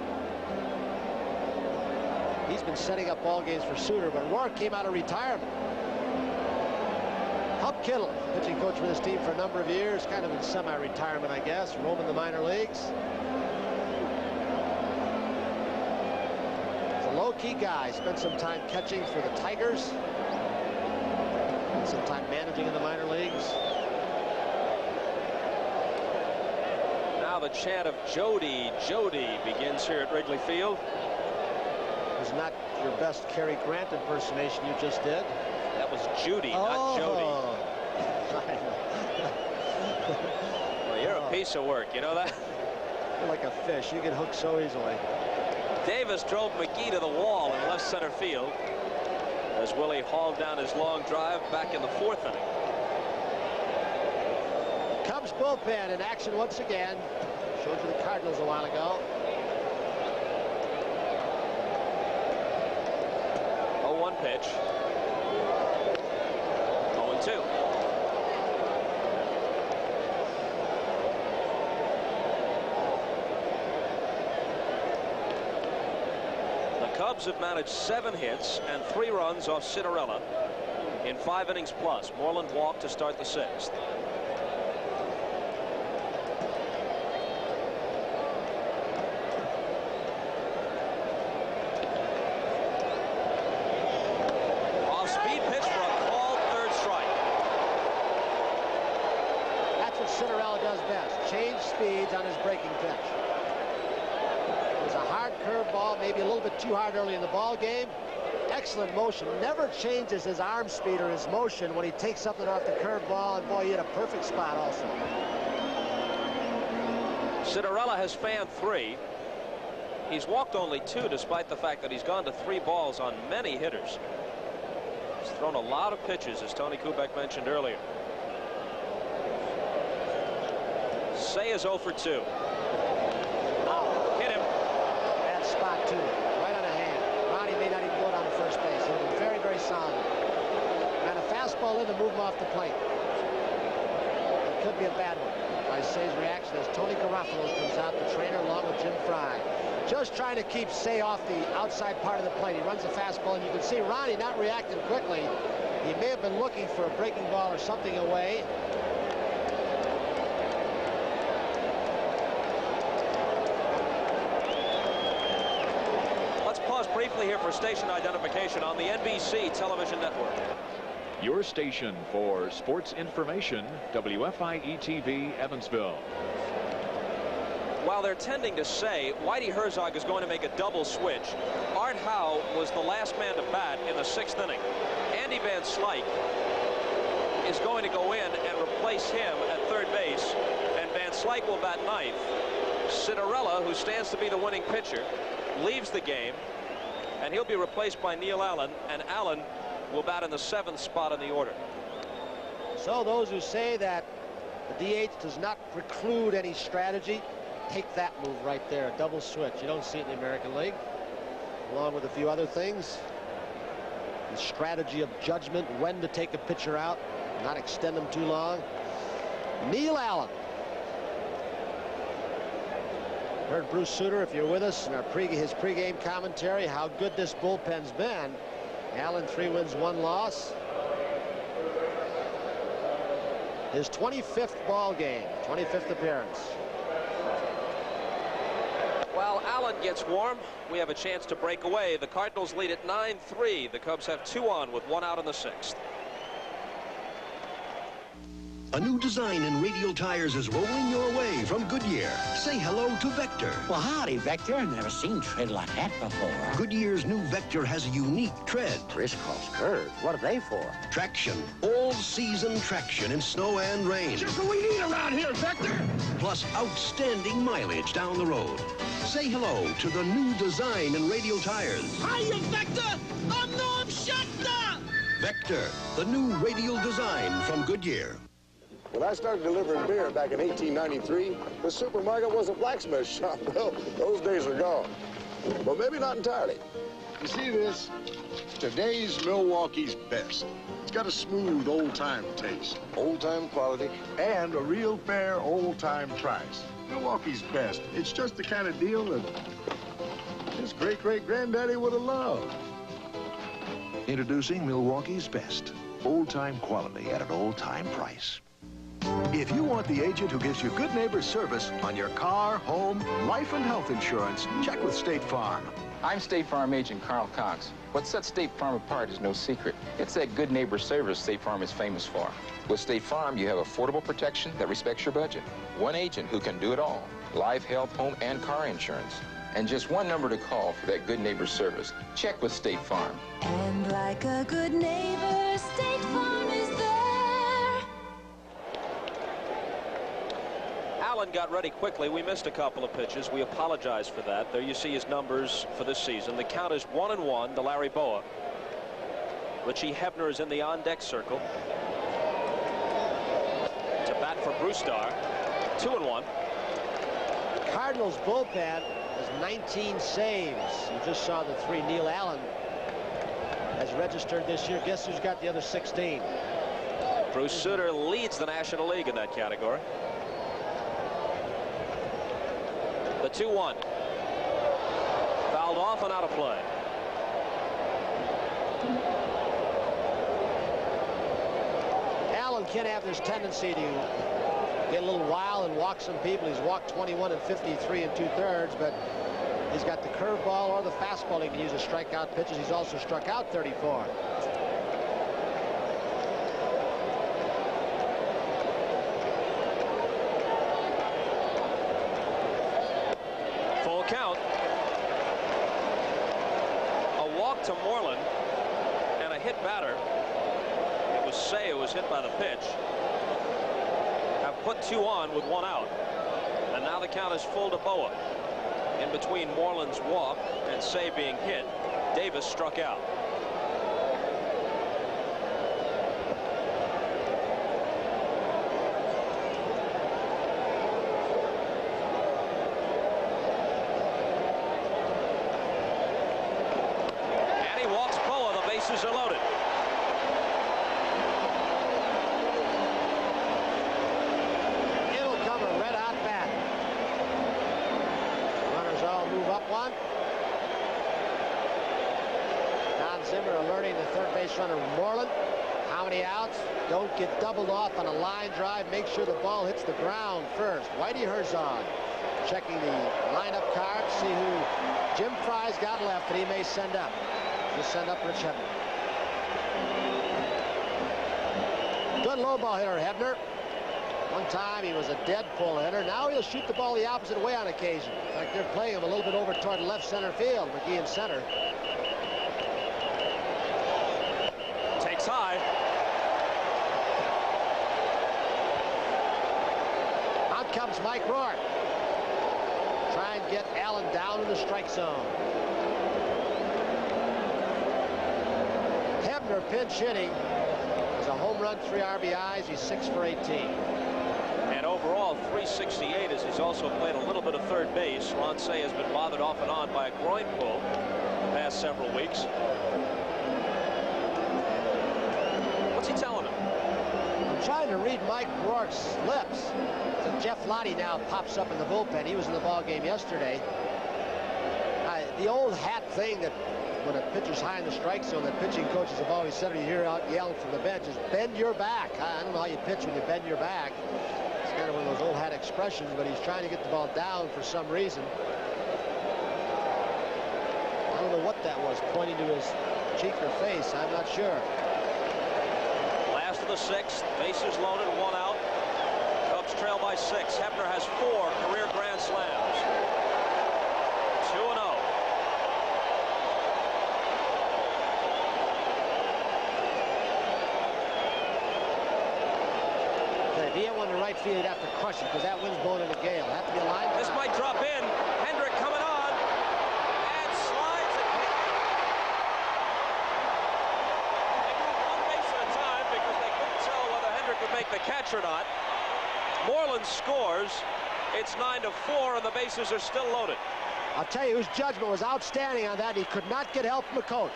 He's been setting up ball games for Suter, but Rourke came out of retirement. Hub Kittle, pitching coach for this team for a number of years, kind of in semi-retirement, I guess, roaming the minor leagues. He's a low-key guy. Spent some time catching for the Tigers. Spent some time managing in the minor leagues. Now the chant of Jody, Jody begins here at Wrigley Field. Was not your best Cary Grant impersonation you just did. That was Judy, not Jody. Well, you're a piece of work, you know that? You're like a fish. You get hooked so easily. Davis drove McGee to the wall in left center field as Willie hauled down his long drive back in the 4th inning. Cubs bullpen in action once again. Showed you the Cardinals a while ago. 1 pitch. 0-2. The Cubs have managed 7 hits and 3 runs off Cinderella in 5 innings plus. Moreland walked to start the 6th. Off-speed pitch for a called 3rd strike. That's what Cinderella does best. Change speeds on his breaking pitch. It was a hard curveball, maybe a little bit too hard early in the ball game. Excellent motion. Never changes his arm speed or his motion when he takes something off the curveball, and boy, he hit a perfect spot also. Cinderella has fanned 3. He's walked only 2, despite the fact that he's gone to 3 balls on many hitters. He's thrown a lot of pitches, as Tony Kubek mentioned earlier. Say is 0 for 2. Hit him. Bad spot, too. Right on the hand. Ronnie may not even go down to first base. He'll be very, very solid. And a fastball in to move him off the plate. It could be a bad one. By Say's reaction as Tony Garofalo comes out, the trainer, along with Jim Fry. Just trying to keep Say off the outside part of the plate. He runs a fastball, and you can see Ronnie not reacting quickly. He may have been looking for a breaking ball or something away. Briefly here for station identification on the NBC television network. Your station for sports information, WFIE-TV Evansville. While they're tending to say Whitey Herzog is going to make a double switch, Art Howe was the last man to bat in the 6th inning. Andy Van Slyke is going to go in and replace him at 3rd base, and Van Slyke will bat 9th. Cinderella, who stands to be the winning pitcher, leaves the game, and he'll be replaced by Neil Allen, and Allen will bat in the 7th spot in the order. So those who say that the DH does not preclude any strategy, take that move right there, a double switch. You don't see it in the American League, along with a few other things. The strategy of judgment, when to take a pitcher out, not extend them too long. Neil Allen. Heard Bruce Sutter, if you're with us, in our his pregame commentary, how good this bullpen's been. Allen, 3 wins, 1 loss. His 25th ball game, 25th appearance. While Allen gets warm, we have a chance to break away. The Cardinals lead at 9-3. The Cubs have 2 on with 1 out in the 6th. A new design in radial tires is rolling your way from Goodyear. Say hello to Vector. Well, howdy, Vector. I've never seen tread like that before. Goodyear's new Vector has a unique tread. Crisscross curves. What are they for? Traction. All-season traction in snow and rain. Just what we need around here, Vector. Plus outstanding mileage down the road. Say hello to the new design in radial tires. Hiya, Vector! I'm Norm Shatner! Vector, the new radial design from Goodyear. When I started delivering beer back in 1893, the supermarket was a blacksmith shop. Well, those days are gone. But maybe not entirely. You see this? Today's Milwaukee's best. It's got a smooth, old-time taste, old-time quality, and a real fair, old-time price. Milwaukee's best. It's just the kind of deal that his great-great-granddaddy would have loved. Introducing Milwaukee's best. Old-time quality at an old-time price. If you want the agent who gives you good neighbor service on your car, home, life, and health insurance, check with State Farm. I'm State Farm agent Carl Cox. What sets State Farm apart is no secret. It's that good neighbor service State Farm is famous for. With State Farm, you have affordable protection that respects your budget. One agent who can do it all. Life, health, home, and car insurance. And just one number to call for that good neighbor service. Check with State Farm. And like a good neighbor, State Farm is there. Allen got ready quickly. We missed a couple of pitches. We apologize for that. There you see his numbers for this season. The count is 1-1 to Larry Boa. Richie Hebner is in the on-deck circle. To bat for Brewstar. 2-1. Cardinals bullpen has 19 saves. You just saw the 3 Neil Allen has registered this year. Guess who's got the other 16? Bruce Sutter leads the National League in that category. The 2-1. Fouled off and out of play. Allen can have this tendency to get a little wild and walk some people. He's walked 21 and 53 and 2/3, but he's got the curveball or the fastball he can use as strikeout pitches. He's also struck out 34. Full count. A walk to Moreland and a hit batter. It was Say who was hit by the pitch. Have put 2 on with 1 out. And now the count is full to Boa. In between Moreland's walk and Say being hit, Davis struck out. And he walks Boa. The bases are loaded. It'll come a red-hot bat. Runners all move up one. Don Zimmer alerting the third base runner Moreland. How many outs? Don't get doubled off on a line drive. Make sure the ball hits the ground first. Whitey Herzog checking the lineup card. See who Jim Fry's got left that he may send up. He'll send up Rich Hebner. Good low ball hitter, Hebner. One time he was a dead pull hitter. Now he'll shoot the ball the opposite way on occasion. In fact, they're playing him a little bit over toward left center field. McGee in center. Takes high. Out comes Mike Rourke. Try and get Allen down in the strike zone. Hebner pinch hitting. Has a home run, 3 RBIs. He's 6 for 18. And overall, 368 as he's also played a little bit of third base. Ron Say has been bothered off and on by a groin pull the past several weeks. What's he telling him? I'm trying to read Mike Rourke's lips. So Jeff Lottie now pops up in the bullpen. He was in the ball game yesterday. The old hat thing that when a pitcher's high in the strike zone, that pitching coaches have always said, or you hear out yelling from the bench, is bend your back. I don't know how you pitch when you bend your back. It's kind of one of those old hat expressions, but he's trying to get the ball down for some reason. I don't know what that was, pointing to his cheek or face. I'm not sure. Last of the 6th, bases loaded, 1 out. Cubs trail by 6. Hebner has 4 career grand slams. 2-0. If he had one to right field, he'd have to crush it because that wind's blowing in a gale. Have to be a line. This might drop in. Hendrick coming on. And slides and hit. They moved 1 base at a time because they couldn't tell whether Hendrick would make the catch or not. Moreland scores. It's 9-4 and the bases are still loaded. I'll tell you whose judgment was outstanding on that. He could not get help from the coach.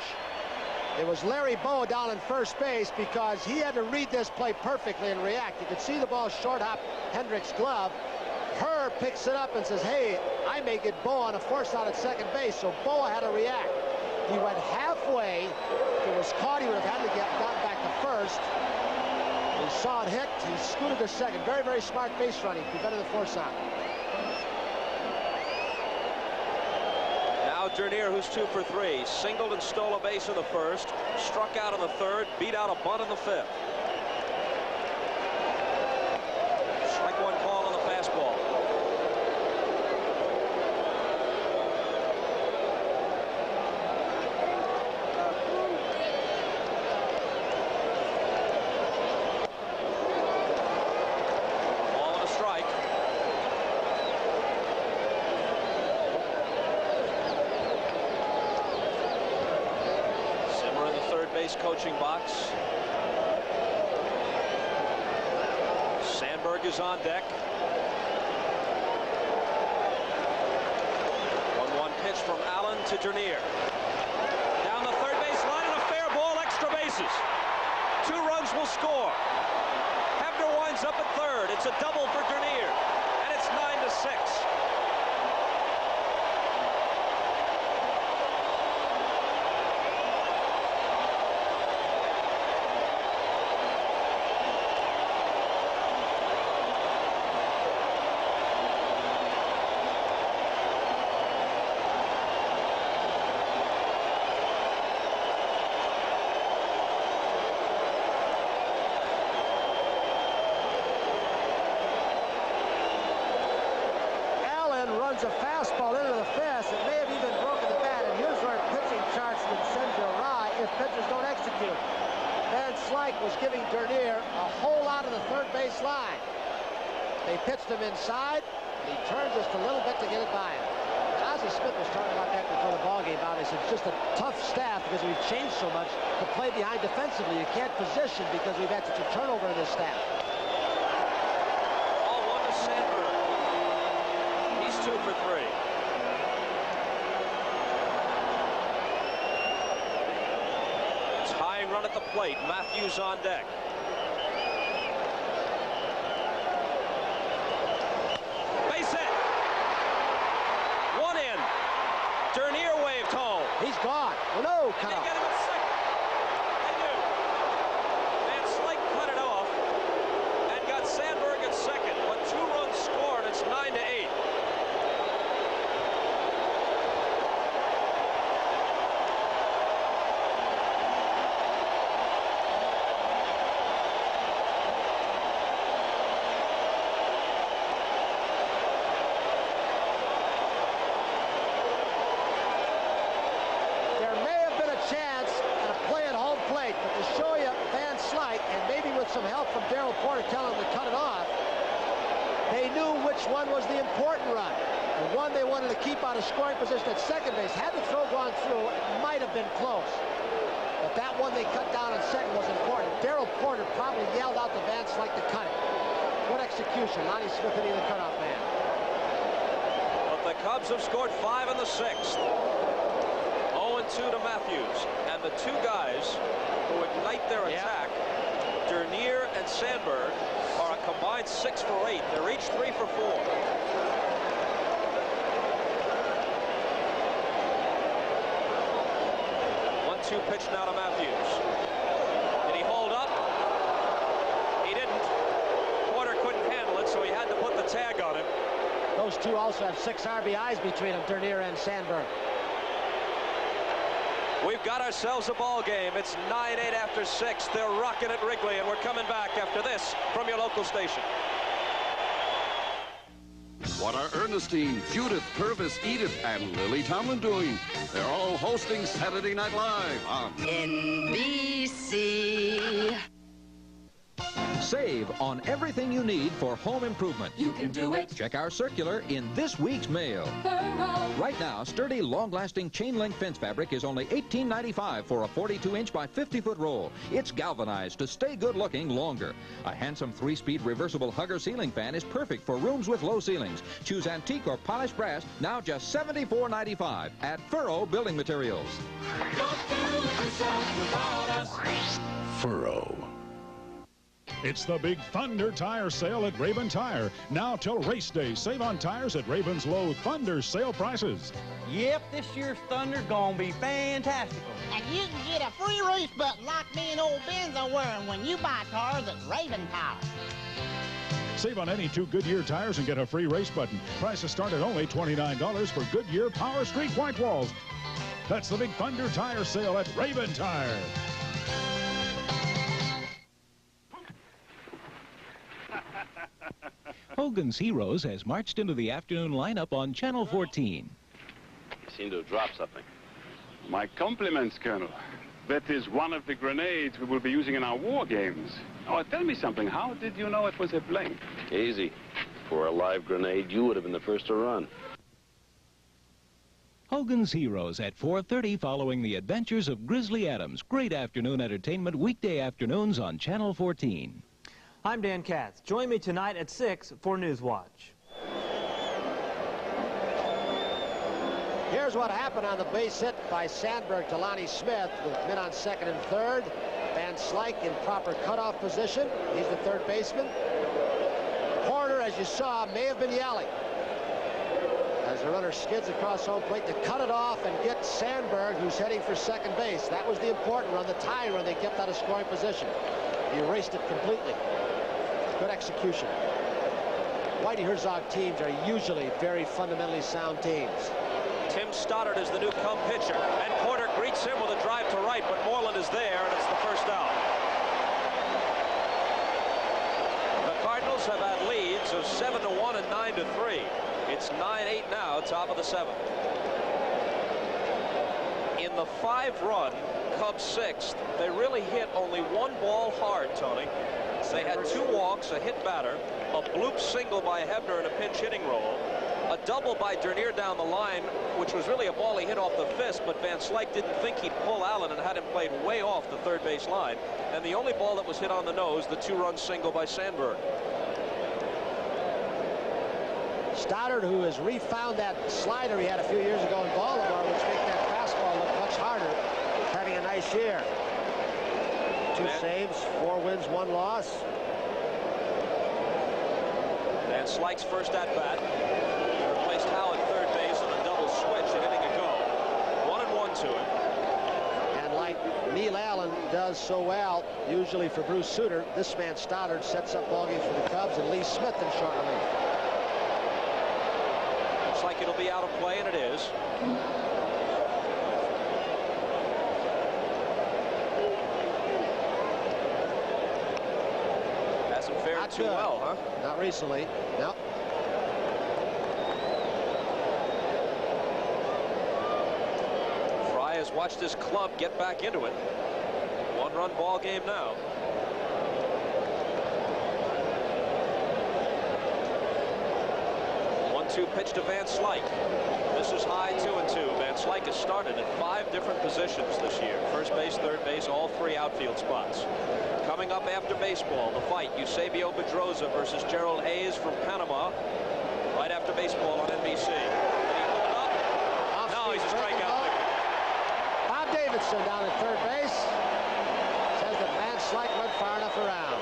It was Larry Boa down in first base because he had to read this play perfectly and react. You could see the ball short hop Hendrick's glove. Herr picks it up and says, hey, I may get Boa on a force out at second base. So Boa had to react. He went halfway. If it was caught, he would have had to get gotten back to first. He saw it hit. He scooted to second. Very, very smart base running. Prevented the force out. Now Dernier, who's 2 for 3, singled and stole a base in the first, struck out in the third, beat out a bunt in the 5th. Strike 1 call on the fastball. Ball and a strike. Base coaching box. Sandberg is on deck. 1-1 pitch from Allen to Dernier. Down the third base line and a fair ball. bases. 2 runs will score. Hebner winds up at third. It's a double for Dernier, and it's 9-6. A fastball into the fence. It may have even broken the bat, and here's where pitching charts would send you awry if pitchers don't execute. Van Slyke was giving Dernier a whole lot of the third base line. They pitched him inside, and he turns just a little bit to get it by him. Ozzie Smith was talking about that before the ballgame. It's just a tough staff because we've changed so much to play behind defensively. You can't position because we've had such a turnover in this staff. 2 for 3. Tying run at the plate. Matthews on deck. Base hit. 1 in. Dernier waved home. He's gone. No count. They get him at second. They do. Van Slyke cut it off and got Sandberg at second. But 2 runs scored. It's 9-8. Some help from Darrell Porter telling him to cut it off. They knew which one was the important run. The one they wanted to keep out of scoring position at second base. Had the throw gone through, it might have been close. But that one they cut down on second was important. Darrell Porter probably yelled out to Van Slyke to cut it. Good execution. Lonnie Smith hitting the cutoff man. But the Cubs have scored 5 in the 6th. 0-2 to Matthews. And the 2 guys who ignite their attack, Dernier and Sandberg, are a combined 6 for 8. They're each 3 for 4. 1-2 pitch now to Matthews. Did he hold up? He didn't. Porter couldn't handle it, so he had to put the tag on him. Those 2 also have 6 RBIs between them, Dernier and Sandberg. We've got ourselves a ball game. It's 9-8 after 6. They're rocking at Wrigley, and we're coming back after this from your local station. What are Ernestine, Judith, Purvis, Edith, and Lily Tomlin doing? They're all hosting Saturday Night Live on NBC. Save on everything you need for home improvement. You can do it. Check our circular in this week's mail. Right now, sturdy, long-lasting chain-link fence fabric is only $18.95 for a 42-inch by 50-foot roll. It's galvanized to stay good-looking longer. A handsome 3-speed reversible hugger ceiling fan is perfect for rooms with low ceilings. Choose antique or polished brass, now just $74.95 at Furrow Building Materials. Furrow. It's the big Thunder Tire Sale at Raven Tire. Now till race day, save on tires at Raven's low Thunder sale prices. Yep, this year's Thunder's gonna be fantastical. And you can get a free race button like me and old Ben's are wearing when you buy tires at Raven Tire. Save on any 2 Goodyear tires and get a free race button. Prices start at only $29 for Goodyear Power Street white walls. That's the big Thunder Tire Sale at Raven Tire. Hogan's Heroes has marched into the afternoon lineup on Channel 14. You seem to have dropped something. My compliments, Colonel. That is one of the grenades we will be using in our war games. Oh, tell me something. How did you know it was a blank? Easy. For a live grenade, you would have been the first to run. Hogan's Heroes at 4:30 following the adventures of Grizzly Adams. Great afternoon entertainment weekday afternoons on Channel 14. I'm Dan Katz. Join me tonight at 6 for Newswatch. Here's what happened on the base hit by Sandberg to Lonnie Smith with men on second and third. Van Slyke in proper cutoff position. He's the third baseman. Porter, as you saw, may have been yelling as the runner skids across home plate to cut it off and get Sandberg, who's heading for second base. That was the important run, the tying run they kept out of scoring position. He erased it completely. Good execution. Whitey Herzog teams are usually very fundamentally sound teams. Tim Stoddard is the new come pitcher, and Porter greets him with a drive to right, but Moreland is there, and it's the first out. The Cardinals have had leads of 7-1 and 9-3. It's 9-8 now, top of the seventh. In the 5-run Cubs sixth, they really hit only one ball hard, Tony. They had 2 walks, a hit batter, a bloop single by Hebner in a pinch hitting role, a double by Dernier down the line, which was really a ball he hit off the fist, but Van Slyke didn't think he'd pull Allen and had him played way off the third base line. And the only ball that was hit on the nose, the 2-run single by Sandberg. Stoddard, who has refound that slider he had a few years ago in Baltimore, which makes that fastball look much harder, having a nice year. 2 saves, 4 wins, 1 loss. Van Slyke's first at bat. Replaced Howe at third base on a double switch, an inning ago. 1-1 to him. And like Neil Allen does so well, usually for Bruce Sutter, this man Stoddard sets up ball games for the Cubs, and Lee Smith in short relief. Looks like it'll be out of play, and it is. Hasn't fared too well, huh? Not recently. No. Fry has watched his club get back into it. 1-run ball game now. 1-2 pitch to Van Slyke. This is high, 2-2. Van Slyke has started at 5 different positions this year. First base, third base, all 3 outfield spots. Coming up after baseball, the fight, Eusebio Pedroza versus Gerald Hayes from Panama. Right after baseball on NBC. Did he pull it up? No, he's a strikeout picker. Bob Davidson down at third base says that Van Slyke went far enough around.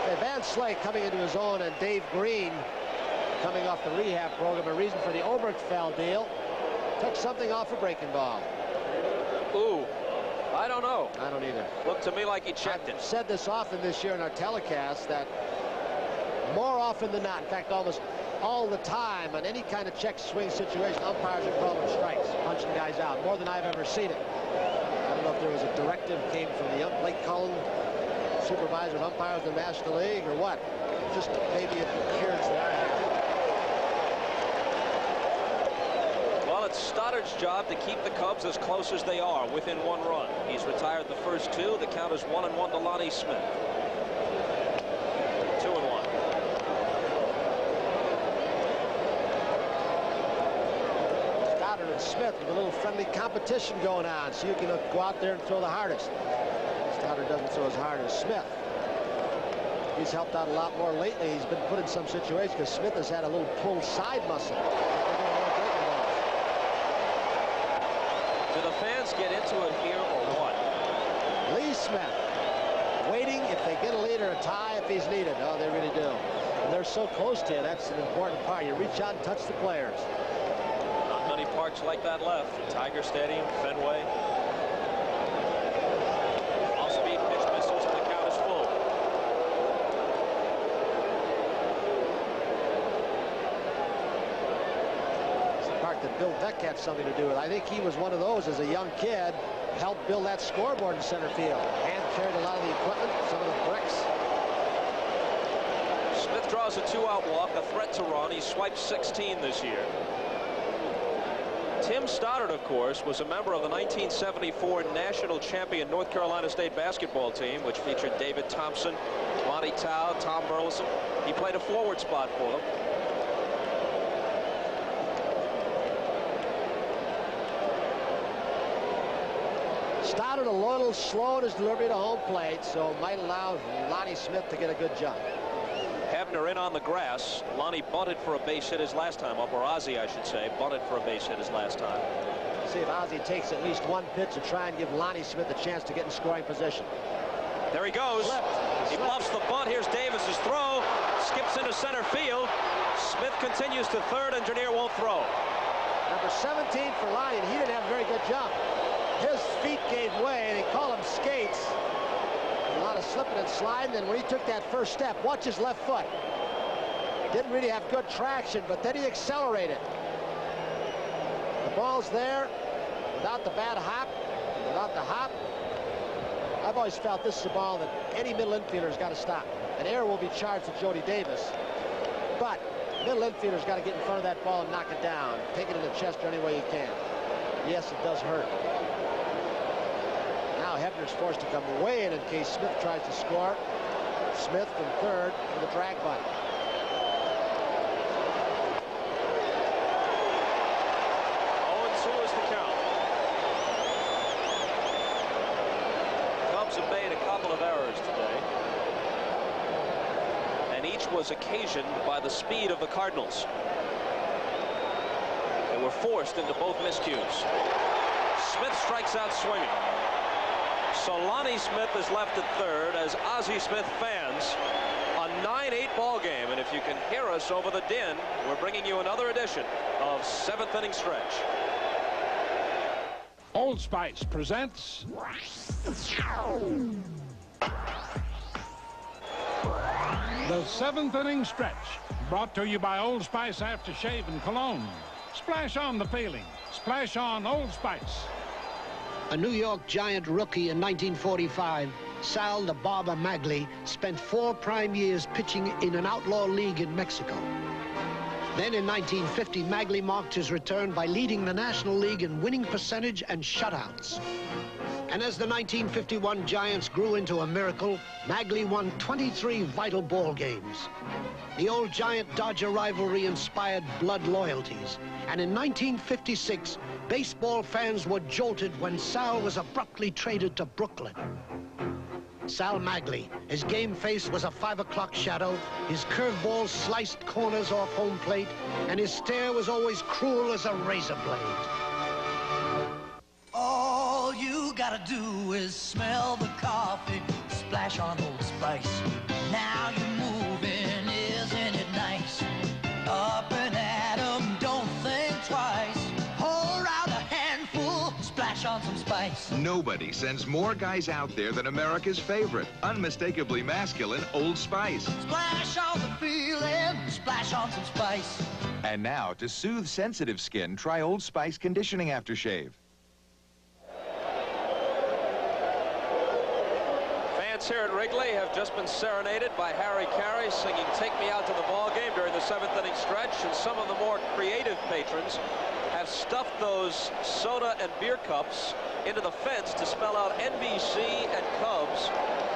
Okay, Van Slyke coming into his own, and Dave Green coming off the rehab program, a reason for the Oberkfell deal. Took something off a breaking ball. Ooh, I don't know. I don't either. Looked to me like he checked it. I've said this often this year in our telecast that more often than not, in fact almost all the time, on any kind of check swing situation, umpires are calling strikes, punching guys out, more than I've ever seen it. I don't know if there was a directive came from the Blake Cullen, supervisor of umpires in the National League, or what. Just maybe an appearance that I had. Well, it's Stoddard's job to keep the Cubs as close as they are, within 1 run. He's retired the first 2. The count is 1-1 to Lonnie Smith. 2-1. Stoddard and Smith with a little friendly competition going on, so you can go out there and throw the hardest. Stoddard doesn't throw as hard as Smith. He's helped out a lot more lately. He's been put in some situations because Smith has had a little pulled side muscle. Do the fans get into it here or what? Lee Smith waiting if they get a lead or a tie if he's needed. Oh, they really do. And they're so close to you. That's an important part. You reach out and touch the players. Not many parks like that left. Tiger Stadium, Fenway. Off-speed pitch misses, and the count is full. That Bill Beck had something to do with. I think he was one of those as a young kid, helped build that scoreboard in center field. Hand carried a lot of the equipment, some of the bricks. Smith draws a 2-out walk, a threat to run. He swiped 16 this year. Tim Stoddard, of course, was a member of the 1974 national champion North Carolina State basketball team, which featured David Thompson, Monty Tao, Tom Burleson. He played a forward spot for them. Stoddard a little slow in his delivery to home plate, so might allow Lonnie Smith to get a good jump. Hebner in on the grass. Lonnie bunted for a base hit his last time up, or Ozzie, I should say, bunted for a base hit his last time. See if Ozzie takes at least 1 pitch to try and give Lonnie Smith a chance to get in scoring position. There he goes. He bluffs the bunt. Here's Davis's throw. Skips into center field. Smith continues to third, and Janier won't throw. Number 17 for Lyon. He didn't have a very good jump. His feet gave way. They call him skates. A lot of slipping and sliding. And when he took that first step, watch his left foot. Didn't really have good traction, but then he accelerated. The ball's there without the bad hop, without the hop. I've always felt this is a ball that any middle infielder's got to stop. An error will be charged to Jody Davis, but middle infielder's got to get in front of that ball and knock it down. Take it in the chest any way you can. Yes, it does hurt. Now Hebner's forced to come way in case Smith tries to score. Smith from third with a drag bunt. Have made a couple of errors today, and each was occasioned by the speed of the Cardinals. They were forced into both miscues. Smith strikes out swinging. So Lonnie Smith is left at third as Ozzie Smith fans a 9-8 ball game, and if you can hear us over the din, we're bringing you another edition of 7th inning stretch. Old Spice presents the 7th inning stretch, brought to you by Old Spice Aftershave and Cologne. Splash on the feeling. Splash on Old Spice. A New York Giant rookie in 1945, Sal the Barber Magli spent 4 prime years pitching in an outlaw league in Mexico. Then in 1950, Magli marked his return by leading the National League in winning percentage and shutouts. And as the 1951 Giants grew into a miracle, Magli won 23 vital ball games. The old Giant-Dodger rivalry inspired blood loyalties. And in 1956, baseball fans were jolted when Sal was abruptly traded to Brooklyn. Sal Magli. His game face was a 5 o'clock shadow, his curveball sliced corners off home plate, and his stare was always cruel as a razor blade. All you gotta do is smell the coffee, splash on Old Spice. Now you're moving, isn't it nice? Up and at 'em, don't think twice. Pour out a handful, splash on some spice. Nobody sends more guys out there than America's favorite, unmistakably masculine Old Spice. Splash on the feeling, splash on some spice. And now, to soothe sensitive skin, try Old Spice Conditioning Aftershave. Fans here at Wrigley have just been serenaded by Harry Carey singing "Take Me Out to the Ball Game" during the 7th inning stretch, and some of the more creative patrons have stuffed those soda and beer cups into the fence to spell out NBC and Cubs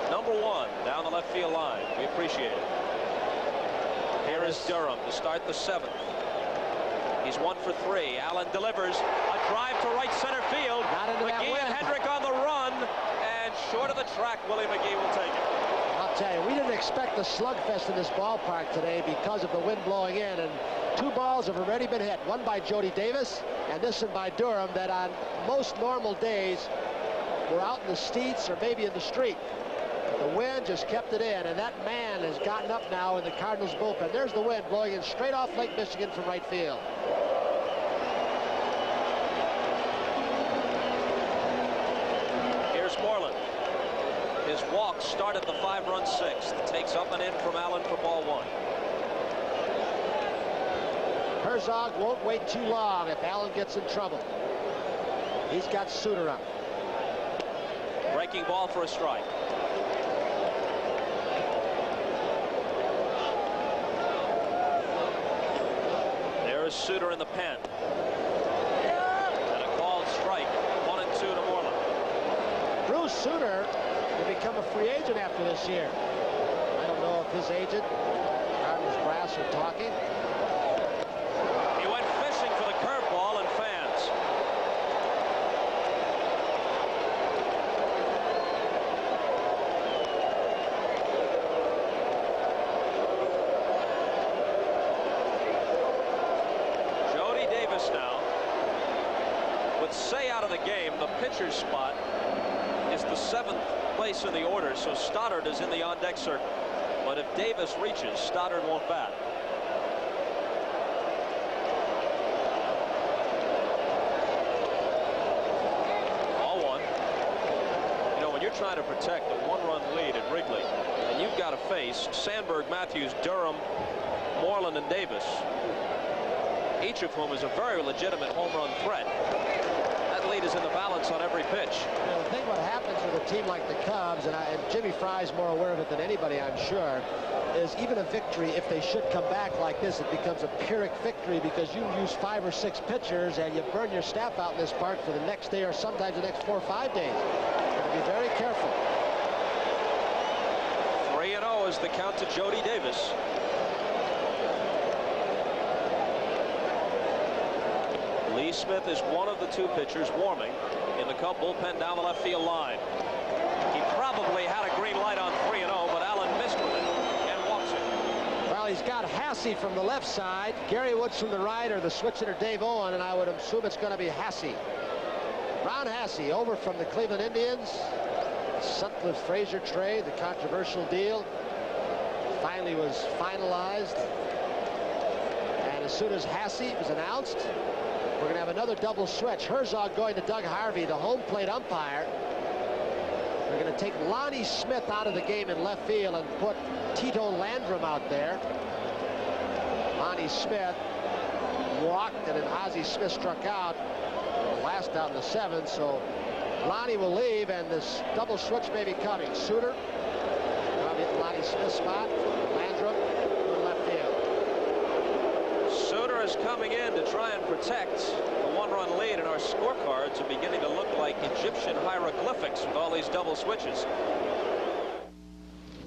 #1 down the left field line. We appreciate it. Here is Durham to start the 7th. He's 1 for 3. Allen delivers a drive to right center field. McGee and Hendrick on the run, and short of the track, Willie McGee will take it. I'll tell you, we didn't expect a slugfest in this ballpark today because of the wind blowing in, and 2 balls have already been hit. One by Jody Davis, and this one by Durham, that on most normal days were out in the streets or maybe in the street. The wind just kept it in, and that man has gotten up now in the Cardinals bullpen. There's the wind blowing in straight off Lake Michigan from right field. Here's Moreland. His walk started the 5-run 6th. Takes up and in from Allen for ball 1. Herzog won't wait too long if Allen gets in trouble. He's got Suter up. Breaking ball for a strike. There is Suter in the pen. And a called strike. 1-2 to Moreland. Bruce Suter will become a free agent after this year. I don't know if his agent, Cardinals brass, are talking. He went fishing for the curveball, and fans. Jody Davis now. With Say out of the game, the pitcher's spot is the 7th place in the order, so Stoddard is in the on-deck circle. But if Davis reaches, Stoddard won't bat. Trying to protect a one-run lead at Wrigley, and you've got to face Sandberg, Matthews, Durham, Moreland, and Davis, each of whom is a very legitimate home run threat. That lead is in the balance on every pitch. You know, the thing what happens with a team like the Cubs, and Jimmy Fry's more aware of it than anybody, I'm sure, is even a victory, if they should come back like this, it becomes a Pyrrhic victory because you use 5 or 6 pitchers and you burn your staff out in this park for the next day or sometimes the next 4 or 5 days. Be very careful. 3-0 is the count to Jody Davis. Lee Smith is one of the 2 pitchers warming in the Cub bullpen down the left field line. He probably had a green light on 3-0, but Allen missed with it and walks it. Well, he's got Hasse from the left side, Gary Woods from the right, or the switch hitter Dave Owen, and I would assume it's going to be Hasse. Ron Hasse over from the Cleveland Indians. Sutcliffe Frazier trade, the controversial deal, finally was finalized. And as soon as Hasse was announced, we're going to have another double switch. Herzog going to Doug Harvey, the home plate umpire. We're going to take Lonnie Smith out of the game in left field and put Tito Landrum out there. Lonnie Smith walked, and then Ozzie Smith struck out. Last out in the 7th, so Lonnie will leave, and this double switch may be coming. Suter, probably at Lonnie Smith's spot. Landrum in left field. Suter is coming in to try and protect the one-run lead, and our scorecards are beginning to look like Egyptian hieroglyphics with all these double switches.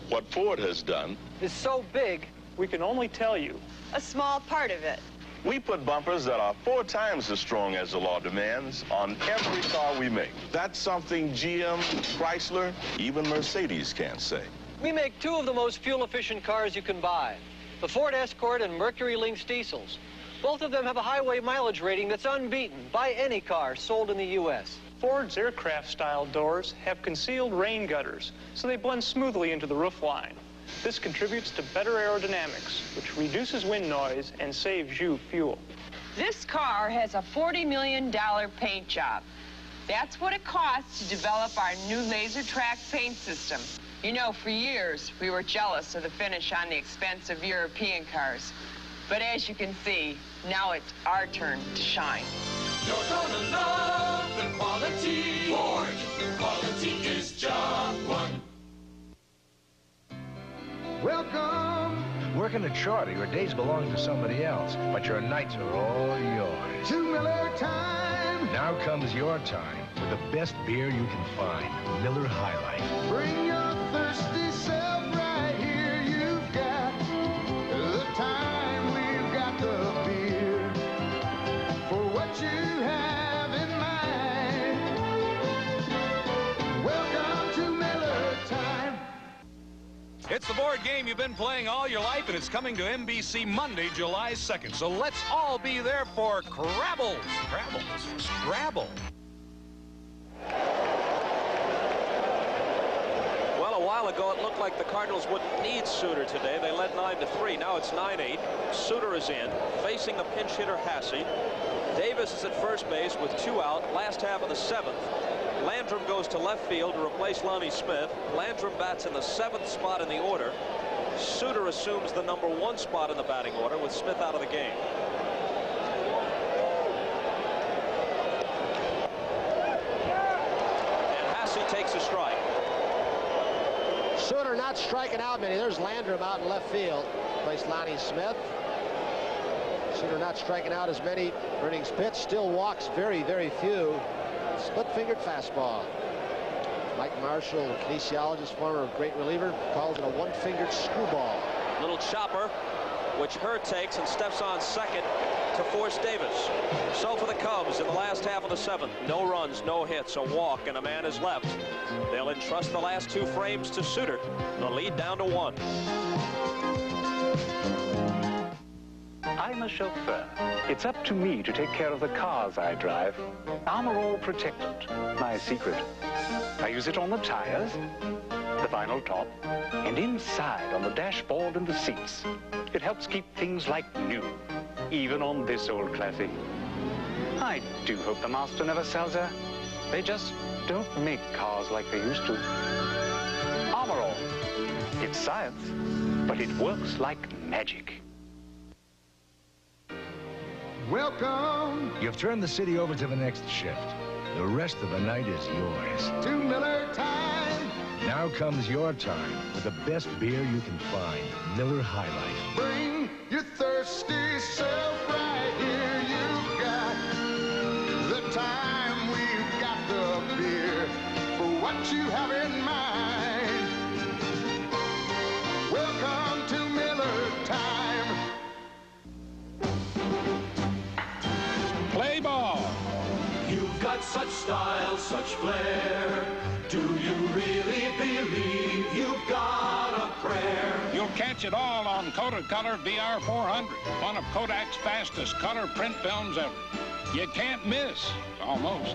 What Ford has done is so big, we can only tell you a small part of it. We put bumpers that are 4 times as strong as the law demands on every car we make. That's something GM, Chrysler, even Mercedes can't say. We make 2 of the most fuel-efficient cars you can buy, the Ford Escort and Mercury Lynx diesels. Both of them have a highway mileage rating that's unbeaten by any car sold in the U.S. Ford's aircraft-style doors have concealed rain gutters, so they blend smoothly into the roof line. This contributes to better aerodynamics, which reduces wind noise and saves you fuel. This car has a $40 million paint job. That's what it costs to develop our new laser track paint system. You know, for years, we were jealous of the finish on the expensive European cars. But as you can see, now it's our turn to shine. You're gonna love the quality. Ford. Quality is job one. Welcome. Working a charter, your days belong to somebody else, but your nights are all yours. To Miller time. Now comes your time with the best beer you can find, Miller High Life. Bring your thirsty self right here. You've got the time, we've got the beer for what you have in mind. Welcome to Miller time. It's the board game you've been playing all your life, and it's coming to NBC Monday, July 2nd. So let's all be there for Crabbles. Crabbles. Scrabble. Well, a while ago, it looked like the Cardinals wouldn't need Suter today. They led 9-3. Now it's 9-8. Suter is in, facing the pinch hitter Hasse. Davis is at first base with 2 out, last half of the 7th. Landrum goes to left field to replace Lonnie Smith. Landrum bats in the 7th spot in the order. Suter assumes the number 1 spot in the batting order with Smith out of the game. And Hasse takes a strike. Suter not striking out many. There's Landrum out in left field. Replace Lonnie Smith. Suter not striking out as many. Innings pitch, still walks very, very few. Split-fingered fastball. Mike Marshall, kinesiologist, former great reliever, calls it a one-fingered screwball. Little chopper, which Hurd takes and steps on second to force Davis. So for the Cubs in the last half of the 7th, no runs, no hits, a walk, and a man is left. They'll entrust the last 2 frames to Suter. The lead down to 1. I'm a chauffeur. It's up to me to take care of the cars I drive. Armor All Protectant, my secret. I use it on the tires, the vinyl top, and inside on the dashboard and the seats. It helps keep things like new, even on this old classic. I do hope the master never sells her. They just don't make cars like they used to. Armor All. It's science, but it works like magic. Welcome. You've turned the city over to the next shift. The rest of the night is yours. To Miller time. Now comes your time with the best beer you can find, Miller High Life. Bring your thirsty self right here. You've got the time. We've got the beer for what you have in mind. Welcome to Miller time. Play ball. You've got such style, such flair. Do you really believe you've got a prayer? You'll catch it all on Kodak Color VR 400, one of Kodak's fastest color print films ever. You can't miss, almost.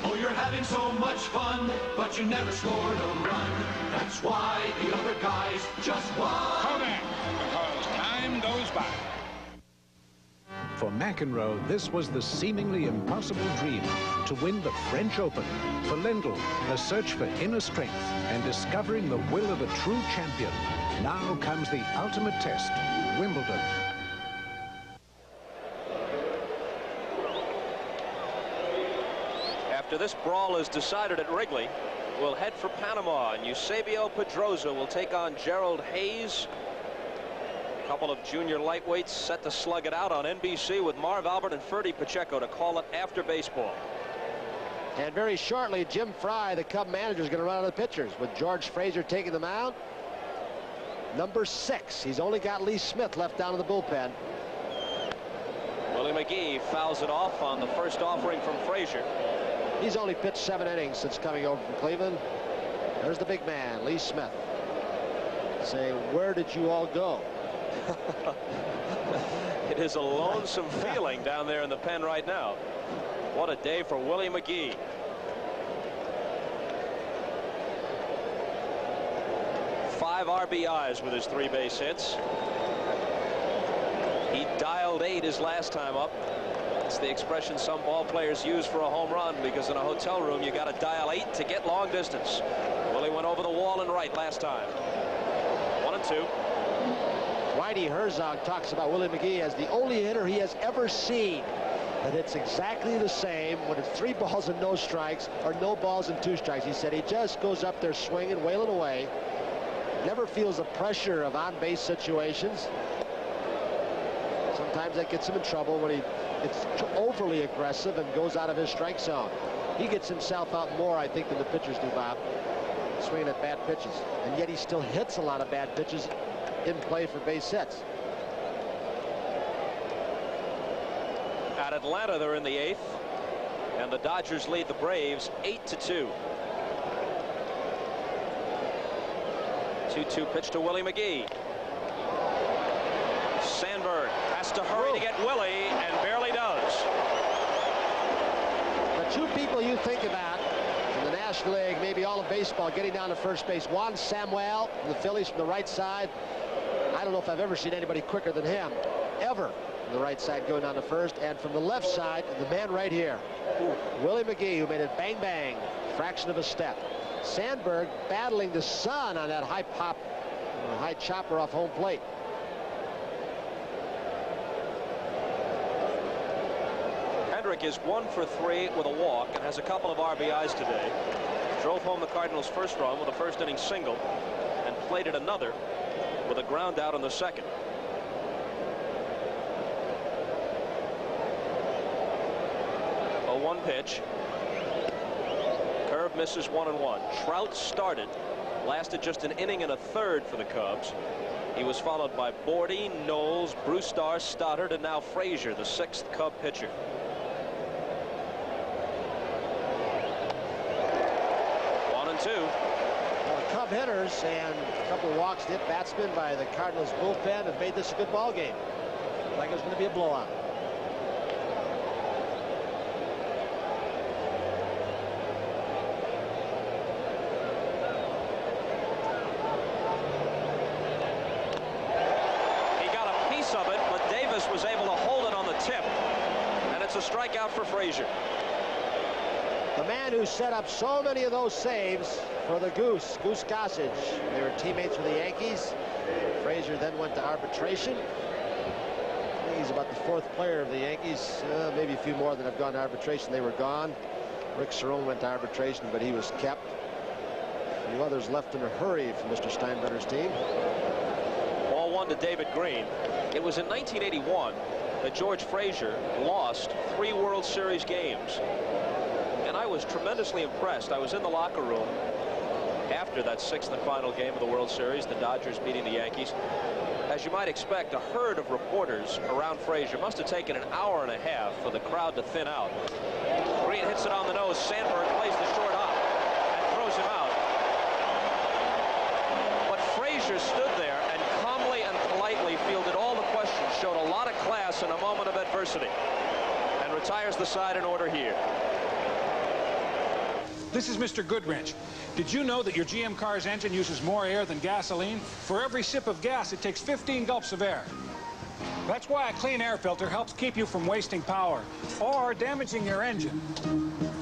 Oh, you're having so much fun, but you never scored a run. That's why the other guys just won. Kodak, because time goes by. For McEnroe, this was the seemingly impossible dream to win the French Open. For Lendl, a search for inner strength and discovering the will of a true champion. Now comes the ultimate test, Wimbledon. After this brawl is decided at Wrigley, we'll head for Panama, and Eusebio Pedroza will take on Gerald Hayes. A couple of junior lightweights set to slug it out on NBC with Marv Albert and Ferdy Pacheco to call it after baseball. And very shortly, Jim Fry, the Cub manager, is going to run out of the pitchers with George Frazier taking the mound. Number 6. He's only got Lee Smith left down in the bullpen. Willie McGee fouls it off on the first offering from Frazier. He's only pitched 7 innings since coming over from Cleveland. There's the big man, Lee Smith, saying, "Where did you all go?" It is a lonesome feeling down there in the pen right now. What a day for Willie McGee. Five RBIs with his 3 base hits. He dialed 8 his last time up. It's the expression some ball players use for a home run, because in a hotel room you got to dial 8 to get long distance. Willie went over the wall and right last time. 1-2. Whitey Herzog talks about Willie McGee as the only hitter he has ever seen that it's exactly the same when it's 3 balls and no strikes or no balls and 2 strikes. He said he just goes up there swinging, wailing away, never feels the pressure of on-base situations. Sometimes that gets him in trouble when he gets overly aggressive and goes out of his strike zone. He gets himself out more, I think, than the pitchers do, Bob, swinging at bad pitches. And yet he still hits a lot of bad pitches in play for base hits. At Atlanta, they're in the 8th, and the Dodgers lead the Braves 8-2. 2-2 pitch to Willie McGee. Sandberg has to hurry to get Willie and barely does. The 2 people you think about in the National League, maybe all of baseball, getting down to first base. Juan Samuel from the Phillies from the right side. I don't know if I've ever seen anybody quicker than him, ever, from the right side going down to first. And from the left side, the man right here, Willie McGee, who made it bang bang, fraction of a step. Sandberg battling the sun on that high pop, high chopper off home plate. Hendrick is 1 for 3 with a walk and has a couple of RBIs today. Drove home the Cardinals' first run with a first inning single and plated another with a ground out in the second. A 1 pitch. Curve misses 1-1. Trout started, lasted just an inning and a third for the Cubs. He was followed by Bordy, Knowles, Brusdar, Stoddard, and now Frazier, the 6th Cub pitcher. Well, the Cub hitters and a couple of walks hit batsmen by the Cardinals bullpen have made this a good ball game. Like it was going to be a blowout. strikeout for Frazier. The man who set up so many of those saves for the Goose Gossage. They were teammates with the Yankees. Frazier then went to arbitration. I think he's about the 4th player of the Yankees. Maybe a few more that have gone to arbitration. They were gone. Rick Cerrone went to arbitration, but he was kept. A few others left in a hurry from Mr. Steinbrenner's team. Ball 1 to David Green. It was in 1981 that George Frazier lost 3 World Series games. And I was tremendously impressed. I was in the locker room after that 6th and final game of the World Series, the Dodgers beating the Yankees. As you might expect, a herd of reporters around Frazier. Must have taken an hour and a half for the crowd to thin out. Green hits it on the nose. Sandberg plays the short hop and throws him out. But Frazier stood there and calmly and politely fielded all the questions, showed a lot of class in a moment of adversity, and retires the side in order here. This is Mr. Goodwrench. Did you know that your GM car's engine uses more air than gasoline? For every sip of gas, it takes 15 gulps of air. That's why a clean air filter helps keep you from wasting power or damaging your engine.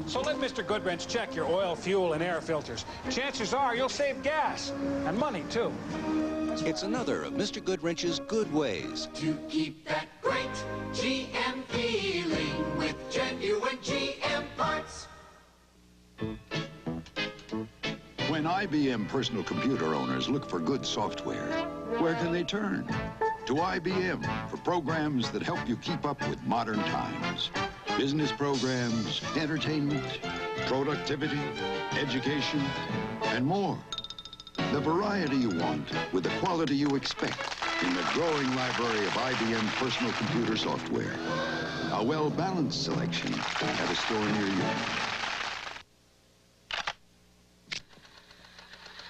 So let Mr. Goodwrench check your oil, fuel, and air filters. Chances are you'll save gas and money, too. It's another of Mr. Goodwrench's good ways. To keep that great GM feeling with genuine GM parts. When IBM personal computer owners look for good software, where can they turn? To IBM for programs that help you keep up with modern times. Business programs, entertainment, productivity, education, and more. The variety you want with the quality you expect in the growing library of IBM personal computer software. A well-balanced selection at a store near you.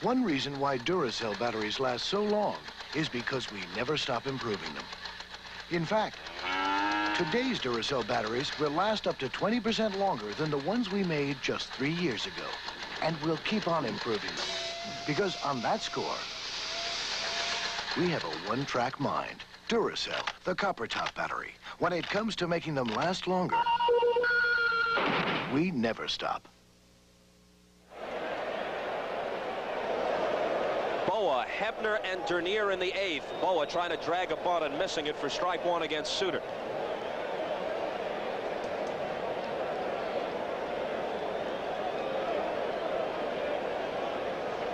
One reason why Duracell batteries last so long is because we never stop improving them. In fact, today's Duracell batteries will last up to 20% longer than the ones we made just 3 years ago. And we'll keep on improving them. Because on that score, we have a one-track mind. Duracell, the copper top battery. When it comes to making them last longer, we never stop. Boa, Hebner, and Dernier in the 8th. Boa trying to drag a bunt and missing it for strike 1 against Suter.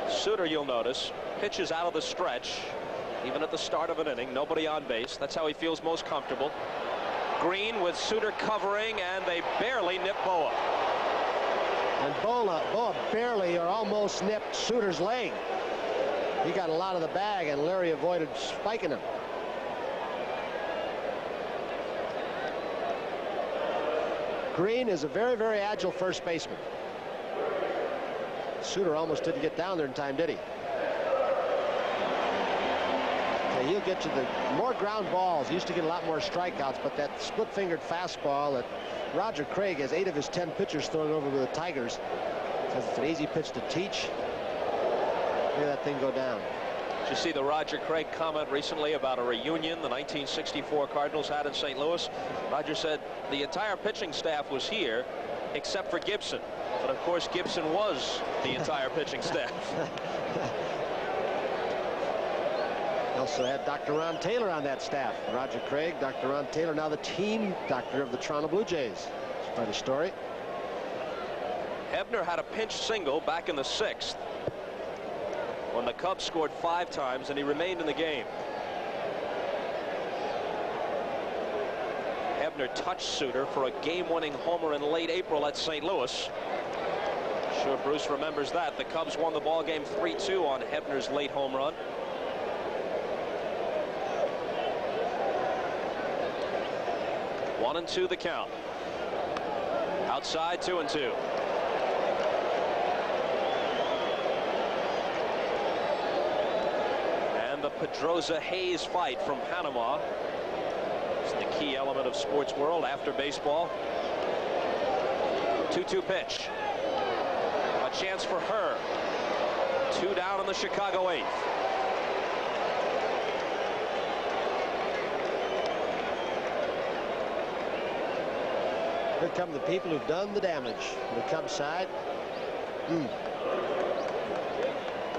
Suter, you'll notice, pitches out of the stretch, even at the start of an inning. Nobody on base. That's how he feels most comfortable. Green with Suter covering, and they barely nip Boa. And Boa barely or almost nipped Suter's leg. He got a lot of the bag, and Larry avoided spiking him. Green is a very, very agile first baseman. Suter almost didn't get down there in time, did he? Okay, he'll get you the more ground balls. He used to get a lot more strikeouts, but that split-fingered fastball that Roger Craig has 8 of his 10 pitchers throwing over with the Tigers. Says it's an easy pitch to teach. Look at that thing go down. Did you see the Roger Craig comment recently about a reunion the 1964 Cardinals had in St. Louis? Roger said the entire pitching staff was here except for Gibson. But of course Gibson was the entire pitching staff. Also had Dr. Ron Taylor on that staff. Roger Craig, Dr. Ron Taylor, now the team doctor of the Toronto Blue Jays. It's quite a story. Hebner had a pinch single back in the 6th when the Cubs scored 5 times, and he remained in the game. Hebner touched Suter for a game-winning homer in late April at St. Louis. Sure Bruce remembers that. The Cubs won the ball game 3-2 on Hebner's late home run. One and 2 the count. Outside 2-2. And the Pedroza-Hayes fight from Panama. It's the key element of sports world after baseball. 2-2 pitch. A chance for her. 2 down in the Chicago 8th. come the people who've done the damage. On the Cubs side.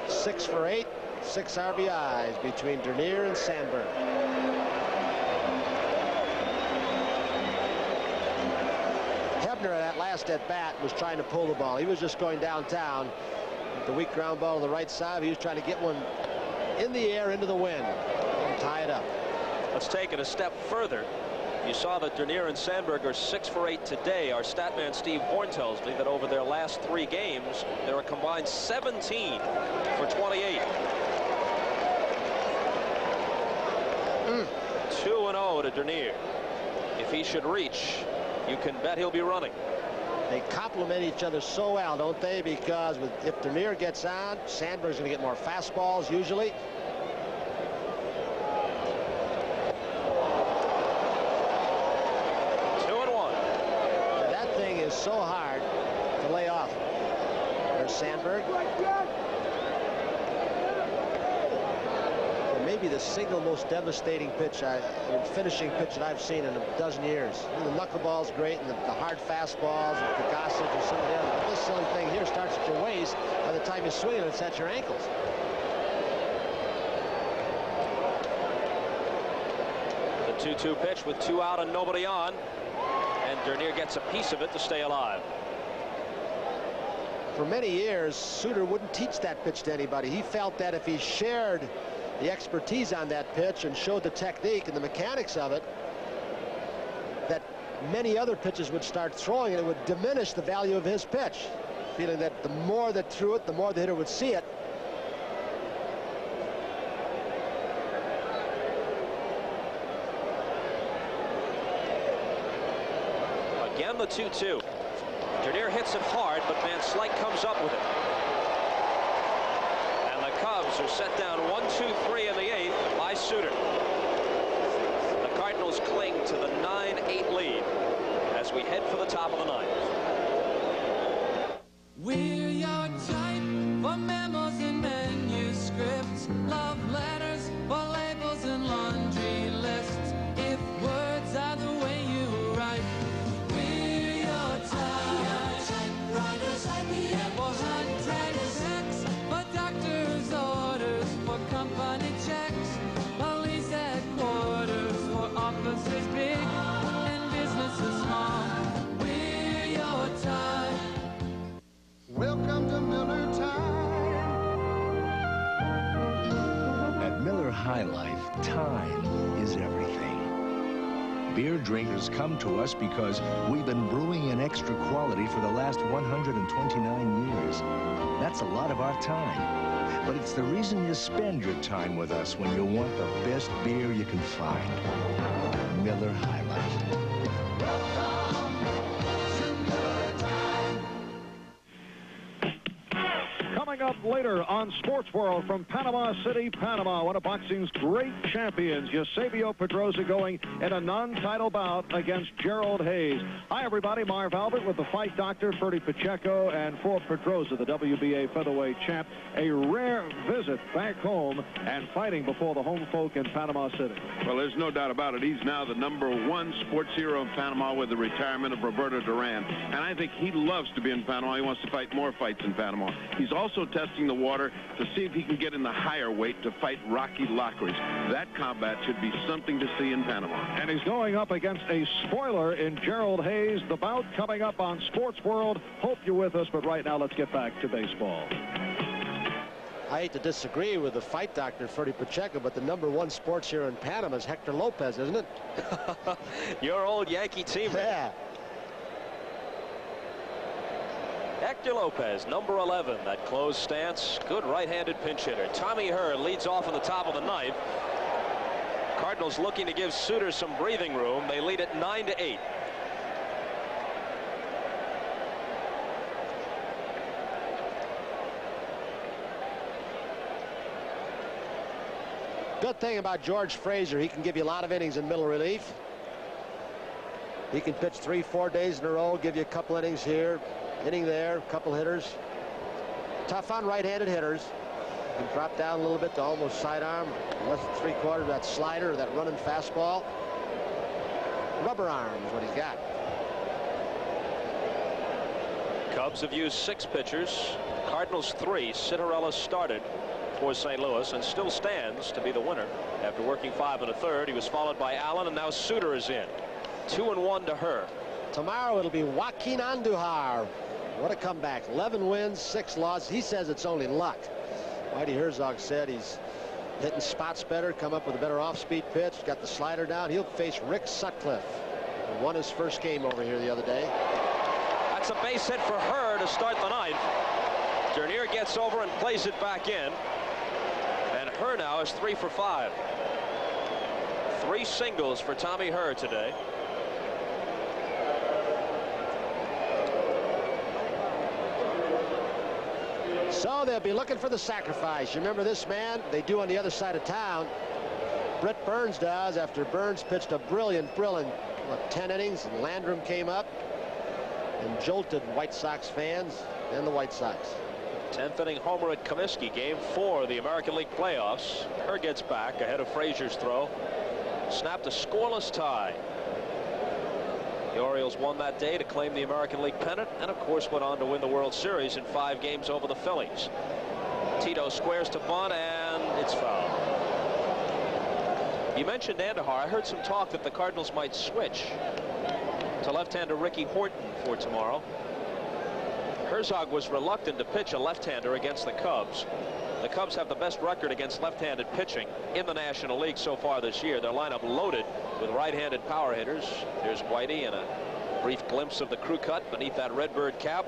6 for 8, 6 RBIs between Dernier and Sandberg. Hebner at that last at bat was trying to pull the ball. He was just going downtown. The weak ground ball to the right side. He was trying to get one in the air into the wind and tie it up. Let's take it a step further. You saw that Dernier and Sandberg are 6 for 8 today. Our statman Steve Horn tells me that over their last 3 games, they're a combined 17 for 28. 2-0 to Dernier. If he should reach, you can bet he'll be running. They complement each other so well, don't they? Because if Dernier gets on, Sandberg's going to get more fastballs usually. So hard to lay off. There's Sandberg. And maybe the single most devastating pitch, finishing pitch that I've seen in a dozen years. The knuckleball's great, and the hard fastballs, and the Gossage, and some of the others. But this silly thing here starts at your waist. By the time you swing it, it's at your ankles. The 2-2 pitch with 2 out and nobody on. And Dernier gets a piece of it to stay alive. For many years, Suter wouldn't teach that pitch to anybody. He felt that if he shared the expertise on that pitch and showed the technique and the mechanics of it, that many other pitches would start throwing and it would diminish the value of his pitch, feeling that the more that threw it, the more the hitter would see it. Again, the 2-2. Dernier hits it hard, but Van Slyke comes up with it. And the Cubs are set down 1-2-3 in the 8th by Suter. The Cardinals cling to the 9-8 lead as we head for the top of the 9th. We're your type for memos and manuscripts, love letters for labels and laundry lists. If words are the way you write, we're your type. Typewriters, IBM, for contract checks, for doctor's orders, for company checks, police headquarters, for offices big and businesses small. We're your type. Welcome to Miller Time. At Miller High Life, time is everything. Beer drinkers come to us because we've been brewing in extra quality for the last 129 years. That's a lot of our time. But it's the reason you spend your time with us when you want the best beer you can find. Miller High Life. Coming up later on Sports World from Panama City, Panama, one of boxing's great champions, Eusebio Pedrosa, going in a non-title bout against Gerald Hayes. Hi, everybody. Marv Albert with the fight doctor, Ferdy Pacheco, and for Pedrosa, the WBA featherweight champ, a rare visit back home and fighting before the home folk in Panama City. Well, there's no doubt about it. He's now the #1 sports hero in Panama with the retirement of Roberto Duran. And I think he loves to be in Panama. He wants to fight more fights in Panama. He's also testing the water to see if he can get in the higher weight to fight Rocky Lockridge. That combat should be something to see in Panama. And he's going up against a spoiler in Gerald Hayes. The bout coming up on Sports World. Hope you're with us, but right now let's get back to baseball. I hate to disagree with the fight doctor, Ferdy Pacheco, but the #1 sports hero in Panama is Hector Lopez, isn't it? Your old Yankee teammate. Yeah. Hector Lopez, number 11, that closed stance. Good right-handed pinch hitter. Tommy Hurd leads off in the top of the 9th. Cardinals looking to give Suter some breathing room. They lead it 9-8. Good thing about George Frazier, he can give you a lot of innings in middle relief. He can pitch 3-4 days in a row, give you a couple innings here, inning there, a couple hitters. Tough on right-handed hitters. He can drop down a little bit to almost sidearm, less than 3/4 of that slider or that running fastball. Rubber arm is what he's got. Cubs have used 6 pitchers. Cardinals 3. Citarella started for St. Louis and still stands to be the winner after working 5 1/3. He was followed by Allen, and now Suter is in. 2-1 to her. Tomorrow it'll be Joaquin Andujar. What a comeback. 11 wins, 6 losses. He says it's only luck. Whitey Herzog said he's hitting spots better, come up with a better off-speed pitch, got the slider down. He'll face Rick Sutcliffe, who won his first game over here the other day. That's a base hit for her to start the 9th. Dernier gets over and plays it back in. And Herr now is 3 for 5. 3 singles for Tommy Herr today. So they'll be looking for the sacrifice. You remember this man? They do on the other side of town. Britt Burns does, after Burns pitched a brilliant, 10 innings, and Landrum came up and jolted White Sox fans and the White Sox. 10th inning homer at Comiskey, game 4 of the American League playoffs. Herr gets back ahead of Frazier's throw. Snapped a scoreless tie. The Orioles won that day to claim the American League pennant, and of course went on to win the World Series in 5 games over the Phillies. Tito squares to bunt, and it's foul. You mentioned Andujar. I heard some talk that the Cardinals might switch to left-hander Ricky Horton for tomorrow. Herzog was reluctant to pitch a left-hander against the Cubs. The Cubs have the best record against left-handed pitching in the National League so far this year. Their lineup loaded with right-handed power hitters. Here's Whitey and a brief glimpse of the crew cut beneath that Redbird cap.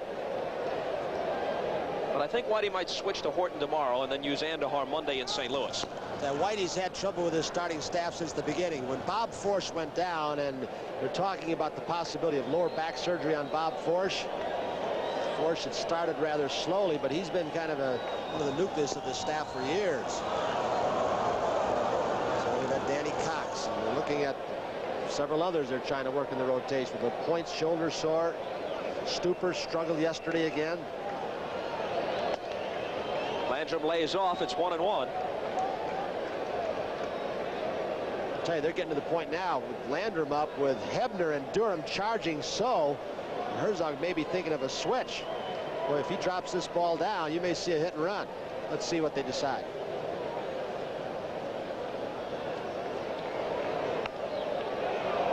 But I think Whitey might switch to Horton tomorrow and then use Andujar Monday in St. Louis. That Whitey's had trouble with his starting staff since the beginning. When Bob Forsch went down, and they're talking about the possibility of lower back surgery on Bob Forsch. Forsch had started rather slowly, but he's been kind of one of the nucleus of the staff for years. So we've got Danny Cox, and we're looking at several others they're trying to work in the rotation. But Point's shoulder sore. Stupor struggled yesterday again. Landrum lays off. It's 1-1. I'll tell you, they're getting to the point now with Landrum up, with Hebner and Durham charging, so Herzog may be thinking of a switch. Boy, if he drops this ball down, you may see a hit and run. Let's see what they decide.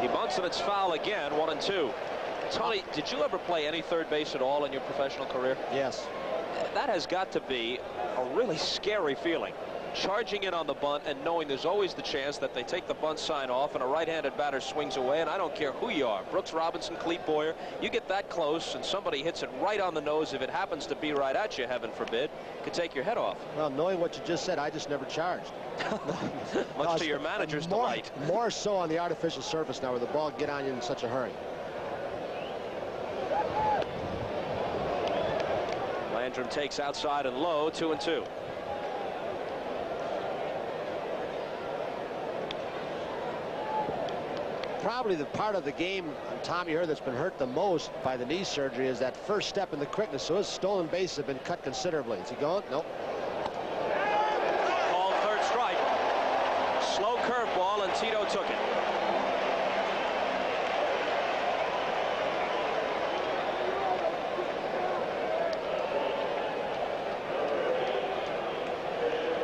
He bunts and it's foul again. 1-2. Tony, did you ever play any third base at all in your professional career? Yes. That has got to be a really scary feeling. Charging in on the bunt and knowing there's always the chance that they take the bunt sign off and a right-handed batter swings away, and I don't care who you are, Brooks Robinson, Clete Boyer, you get that close and somebody hits it right on the nose. If it happens to be right at you, heaven forbid, could take your head off. Well, knowing what you just said, I just never charged. Much to your manager's delight. More so on the artificial surface now, where the ball get on you in such a hurry. Landrum takes outside and low. 2-2. Probably the part of the game on Tommy Herr that's been hurt the most by the knee surgery is that first step in the quickness. So his stolen bases have been cut considerably. Is he going? Nope. Called third strike. Slow curveball, and Tito took it.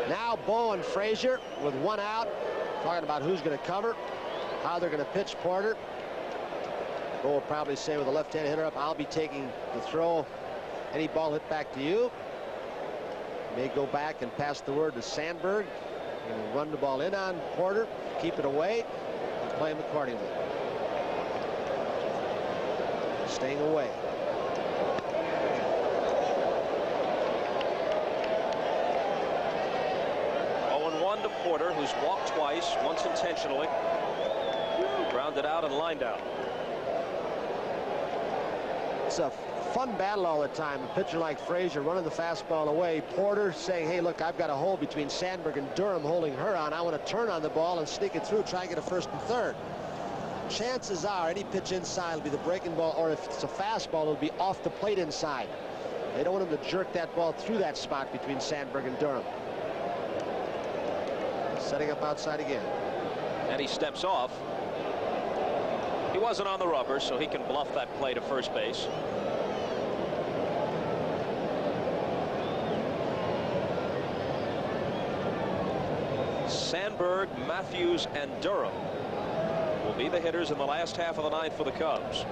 Now Bo and Frazier with 1 out, talking about who's going to cover, how they're going to pitch Porter. Bo will probably say with a left-handed hitter up, I'll be taking the throw. Any ball hit back to you. May go back and pass the word to Sandberg and run the ball in on Porter, keep it away, and play him accordingly. Staying away. To Porter, who's walked twice, once intentionally, grounded out and lined out. It's a fun battle all the time. A pitcher like Frazier running the fastball away. Porter saying, hey, look, I've got a hole between Sandberg and Durham holding her on. I want to turn on the ball and sneak it through, try and get a first and third. Chances are any pitch inside will be the breaking ball, or if it's a fastball, it'll be off the plate inside. They don't want him to jerk that ball through that spot between Sandberg and Durham. Setting up outside again. And he steps off. He wasn't on the rubber, so he can bluff that play to first base. Sandberg, Matthews, and Durham will be the hitters in the last half of the ninth for the Cubs.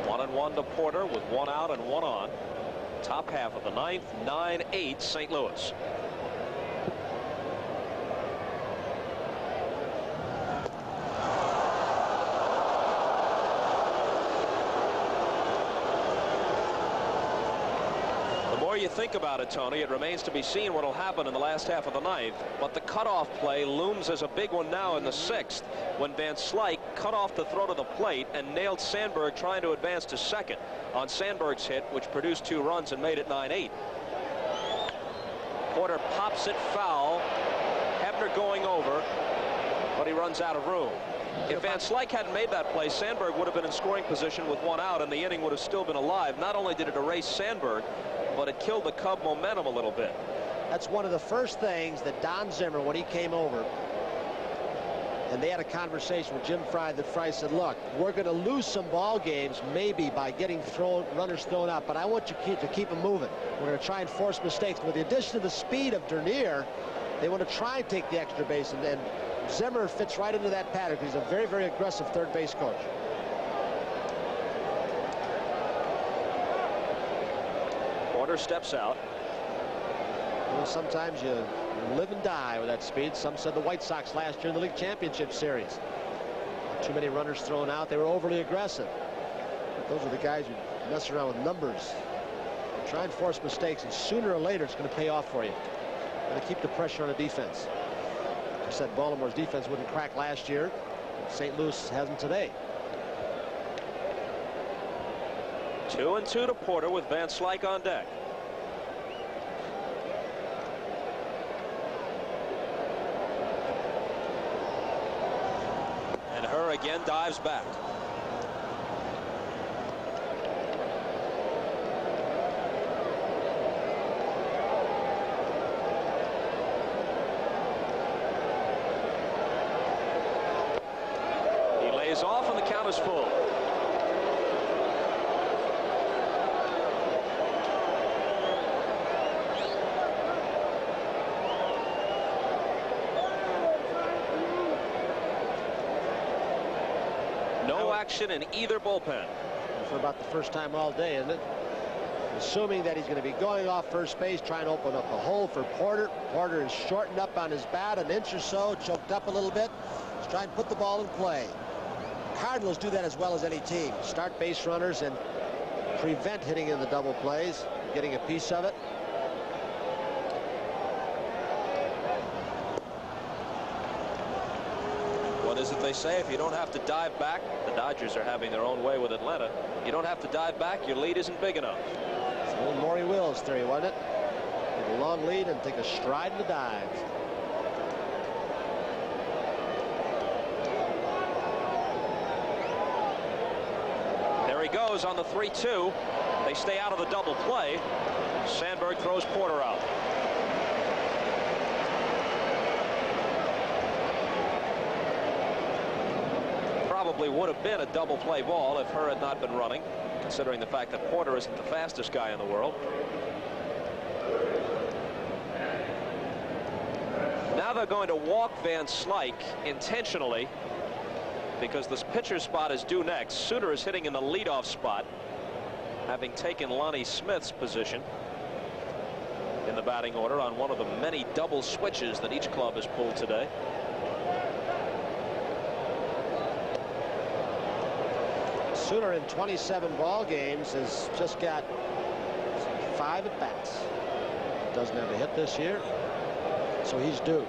One and one to Porter with one out and one on. Top half of the ninth, 9-8 St. Louis. You think about it, Tony, it remains to be seen what will happen in the last half of the ninth, but the cutoff play looms as a big one now in the sixth when Van Slyke cut off the throw to the plate and nailed Sandberg trying to advance to second on Sandberg's hit, which produced 2 runs and made it 9-8. Porter pops it foul. Hebner going over, but he runs out of room. If Van Slyke hadn't made that play, Sandberg would have been in scoring position with 1 out, and the inning would have still been alive. Not only did it erase Sandberg, but it killed the Cub momentum a little bit. That's one of the first things that Don Zimmer, when he came over, and they had a conversation with Jim Fry, that Fry said, look, we're going to lose some ball games maybe by getting runners thrown out, but I want you to keep them moving. We're going to try and force mistakes. With the addition of the speed of Dernier, they want to try and take the extra base, and Zimmer fits right into that pattern. He's a very, very aggressive third base coach. Porter steps out. Well, sometimes you live and die with that speed. Some said the White Sox last year in the League Championship Series. Too many runners thrown out. They were overly aggressive. But those are the guys who mess around with numbers. Try and force mistakes, and sooner or later it's going to pay off for you. Going to keep the pressure on the defense. I said Baltimore's defense wouldn't crack last year. St. Louis hasn't today. 2-2 to Porter with Van Slyke on deck. And Herr again dives back. He lays off and the count is full. Action in either bullpen. For about the first time all day, isn't it? Assuming that he's going to be going off first base, trying to open up a hole for Porter. Porter is shortened up on his bat an inch or so, choked up a little bit. He's trying to put the ball in play. Cardinals do that as well as any team. Start base runners and prevent hitting in the double plays, getting a piece of it. What is it they say? If you don't have to dive back, the Dodgers are having their own way with Atlanta. You don't have to dive back, your lead isn't big enough. It's a little Maury Wills theory, wasn't it? Take a long lead and take a stride in the dives. There he goes on the 3-2. They stay out of the double play. Sandberg throws Porter out. Probably would have been a double play ball if Herr had not been running, considering the fact that Porter isn't the fastest guy in the world. Now they're going to walk Van Slyke intentionally because this pitcher spot is due next. Suter is hitting in the leadoff spot, having taken Lonnie Smith's position in the batting order on one of the many double switches that each club has pulled today. Suter in 27 ball games has just got 5 at-bats. Doesn't have a hit this year, so he's due.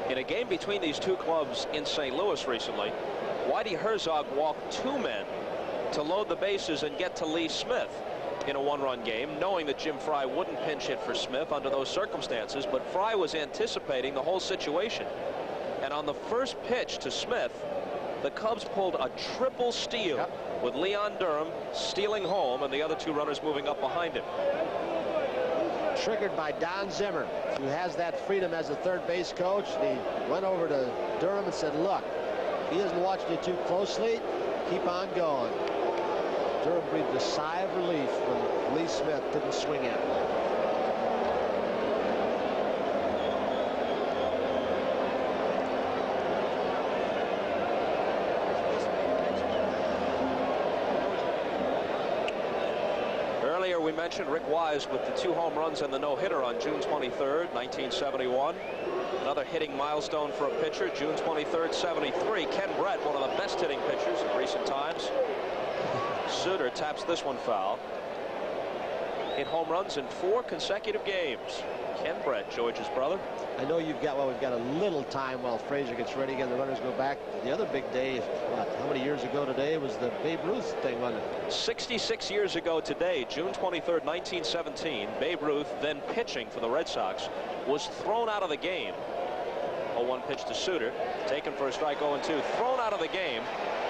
In a game between these two clubs in St. Louis recently, Whitey Herzog walked 2 men to load the bases and get to Lee Smith in a 1-run game, knowing that Jim Fry wouldn't pinch hit for Smith under those circumstances, but Fry was anticipating the whole situation. And on the first pitch to Smith, the Cubs pulled a triple steal with Leon Durham stealing home and the other 2 runners moving up behind him. Triggered by Don Zimmer, who has that freedom as a third base coach. He went over to Durham and said, look, if he isn't watching you too closely, keep on going. Durham breathed a sigh of relief when Lee Smith didn't swing at him. Earlier we mentioned Rick Wise with the 2 home runs and the no-hitter on June 23rd, 1971. Another hitting milestone for a pitcher, June 23rd, 73. Ken Brett, one of the best hitting pitchers in recent times. Suter taps this one foul. Hit home runs in 4 consecutive games. Ken Brett, George's brother. I know you've got, well, we've got a little time while Frazier gets ready again. The runners go back. The other big day, what, how many years ago today was the Babe Ruth thing, wasn't it? 66 years ago today, June 23rd, 1917, Babe Ruth, then pitching for the Red Sox, was thrown out of the game. 0-1 pitch to Suter, taken for a strike, 0-2, thrown out of the game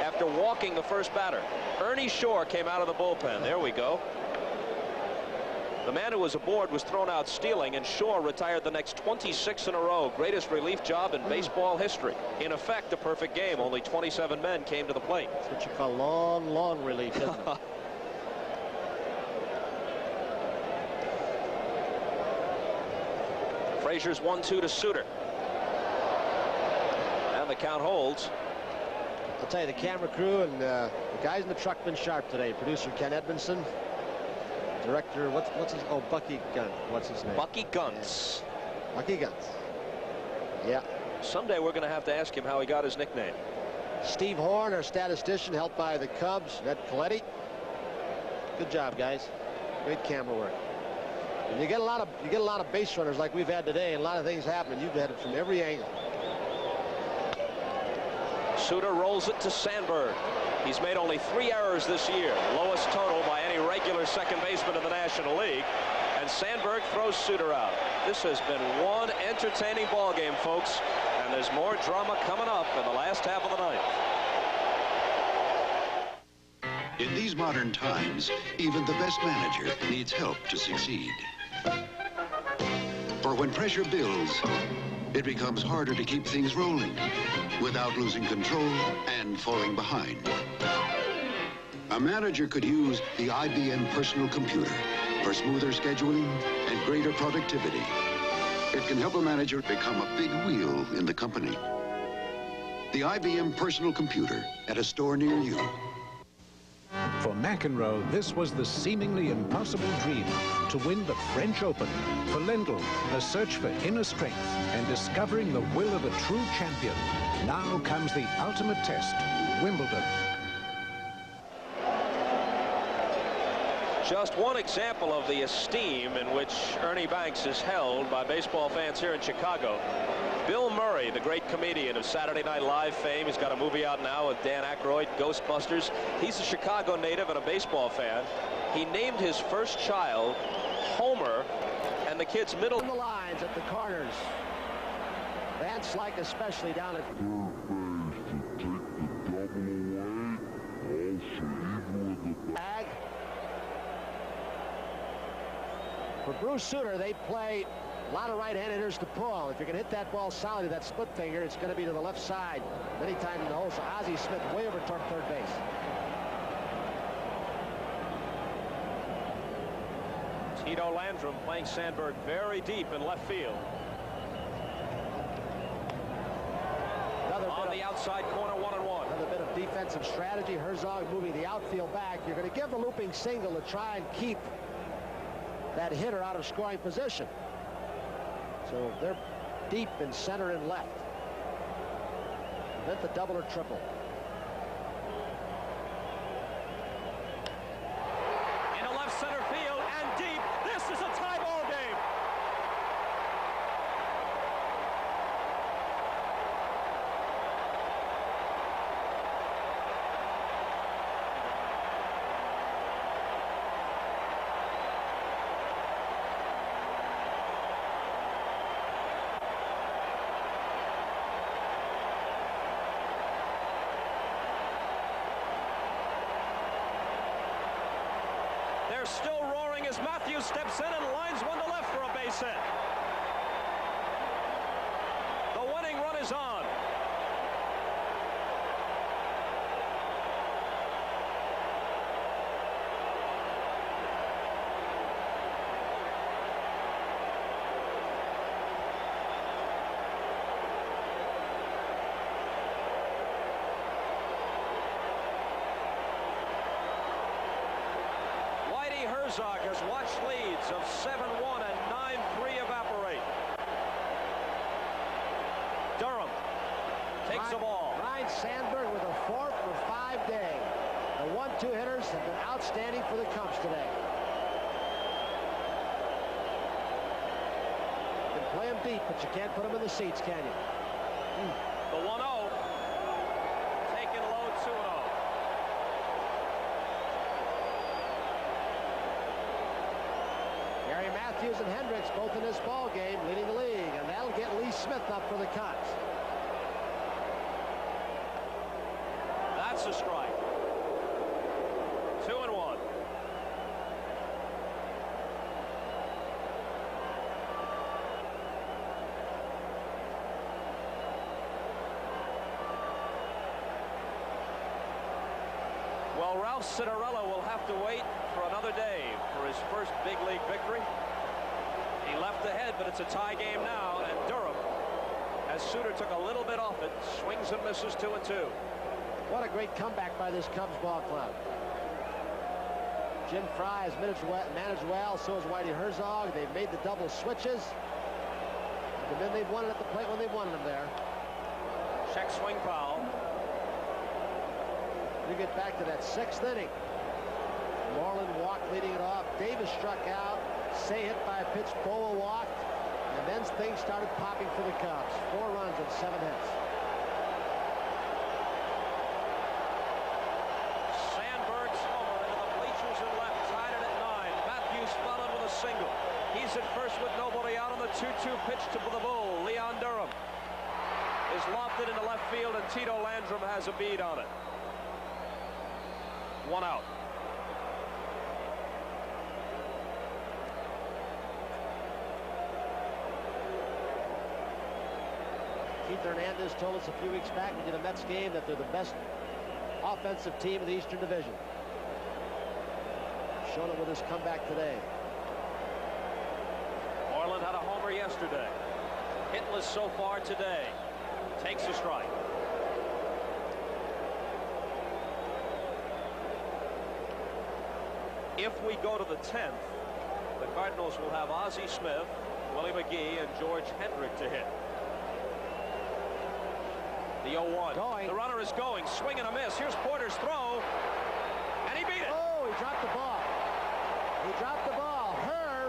after walking the first batter. Ernie Shore came out of the bullpen. There we go. The man who was aboard was thrown out stealing, and Shore retired the next 26 in a row. Greatest relief job in baseball history. In effect, a perfect game. Only 27 men came to the plate. That's what you call long, long relief, isn't it? Frazier's 1-2 to Suter. And the count holds. I'll tell you, the camera crew and the guys in the truck been sharp today. Producer Ken Edmondson. Director, what's his, oh, Bucky Gunn. What's his name? Bucky Gunts. Yeah. Bucky Gunts. Yeah. Someday we're going to have to ask him how he got his nickname. Steve Horn, our statistician, helped by the Cubs. Ned Coletti. Good job, guys. Great camera work. And you get a lot of base runners like we've had today, and a lot of things happen. You've had it from every angle. Suter rolls it to Sandberg. He's made only 3 errors this year, lowest total by any regular second baseman in the National League. And Sandberg throws Suter out. This has been one entertaining ball game, folks, and there's more drama coming up in the last half of the ninth. In these modern times, even the best manager needs help to succeed. For when pressure builds, it becomes harder to keep things rolling without losing control and falling behind. A manager could use the IBM personal computer for smoother scheduling and greater productivity. It can help a manager become a big wheel in the company. The IBM personal computer at a store near you. For McEnroe, this was the seemingly impossible dream to win the French Open. For Lendl, a search for inner strength and discovering the will of a true champion. Now comes the ultimate test, Wimbledon. Just one example of the esteem in which Ernie Banks is held by baseball fans here in Chicago. Bill Murray, the great comedian of Saturday Night Live fame. He's got a movie out now with Dan Aykroyd, Ghostbusters. He's a Chicago native and a baseball fan. He named his first child Homer, and the kid's middle... On the lines at the corners. Van Slyke especially down at... Bag. For Bruce Suter, they play a lot of right-hand hitters to pull. If you can hit that ball solidly, that split finger, it's going to be to the left side many times in the hole. So Ozzie Smith way over toward third base. Tito Landrum playing Sandberg very deep in left field. On the outside corner, 1-1. Another bit of defensive strategy. Herzog moving the outfield back. You're going to give the looping single to try and keep that hitter out of scoring position. So they're deep in center and left. Prevent the double or triple. Into left center field and deep. This is a tie ball game. They're still roaring as Matthews steps in and lines one to left for a base hit. The winning run is on. Herzog has watched leads of 7-1 and 9-3 evaporate. Durham takes the ball. Ryan Sandberg with a 4-for-5 day. The 1-2 hitters have been outstanding for the Cubs today. You can play them deep, but you can't put them in the seats, can you? The 1-0. Taken low, 2-0. Gary Matthews and Hendricks both in this ball game leading the league, and that'll get Lee Smith up for the Cubs. That's a strike. 2-1. Well, Ralph Citarella will have to wait for another day for his first big league victory. He left ahead, but it's a tie game now, and Durham, as Suter took a little bit off it, swings and misses 2-2. What a great comeback by this Cubs ball club. Jim Fry has managed well, so has Whitey Herzog. They've made the double switches. And then they've won it at the plate when they've wanted them there. Check swing foul. We get back to that 6th inning. Moreland walked leading it off. Davis struck out. Say hit by a pitch. Boa walked. And then things started popping for the Cubs. 4 runs and 7 hits. Sandberg's homer into the bleachers and left, tied it at 9. Matthews followed with a single. He's at first with nobody out on the 2-2 pitch to the Bull. Leon Durham is lofted into left field, and Tito Landrum has a bead on it. 1 out. Keith Hernandez told us a few weeks back we did a Mets game that they're the best offensive team in the Eastern Division. Showing it with his comeback today. Moreland had a homer yesterday. Hitless so far today. Takes a strike. If we go to the 10th, the Cardinals will have Ozzie Smith, Willie McGee, and George Hendrick to hit. The 0-1. The runner is going. Swing and a miss. Here's Porter's throw. And he beat it. Oh, he dropped the ball. He dropped the ball. Herr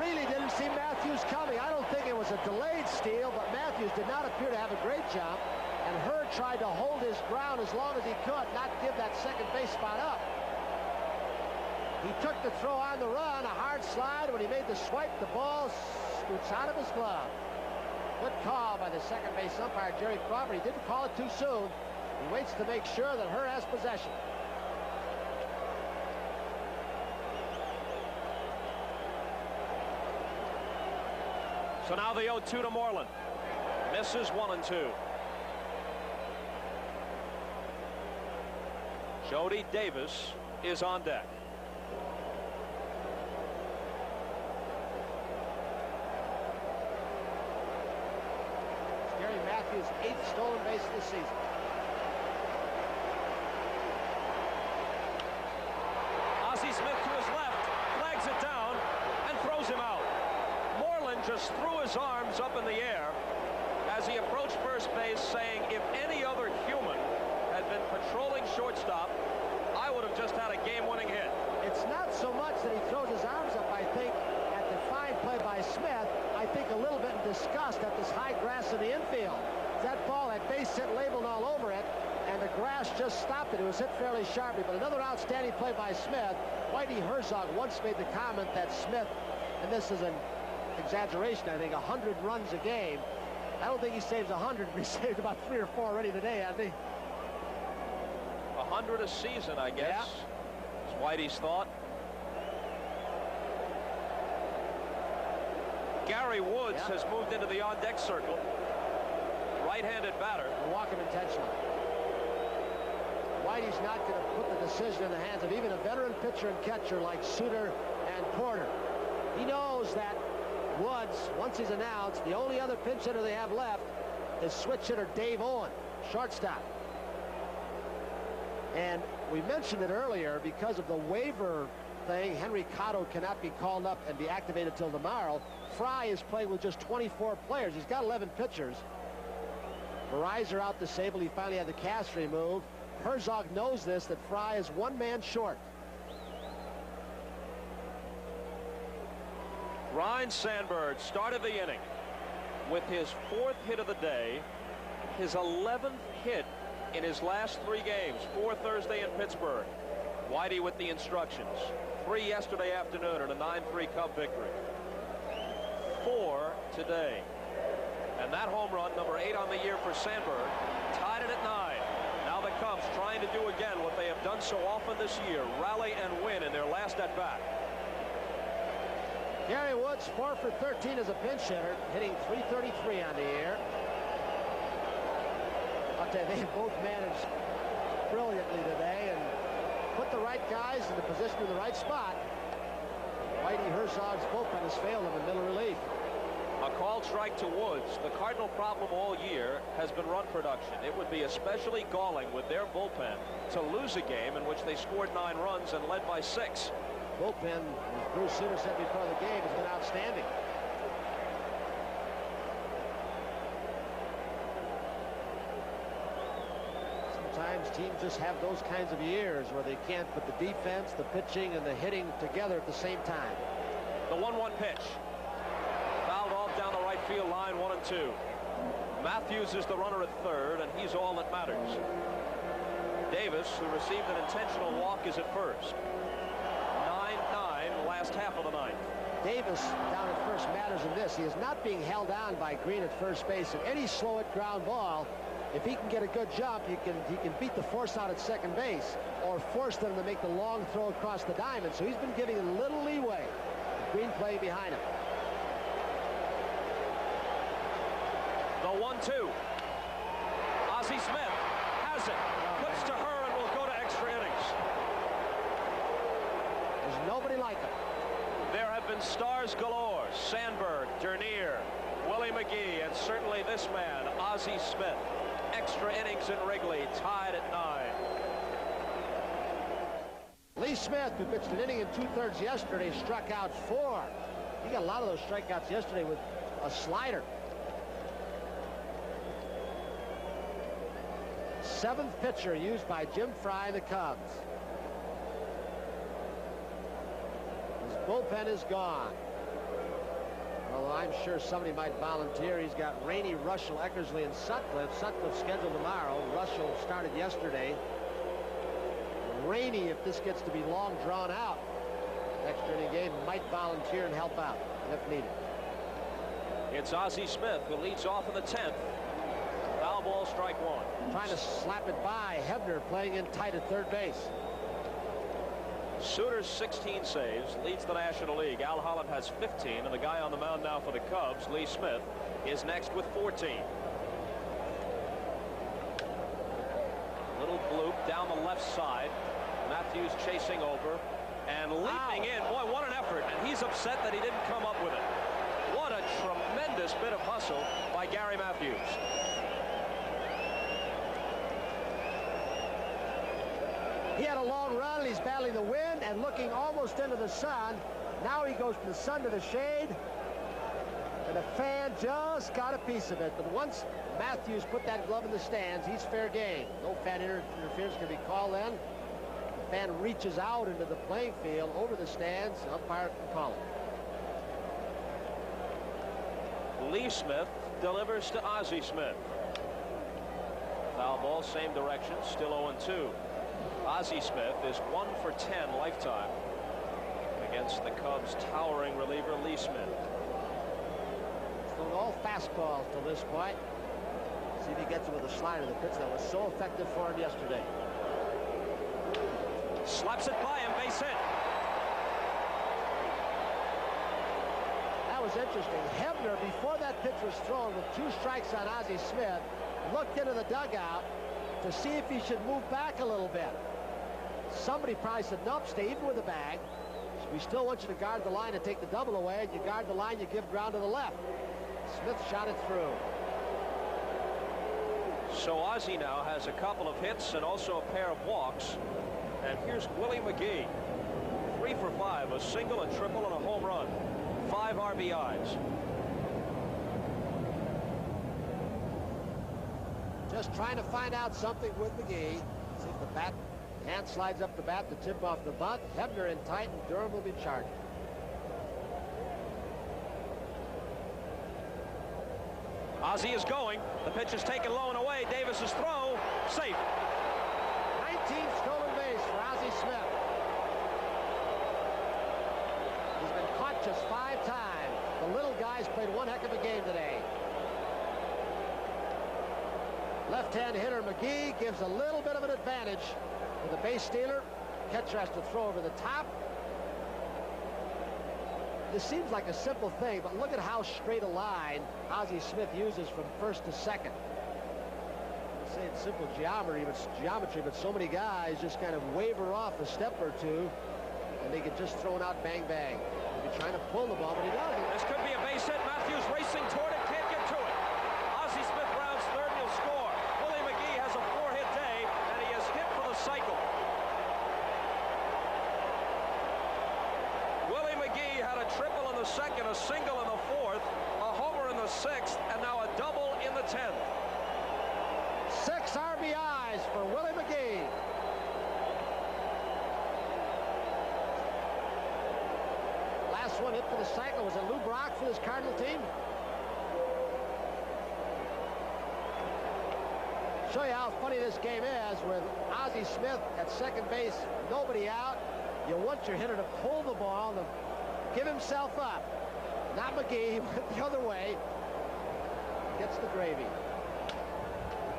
really didn't see Matthews coming. I don't think it was a delayed steal, but Matthews did not appear to have a great jump. And Herr tried to hold his ground as long as he could, not give that second base spot up. He took the throw on the run, a hard slide. When he made the swipe, the ball scoots out of his glove. Good call by the second base umpire, Jerry Crawford. He didn't call it too soon. He waits to make sure that Herr has possession. So now the 0-2 to Moreland. Misses 1-2. Jody Davis is on deck. Gary Matthews' 8th stolen base this season. Ozzie Smith to his left, flags it down, and throws him out. Moreland just threw his arms up in the air as he approached first base, saying, if any other human had been patrolling shortstop, I would have just had a game-winning hit. It's not so much that he throws his arms up, I think, at the fine play by Smith. I think a little bit in disgust at this high grass in the infield. That ball had base hit labeled all over it, and the grass just stopped it. It was hit fairly sharply, but another outstanding play by Smith. Whitey Herzog once made the comment that Smith, and this is an exaggeration, I think, 100 runs a game. I don't think he saves 100, but he saved about 3 or 4 already today, hasn't he? 100 a season, I guess. Is Whitey's thought. Gary Woods has moved into the on-deck circle. Right-handed batter. Walk him intentionally. Whitey's not going to put the decision in the hands of even a veteran pitcher and catcher like Suter and Porter. He knows that Woods, once he's announced, the only other pinch hitter they have left is switch hitter Dave Owen, shortstop. And we mentioned it earlier, because of the waiver thing. Henry Cotto cannot be called up and be activated till tomorrow. Fry is playing with just 24 players. He's got 11 pitchers. Verizon out disabled. He finally had the cast removed. Herzog knows this, that Fry is one man short. Ryne Sandberg started the inning with his 4th hit of the day, his 11th hit in his last 3 games, 4 Thursday in Pittsburgh. Whitey with the instructions. 3 yesterday afternoon and a 9-3 Cub victory. 4 today. And that home run, number 8 on the year for Sandberg, tied it at 9. Now the Cubs trying to do again what they have done so often this year, rally and win in their last at-bat. Gary Woods 4 for 13 as a pinch hitter, hitting .333 on the year. I'll tell you, they both managed brilliantly today and put the right guys in the position in the right spot. Whitey Herzog's bullpen has failed him in middle relief. A called strike to Woods. The Cardinal problem all year has been run production. It would be especially galling with their bullpen to lose a game in which they scored 9 runs and led by 6. Bullpen, as Bruce Sutter said before the game, has been outstanding. Sometimes teams just have those kinds of years where they can't put the defense, the pitching, and the hitting together at the same time. The 1-1 pitch. Fouled off down the right field line, 1-2. Matthews is the runner at third, and he's all that matters. Davis, who received an intentional walk, is at first. 9-9, last half of the ninth. Davis down at first matters in this. He is not being held down by Green at first base. And any slow hit ground ball, if he can get a good jump, he can beat the force out at second base or force them to make the long throw across the diamond. So he's been giving a little leeway. Green playing behind him. The 1-2. Ozzie Smith has it. Puts to her and will go to extra innings. There's nobody like him. There have been stars galore. Sandberg, Dernier, Willie McGee, and certainly this man, Ozzie Smith. Extra innings in Wrigley, tied at 9. Lee Smith, who pitched an inning and 2/3 yesterday, struck out 4. He got a lot of those strikeouts yesterday with a slider. 7th pitcher used by Jim Fry and the Cubs. His bullpen is gone. Although I'm sure somebody might volunteer. He's got Rainey, Russell, Eckersley, and Sutcliffe. Sutcliffe scheduled tomorrow. Russell started yesterday. Rainey, if this gets to be long drawn out, extra inning game, might volunteer and help out if needed. It's Ozzie Smith who leads off in the 10th. Foul ball, strike 1. Trying to slap it by. Hebner playing in tight at third base. Suter's 16 saves, leads the National League. Al Holland has 15, and the guy on the mound now for the Cubs, Lee Smith, is next with 14. Little bloop down the left side. Matthews chasing over and leaping in. Boy, what an effort. And he's upset that he didn't come up with it. What a tremendous bit of hustle by Gary Matthews. He had a long run, and he's battling the wind and looking almost into the sun. Now he goes from the sun to the shade, and the fan just got a piece of it. But once Matthews put that glove in the stands, he's fair game. No fan interference can be called then. The fan reaches out into the playing field over the stands. The umpire can call it. Lee Smith delivers to Ozzie Smith. Foul ball, same direction, still 0-2. Ozzie Smith is 1 for 10 lifetime against the Cubs' towering reliever Lee Smith. Throwing all fastballs till this point. See if he gets it with a slider. The pitch that was so effective for him yesterday. Slaps it by him, base hit. That was interesting. Hebner, before that pitch was thrown with 2 strikes on Ozzie Smith, looked into the dugout to see if he should move back a little bit. Somebody probably said, nope, stay even with the bag. We still want you to guard the line and take the double away. And you guard the line, you give ground to the left. Smith shot it through. So Ozzie now has a couple of hits and also a pair of walks. And here's Willie McGee. 3 3 for 5, a single, a triple, and a home run. 5 RBIs. Just trying to find out something with McGee. See if the hand slides up the bat to tip off the bunt. Hebner in tight, and Durham will be charging. Ozzie is going. The pitch is taken low and away. Davis's throw. Safe. 19th stolen base for Ozzie Smith. He's been caught just 5 times. The little guy's played one heck of a game today. Left-hand hitter McGee gives a little bit of an advantage to the base stealer. Catcher has to throw over the top. This seems like a simple thing, but look at how straight a line Ozzie Smith uses from first to second. I'm saying simple geometry, but so many guys just kind of waver off a step or two, and they get just thrown out bang bang. He'll be trying to pull the ball, but he doesn't. This could be a base hit. Matthews racing toward it, can't get to it. Ozzie Smith rounds third and he'll score. Willie McGee has a 4-hit day, and he has hit for the cycle. Willie McGee had a triple in the second, a single in the fourth, a homer in the sixth, and now a double in the 10th. 6 RBIs for Willie McGee. Last one hit for the cycle. Was it Lou Brock for this Cardinal team? Show you how funny this game is with Ozzie Smith at second base, nobody out. You want your hitter to pull the ball and give himself up. Not McGee, but the other way. Gets the gravy.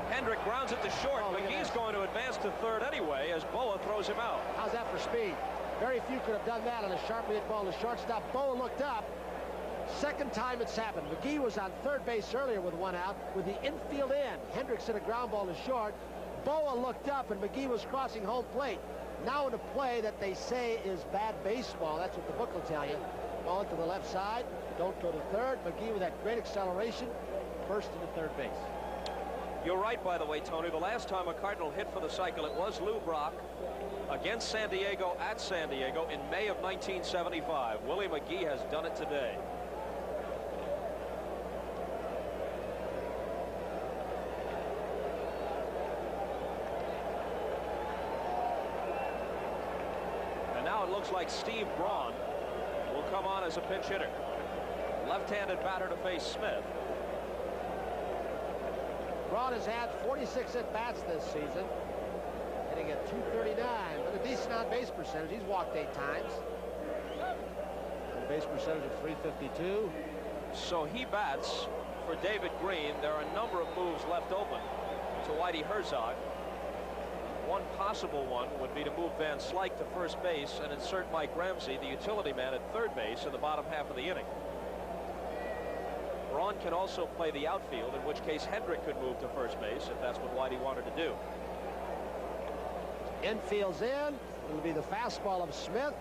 Hendrick grounds it to short. McGee's going to advance to third anyway as Boa throws him out. How's that for speed? Very few could have done that on a sharply hit ball to shortstop. Boa looked up. Second time it's happened. McGee was on third base earlier with 1 out with the infield in. Hendricks hit a ground ball to short. Boa looked up and McGee was crossing home plate. Now in a play that they say is bad baseball. That's what the book will tell you. Ball to the left side. Don't go to third. McGee with that great acceleration burst into third base. You're right, by the way, Tony. The last time a Cardinal hit for the cycle, it was Lou Brock against San Diego at San Diego in May of 1975. Willie McGee has done it today. And now it looks like Steve Braun will come on as a pinch hitter. Left-handed batter to face Smith. Braun has had 46 at-bats this season, hitting at .239, but a decent on-base percentage. He's walked 8 times. On-base percentage of .352. So he bats for David Green. There are a number of moves left open to Whitey Herzog. One possible one would be to move Van Slyke to first base and insert Mike Ramsey, the utility man, at third base in the bottom half of the inning. Braun can also play the outfield, in which case Hendrick could move to first base if that's what Whitey wanted to do. Infield's in. It'll be the fastball of Smith.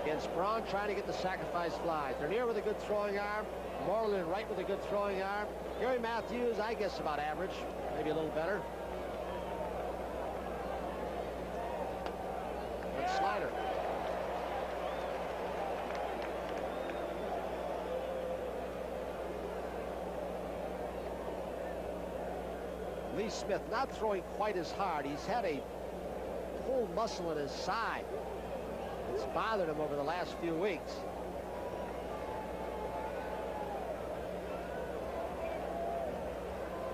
Against Braun, trying to get the sacrifice flies. Dernier with a good throwing arm. Moreland right with a good throwing arm. Gary Matthews, I guess about average. Maybe a little better. That's Slider. Lee Smith not throwing quite as hard. He's had a pulled muscle in his side. It's bothered him over the last few weeks.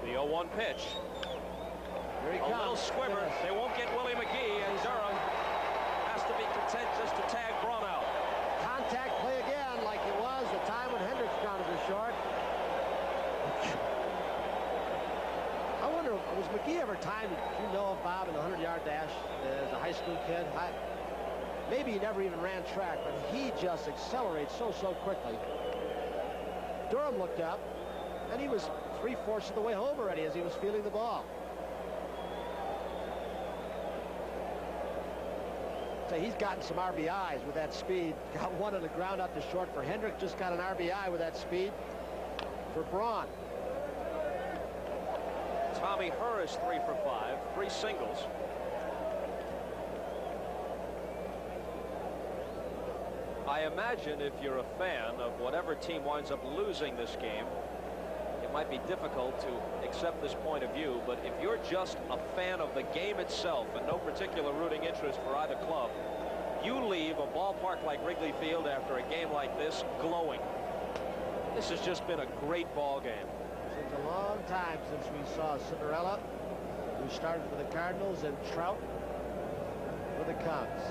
The 0-1 pitch. Here he comes. A little squibber. Yes. They won't get Willie McGee, and Durham has to be content just to tag Braun out. Contact play again, like it was the time when Hendricks grounded to short. I wonder, was McGee ever timed, you know, Bob, in the 100-yard dash as a high school kid? Maybe he never even ran track, but he just accelerates so quickly. Durham looked up, and he was 3/4 of the way home already as he was feeling the ball. So he's gotten some RBIs with that speed. Got one on the ground out to short for Hendrick. Just got an RBI with that speed for Braun. Tommy Herr is 3 for 5, 3 singles. I imagine if you're a fan of whatever team winds up losing this game, it might be difficult to accept this point of view, but if you're just a fan of the game itself and no particular rooting interest for either club, you leave a ballpark like Wrigley Field after a game like this glowing. This has just been a great ball game. It's a long time since we saw Cinderella, who started for the Cardinals, and Trout for the Cubs.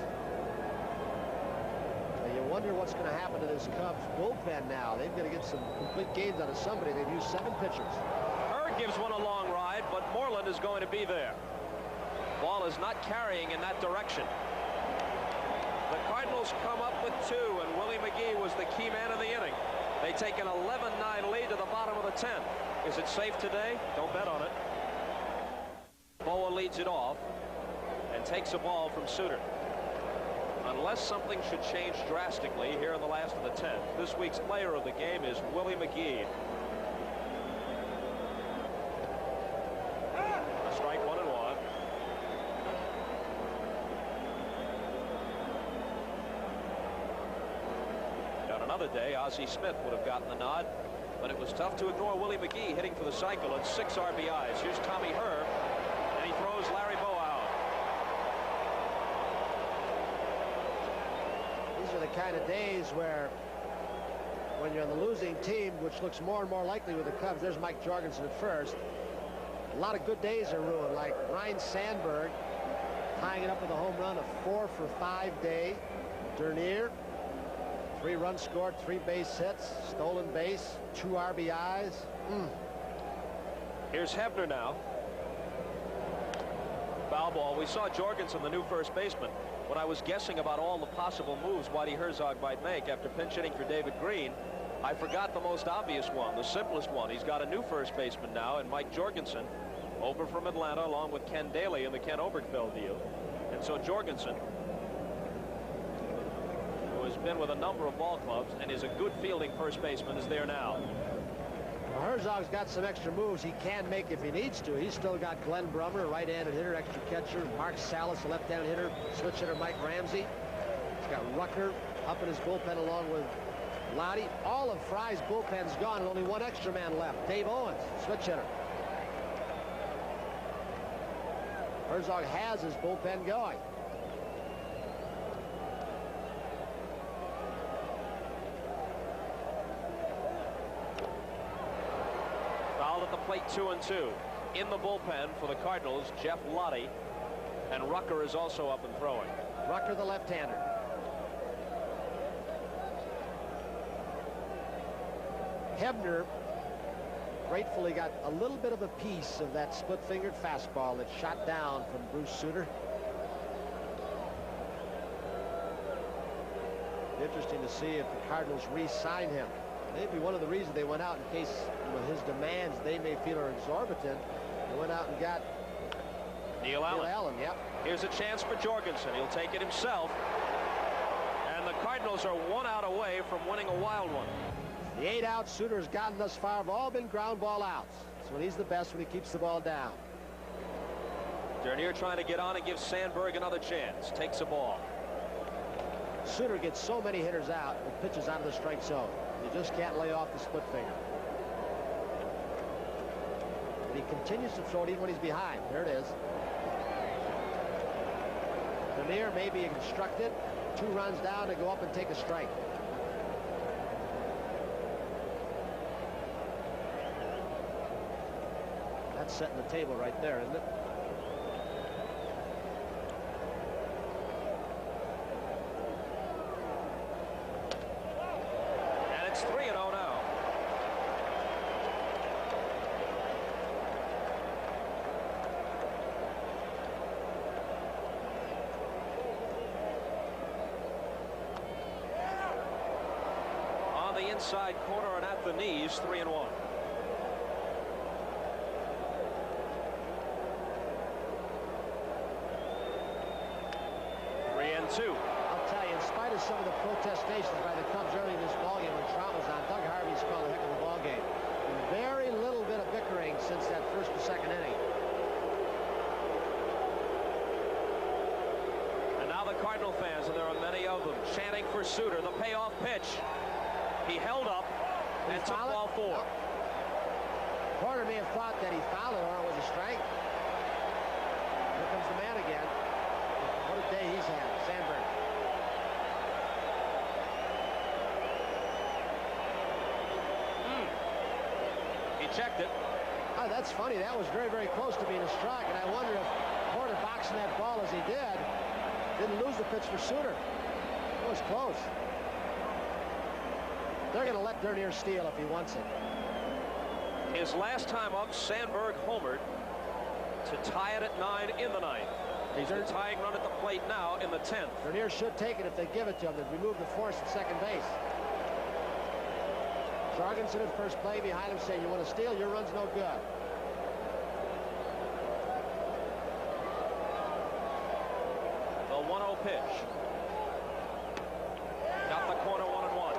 Now you wonder what's going to happen to this Cubs bullpen now. They've got to get some complete games out of somebody. They've used 7 pitchers. Hurd gives one a long ride, but Moreland is going to be there. Ball is not carrying in that direction. The Cardinals come up with 2, and Willie McGee was the key man in the inning. They take an 11-9 lead to the bottom of the 10th. Is it safe today? Don't bet on it. Boa leads it off and takes a ball from Suter. Unless something should change drastically here in the last of the 10th, this week's player of the game is Willie McGee. A strike, 1-1. On another day, Ozzie Smith would have gotten the nod, but it was tough to ignore Willie McGee hitting for the cycle at 6 RBIs. Here's Tommy Herb, and he throws Larry Boa out. These are the kind of days where, when you're on the losing team, which looks more and more likely with the Cubs, there's Mike Jorgensen at first. A lot of good days are ruined, like Ryan Sandberg tying it up with a home run, a 4-for-5 day. Dernier, 3 runs scored, 3 base hits, stolen base, 2 RBIs. Here's Hebner now. Foul ball. We saw Jorgensen, the new first baseman. When I was guessing about all the possible moves Whitey Herzog might make after pinch hitting for David Green, I forgot the most obvious one, the simplest one. He's got a new first baseman now, and Mike Jorgensen, over from Atlanta, along with Ken Daly in the Ken Obergefell deal. And so Jorgensen, who has been with a number of ball clubs and is a good fielding first baseman, is there now. Well, Herzog's got some extra moves he can make if he needs to. He's still got Glenn Brummer, a right-handed hitter, extra catcher, Mark Salas, a left-handed hitter, switch hitter Mike Ramsey. He's got Rucker up in his bullpen along with Lottie. All of Fry's bullpen's gone, and only 1 extra man left, Dave Owens, switch hitter. Herzog has his bullpen going. Fouled at the plate, 2-2. In the bullpen for the Cardinals, Jeff Lottie, and Rucker is also up and throwing. Rucker, the left-hander. Hebner gratefully got a little bit of a piece of that split-fingered fastball that shot down from Bruce Sutter. Interesting to see if the Cardinals re-sign him. Maybe one of the reasons they went out, in case his demands they may feel are exorbitant, they went out and got Neil Allen. Yep. Here's a chance for Jorgensen. He'll take it himself. And the Cardinals are 1 out away from winning a wild one. The 8 out Suter has gotten thus far have all been ground ball outs. So when he's the best, when he keeps the ball down. Dernier trying to get on and give Sandberg another chance. Takes a ball. Suter gets so many hitters out with pitches out of the strike zone. You just can't lay off the split finger. But he continues to throw it even when he's behind. There it is. Dernier may be instructed. 2 runs down to go up and take a strike. That's setting the table right there, isn't it? And it's 3-0 now. On the inside corner and at the knees, 3-1. I'll tell you, in spite of some of the protestations by the Cubs early in this ballgame when Trout was on, Doug Harvey's called a heck of a ballgame. Very little bit of bickering since that first or second inning. And now the Cardinal fans, and there are many of them, chanting for Suter. The payoff pitch. He held up and took ball 4. No. Porter may have thought that he fouled it or it was a strike. Here comes the man again. What a day he's had, Sandberg. He checked it. Oh, that's funny. That was very, very close to being a strike, and I wonder if Porter, boxing that ball as he did, didn't lose the pitch for Suter. It was close. They're going to let Dernier steal if he wants it. His last time up, Sandberg homered to tie it at 9 in the 9th. He's the tying run at the plate now in the 10th. Dernier should take it if they give it to him. They'd remove the force at second base. Jorgensen at first play behind him saying, you want to steal, your run's no good. The 1-0 pitch. Got the corner 1-1.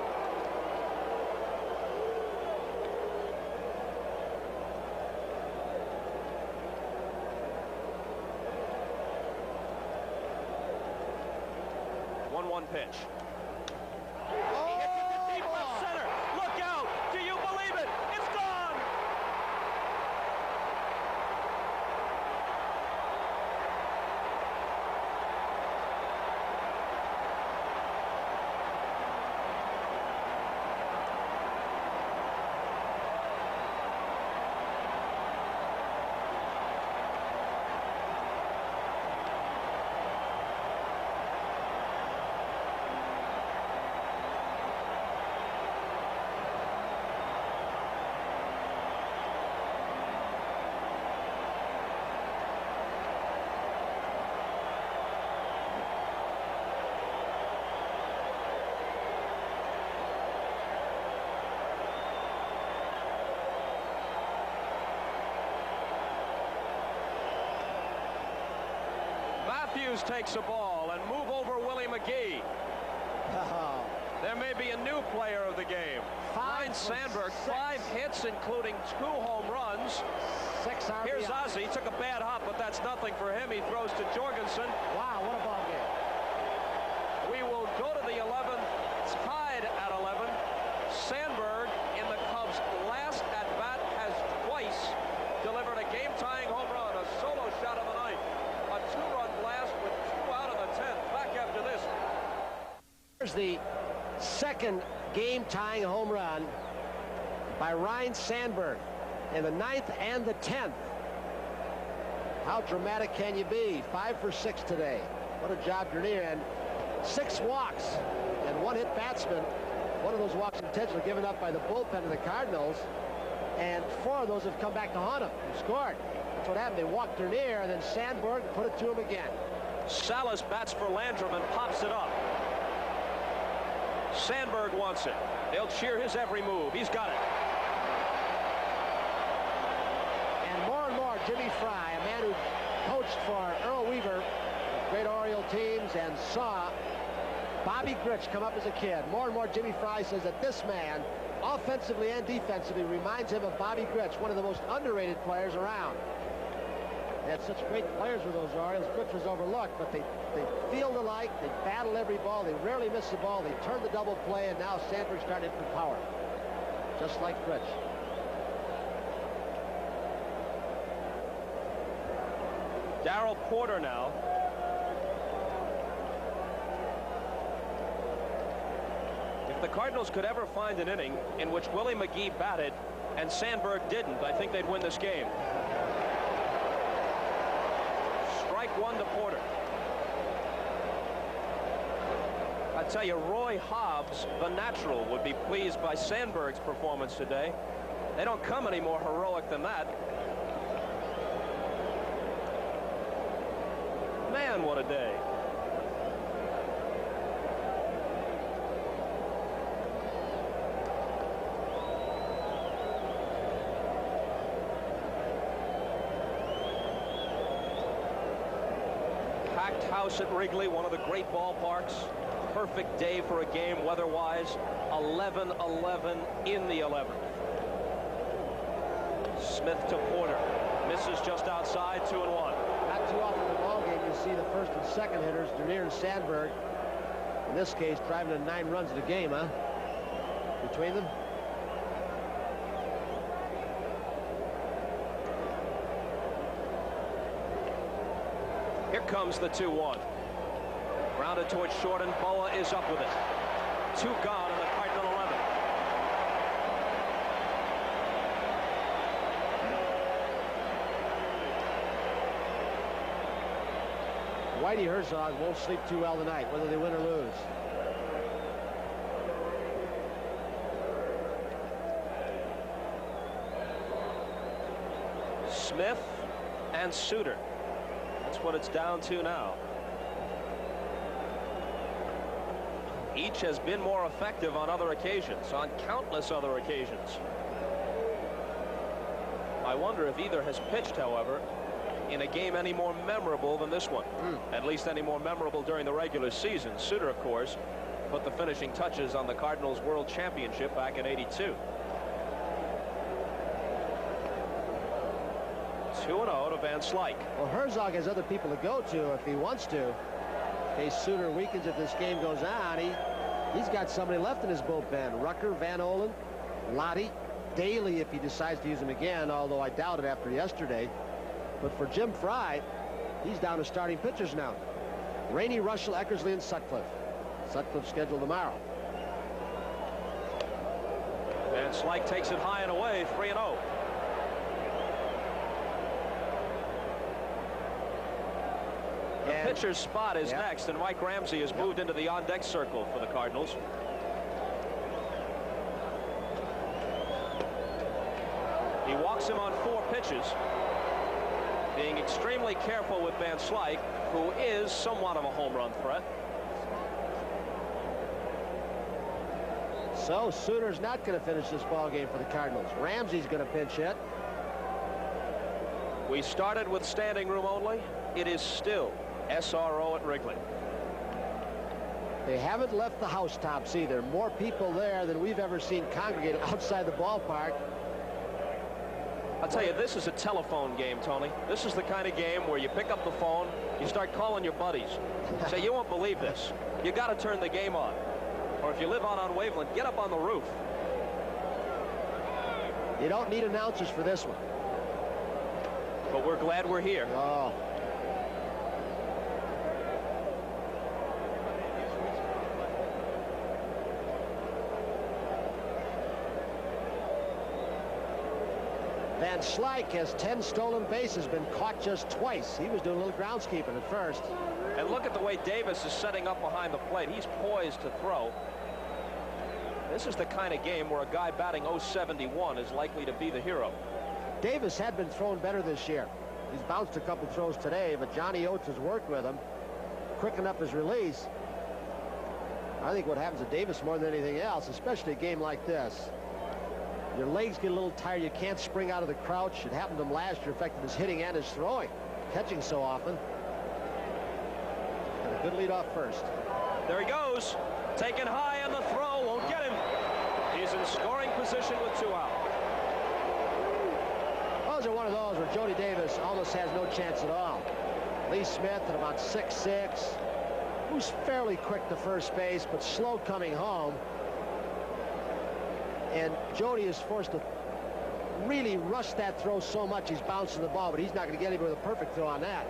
Pitch. He hits it to deep left center. Look out! Do you believe it? It's gone! Matthews takes a ball and move over Willie McGee. There may be a new player of the game. Ryan Sandberg, 5 hits, including 2 home runs. 6 RBI. Here's Ozzie. He took a bad hop, but that's nothing for him. He throws to Jorgensen. Wow, what a ball game. We will go to the 11th, tied at 11. Sandberg, in the Cubs' last at-bat, has twice delivered a game-tying home run, a solo shot of the ninth, a 2-run blast with 2 out of the 10th. Back after this. Here's the second game-tying home run by Ryan Sandberg in the 9th and the 10th. How dramatic can you be? 5 for 6 today. What a job, Dernier. And 6 walks and 1 hit batsman. One of those walks intentionally given up by the bullpen of the Cardinals. And 4 of those have come back to haunt him and scored. That's what happened. They walked Dernier, and then Sandberg put it to him again. Salas bats for Landrum and pops it up. Sandberg wants it. They'll cheer his every move. He's got it. And more, Jimmy Fry, a man who coached for Earl Weaver, great Oriole teams, and saw Bobby Grich come up as a kid. More and more, Jimmy Fry says that this man, offensively and defensively, reminds him of Bobby Grich, one of the most underrated players around. They had such great players with those Orioles. Grich was overlooked, but they field alike, they battle every ball, they rarely miss the ball, they turn the double play, and now Sandberg started for power, just like Grich. Darrell Porter now. If the Cardinals could ever find an inning in which Willie McGee batted and Sandberg didn't, I think they'd win this game. Strike 1 to Porter. I tell you, Roy Hobbs, the natural, would be pleased by Sandberg's performance today. They don't come any more heroic than that. Man, what a day. Packed house at Wrigley, one of the great ballparks. Perfect day for a game weather-wise. 11-11 in the 11th. Smith to Porter. Misses just outside, 2-1. Not too often in the ball game you see the first and second hitters, Dernier and Sandberg, in this case, driving in 9 runs in the game, huh? Between them. Here comes the 2-1. Grounded towards short, and Boa is up with it. 2 gone in the Cardinal 11. Whitey Herzog won't sleep too well tonight, whether they win or lose. Smith and Suter. That's what it's down to now. Each has been more effective on other occasions, on countless other occasions. I wonder if either has pitched, however, in a game any more memorable than this one. At least any more memorable during the regular season. Suter, of course, put the finishing touches on the Cardinals World Championship back in '82. 2-0 to Van Slyke. Well, Herzog has other people to go to if he wants to. In case Suter weakens if this game goes on, he's got somebody left in his bullpen. Rucker, Van Olen, Lottie, Daly if he decides to use him again, although I doubt it after yesterday. But for Jim Fry, he's down to starting pitchers now. Rainey, Russell, Eckersley, and Sutcliffe. Sutcliffe scheduled tomorrow. Van Slyke takes it high and away, 3-0. The pitcher's spot is next, and Mike Ramsey has moved into the on-deck circle for the Cardinals. He walks him on 4 pitches, being extremely careful with Van Slyke, who is somewhat of a home run threat. So Suter's not going to finish this ball game for the Cardinals. Ramsey's going to pinch hit. We started with standing room only. It is still SRO at Wrigley. They haven't left the housetops either. More people there than we've ever seen congregated outside the ballpark. I'll tell you, this is a telephone game, Tony. This is the kind of game where you pick up the phone, you start calling your buddies. Say, you won't believe this. You got to turn the game on. Or if you live on Waveland, get up on the roof. You don't need announcers for this one. But we're glad we're here. Oh. Van Slyke has 10 stolen bases, been caught just twice. He was doing a little groundskeeping at first. And look at the way Davis is setting up behind the plate. He's poised to throw. This is the kind of game where a guy batting .071 is likely to be the hero. Davis had been throwing better this year. He's bounced a couple throws today, but Johnny Oates has worked with him, quickened up his release. I think what happens to Davis more than anything else, especially a game like this, your legs get a little tired. You can't spring out of the crouch. It happened to him last year, affected his hitting and his throwing. Catching so often. And a good lead off first. There he goes. Taken high, and the throw won't get him. He's in scoring position with 2 out. Those are one of those where Jody Davis almost has no chance at all. Lee Smith at about 6'6", who's fairly quick to first base, but slow coming home. And Jody is forced to really rush that throw so much he's bouncing the ball, but he's not going to get anywhere with a perfect throw on that.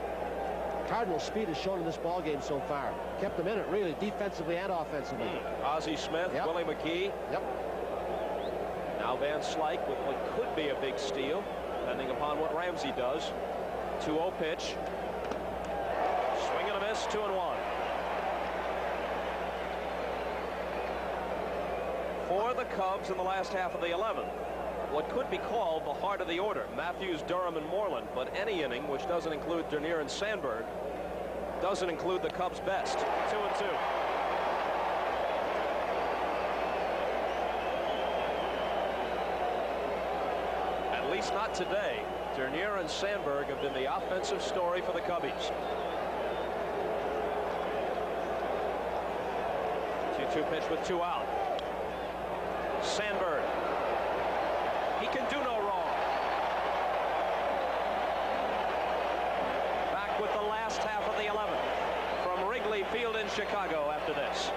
Cardinal speed has shown in this ball game so far. Kept them in it, really, defensively and offensively. Ozzie Smith, Willie McKee. Now Van Slyke with what could be a big steal, depending upon what Ramsey does. 2-0 pitch. Swing and a miss, 2-1. For the Cubs in the last half of the 11th, what could be called the heart of the order. Matthews, Durham, and Moreland, but any inning which doesn't include Dernier and Sandberg doesn't include the Cubs' best. 2-2. At least not today. Dernier and Sandberg have been the offensive story for the Cubbies. 2-2 pitch with 2 out. Sandberg. He can do no wrong. Back with the last half of the 11th. Wrigley Field in Chicago after this.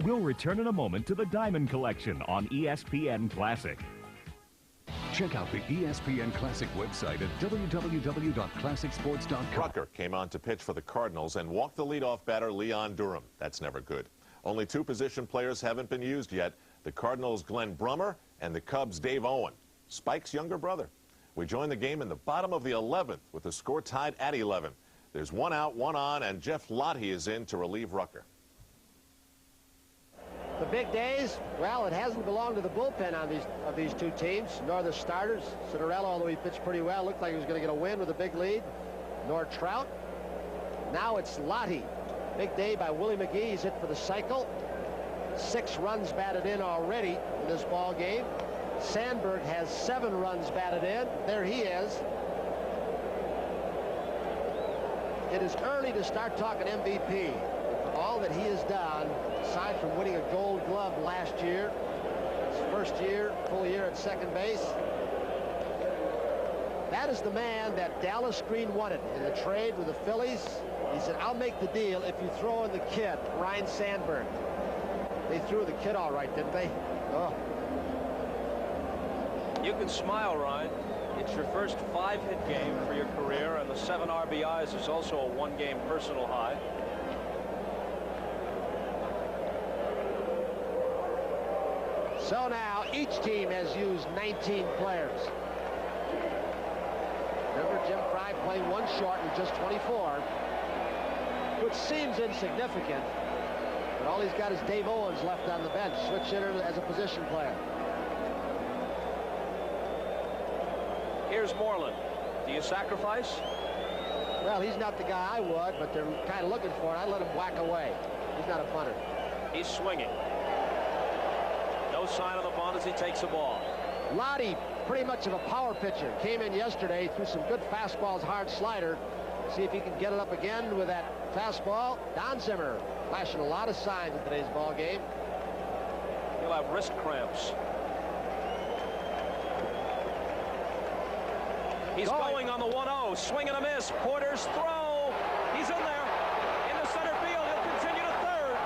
We'll return in a moment to the Diamond Collection on ESPN Classic. Check out the ESPN Classic website at www.classicsports.com. Rucker came on to pitch for the Cardinals and walked the leadoff batter Leon Durham. That's never good. Only 2 position players haven't been used yet. The Cardinals' Glenn Brummer and the Cubs' Dave Owen, Spike's younger brother. We join the game in the bottom of the 11th with the score tied at 11. There's 1 out, 1 on, and Jeff Lottie is in to relieve Rucker. The big days, well, it hasn't belonged to the bullpen of these 2 teams, nor the starters. Citarella, although he pitched pretty well, looked like he was going to get a win with a big lead, nor Trout. Now it's Lottie. Big day by Willie McGee. He's hit for the cycle. 6 runs batted in already in this ball game. Sandberg has 7 runs batted in. There he is. It is early to start talking MVP. All that he has done, aside from winning a Gold Glove last year, his first year, full year at second base, that is the man that Dallas Green wanted in the trade with the Phillies. He said, I'll make the deal if you throw in the kid, Ryne Sandberg. They threw the kid all right, didn't they? Oh. You can smile, Ryan. It's your first 5-hit game for your career, and the 7 RBIs is also a 1-game personal high. So now each team has used 19 players. Remember Jim Fry playing 1 short and just 24, which seems insignificant. But all he's got is Dave Owens left on the bench, switch hitter as a position player. Here's Moreland. Do you sacrifice? Well, he's not the guy I would, but they're kind of looking for it. I'd let him whack away. He's not a punter. He's swinging. No sign of the bunt as he takes a ball. Lottie, pretty much of a power pitcher. Came in yesterday, threw some good fastballs, hard slider. See if he can get it up again with that fastball. Don Zimmer flashing a lot of signs in today's ball game. He'll have wrist cramps. He's going on the 1-0. Swing and a miss. Porter's throw. He's in there. Into center field. He'll continue to third.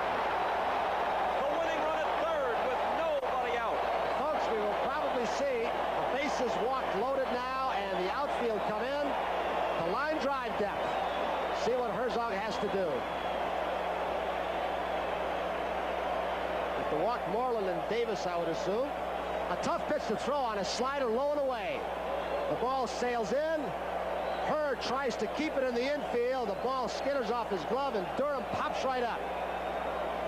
The winning run at third with nobody out. Folks, we will probably see the bases walked loaded now and the outfield come in. The line drive depth. See what Herzog has to do. If to walk Moreland and Davis, I would assume. A tough pitch to throw on a slider low and away. The ball sails in. Hurd tries to keep it in the infield. The ball skitters off his glove, and Durham pops right up.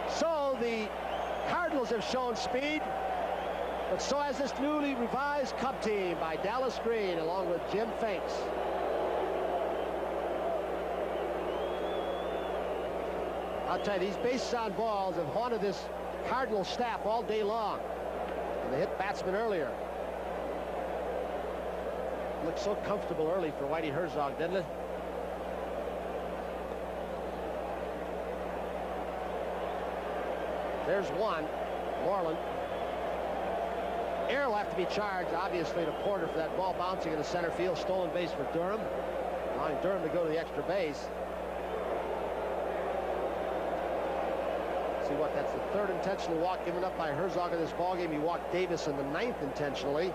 So the Cardinals have shown speed, but so has this newly revised Cub team by Dallas Green, along with Jim Finks. I'll tell you, these bases on balls have haunted this Cardinal staff all day long. And they hit batsmen earlier. Looked so comfortable early for Whitey Herzog, didn't it? There's one. Moreland. Air will have to be charged, obviously, to Porter for that ball bouncing in the center field. Stolen base for Durham. Allowing Durham to go to the extra base. See what? That's the 3rd intentional walk given up by Herzog in this ballgame. He walked Davis in the 9th intentionally.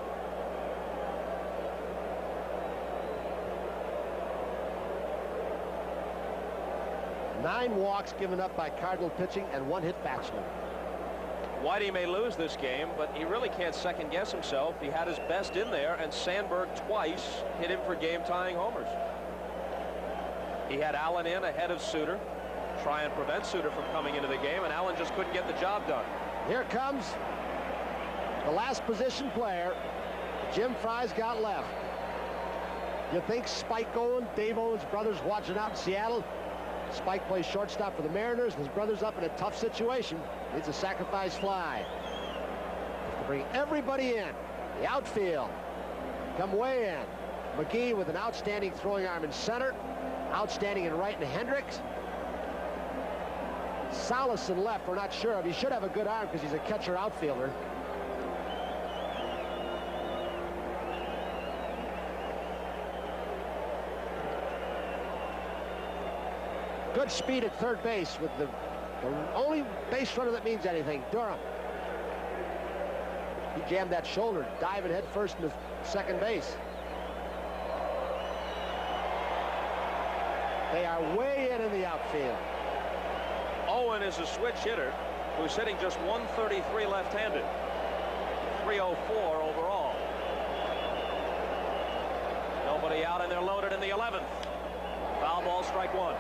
Nine walks given up by Cardinal pitching and 1 hit batsman. Whitey may lose this game, but he really can't second guess himself. He had his best in there, and Sandberg twice hit him for game-tying homers. He had Allen in ahead of Suter, try and prevent Suter from coming into the game, and Allen just couldn't get the job done. Here comes the last position player Jim Fry's got left. You think Spike Owen, Dave Owen's brothers, watching out in Seattle? Spike plays shortstop for the Mariners, and his brother's up in a tough situation. Needs a sacrifice fly. To bring everybody in. The outfield. Come way in. McGee with an outstanding throwing arm in center. Outstanding in right and Hendricks. Salas in left, we're not sure of. He should have a good arm because he's a catcher outfielder. Good speed at third base with the only base runner that means anything, Durham. He jammed that shoulder, diving head first into second base. They are way in the outfield. Owen is a switch hitter who's hitting just 133 left-handed. 304 overall. Nobody out, and they're loaded in the 11th. Foul ball, strike one.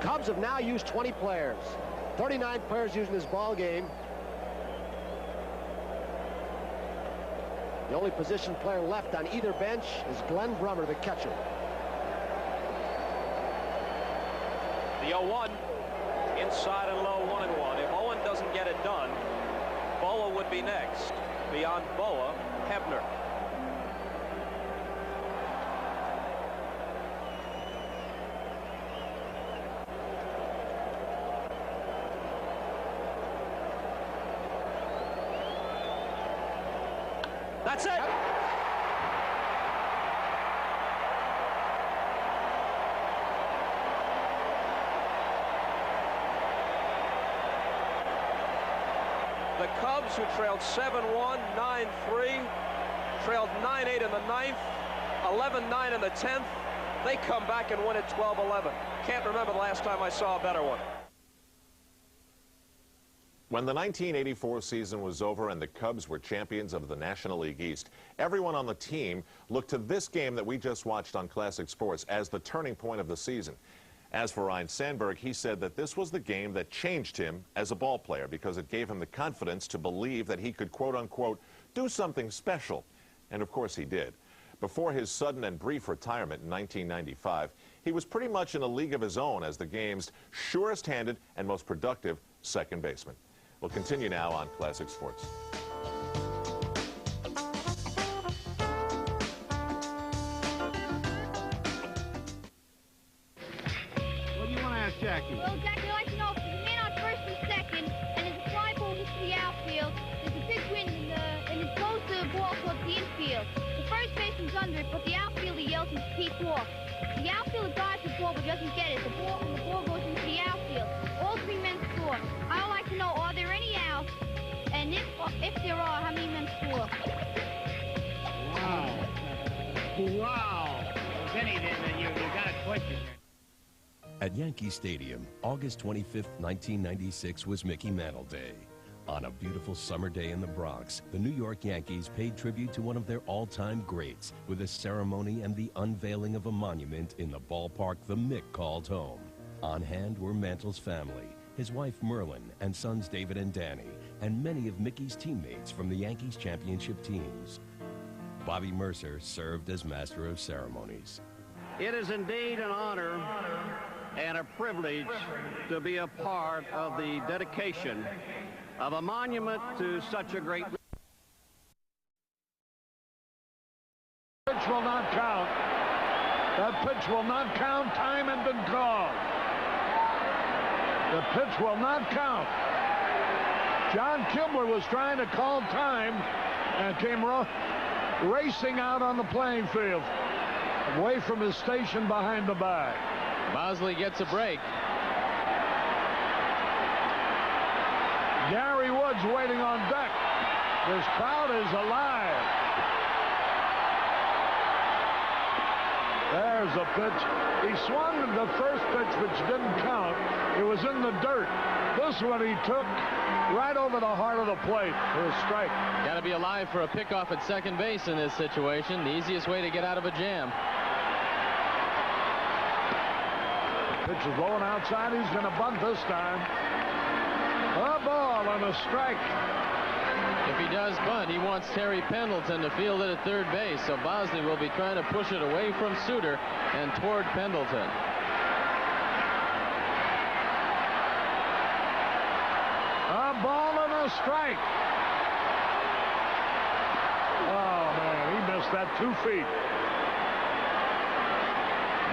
Cubs have now used 20 players. 39 players using this ball game. The only position player left on either bench is Glenn Brummer, the catcher. The 0-1, inside and low, 1-1. If Owen doesn't get it done, Boa would be next. Beyond Boa, Hebner. That's it. The Cubs, who trailed 7-1, 9-3, trailed 9-8 in the 9th, 11-9 in the 10th. They come back and win it 12-11. Can't remember the last time I saw a better one. When the 1984 season was over and the Cubs were champions of the National League East, everyone on the team looked to this game that we just watched on Classic Sports as the turning point of the season. As for Ryne Sandberg, he said that this was the game that changed him as a ball player because it gave him the confidence to believe that he could, quote-unquote, do something special. And of course he did. Before his sudden and brief retirement in 1995, he was pretty much in a league of his own as the game's surest-handed and most productive second baseman. We'll continue now on Classic Sports. What do you want to ask Jackie? Well, Jackie, I'd like to know if there's a man on first and second, and there's a fly ball hits the outfield, there's a pitch wind, and it goes to the ball towards the infield. The first baseman's under it, but the outfielder yells and keeps off. The outfielder dives the ball but doesn't get it. The ball goes into the outfield. All three men score. I'd like to know, are there any outs? And if there are, how many men score? Wow. Wow. Benny, then you got a question. At Yankee Stadium, August 25th, 1996 was Mickey Mantle Day. On a beautiful summer day in the Bronx, the New York Yankees paid tribute to one of their all-time greats with a ceremony and the unveiling of a monument in the ballpark the Mick called home. On hand were Mantle's family, his wife Merlin, and sons David and Danny, and many of Mickey's teammates from the Yankees championship teams. Bobby Mercer served as master of ceremonies. It is indeed an honor and a privilege to be a part of the dedication of a monument to such a great... Pitch will not count. That pitch will not count. Time had been called. The pitch will not count. John Kimbler was trying to call time and came racing out on the playing field, away from his station behind the bag. Bosley gets a break. Gary Woods waiting on deck. This crowd is alive. There's a pitch. He swung the first pitch, which didn't count. It was in the dirt. This one he took right over the heart of the plate for a strike. Got to be alive for a pickoff at second base in this situation. The easiest way to get out of a jam. Pitch is rolling outside. He's going to bunt this time. A ball and a strike. If he does bunt, he wants Terry Pendleton to field it at third base. So Bosley will be trying to push it away from Suter and toward Pendleton. A ball and a strike. Oh, man, he missed that 2 feet.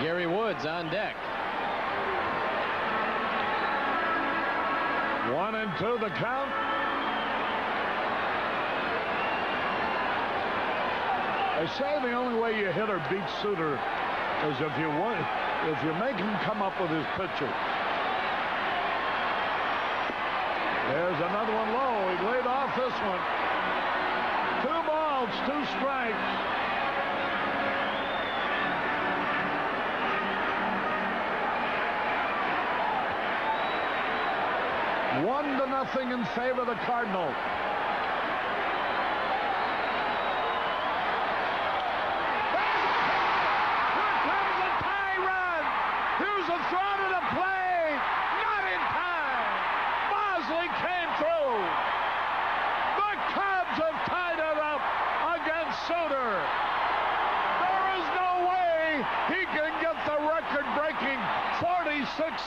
Gary Woods on deck. 1-2 the count. They say the only way you hit or beat Suter is if you make him come up with his pitcher. There's another one low. He laid off this one. 2 balls, 2 strikes. One to nothing in favor of the Cardinals.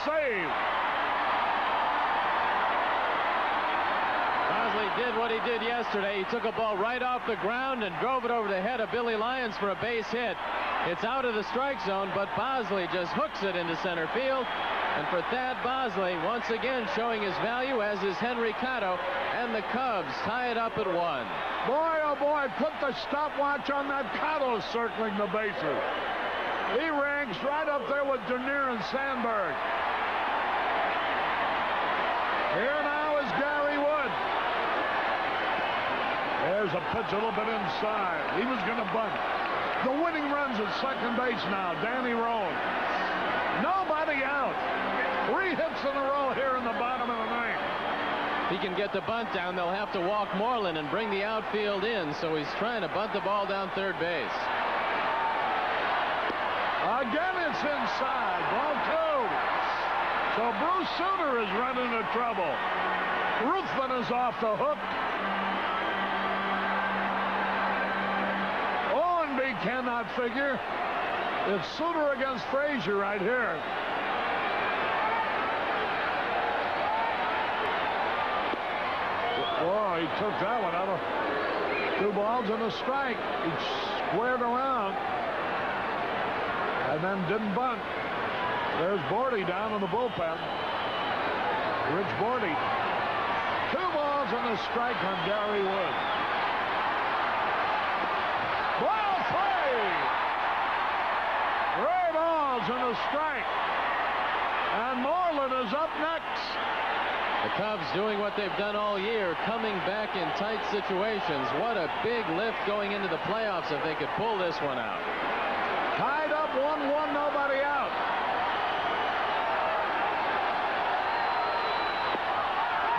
Save. Bosley did what he did yesterday. He took a ball right off the ground and drove it over the head of Billy Lyons for a base hit. It's out of the strike zone, but Bosley just hooks it into center field. And for Thad Bosley, once again showing his value, as is Henry Cotto, and the Cubs tie it up at 1. Boy, oh boy, put the stopwatch on that Cotto circling the bases. He ranks right up there with Dernier and Sandberg. Here now is Gary Wood. There's a pitch a little bit inside. He was going to bunt. The winning runs at second base now. Danny Roan. Nobody out. 3 hits in a row here in the bottom of the 9th. He can get the bunt down. They'll have to walk Moreland and bring the outfield in, so he's trying to bunt the ball down third base. Again, it's inside. Ball 2. So Bruce Sutter is running into trouble. Ruthven is off the hook. Owenby cannot figure. It's Sutter against Frazier right here. Oh, he took that one out of 2 balls and a strike. He squared around and then didn't bunt. There's Bordy down in the bullpen. Rich Bordy. 2 balls and a strike on Gary Wood. Ball 3. 3 balls and a strike. And Moreland is up next. The Cubs doing what they've done all year, coming back in tight situations. What a big lift going into the playoffs if they could pull this one out. Tied up 1-1, nobody out.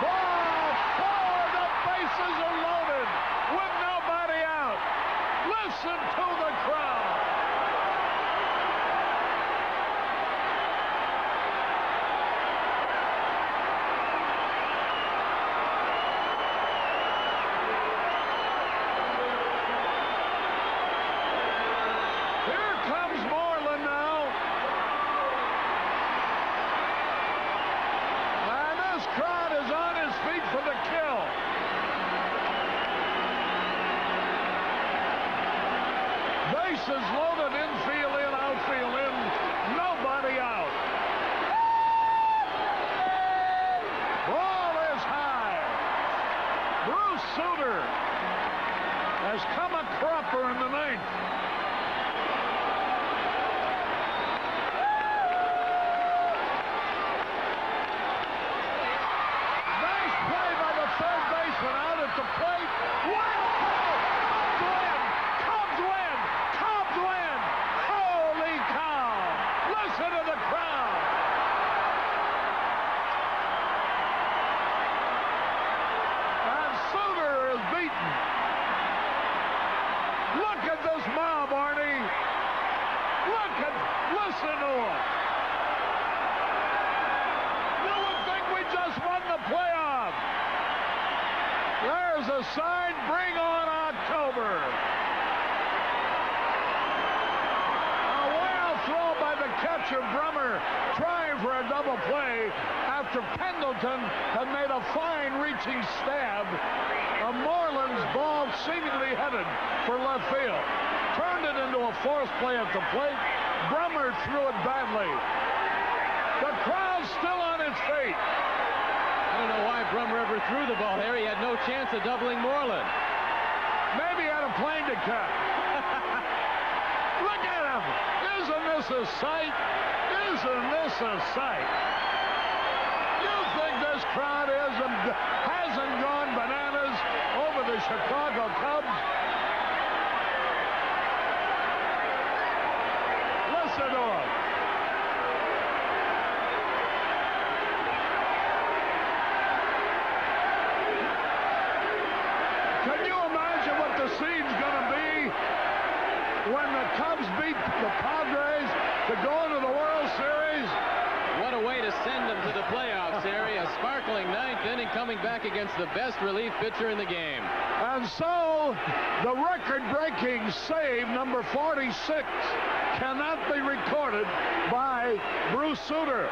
Ball 4, the bases are loaded with nobody out. Listen to the crowd. Bases loaded, infield in, outfield in, nobody out. Ball is high. Bruce Sutter has come a cropper in the 9th. Nice play by the third baseman out at the plate. Wide ball. Cubs win. Cubs win. Holy cow. Listen to the crowd. And Sutter is beaten. Look at this mob, Arnie. Listen to it. You would think we just won the playoff. There's a sign, bring on October. A wild throw by the catcher, Brummer, trying for a double play after Pendleton had made a fine reaching stab of Moreland's ball seemingly headed for left field. Turned it into a forced play at the plate. Brummer threw it badly. The crowd's still on its feet. I don't know why Brummer ever threw the ball there. He had no chance of doubling Moreland. Maybe he had a plane to catch. Look at him. Isn't this a sight? Isn't this a sight? You think this crowd hasn't gone bananas over the Chicago Cubs? Listen to him. Can you imagine what the scene's going to be when the Cubs beat the Padres to go into the World Series? What a way to send them to the playoffs, Harry. A sparkling ninth inning coming back against the best relief pitcher in the game. And so, the record-breaking save, number 46, cannot be recorded by Bruce Sutter.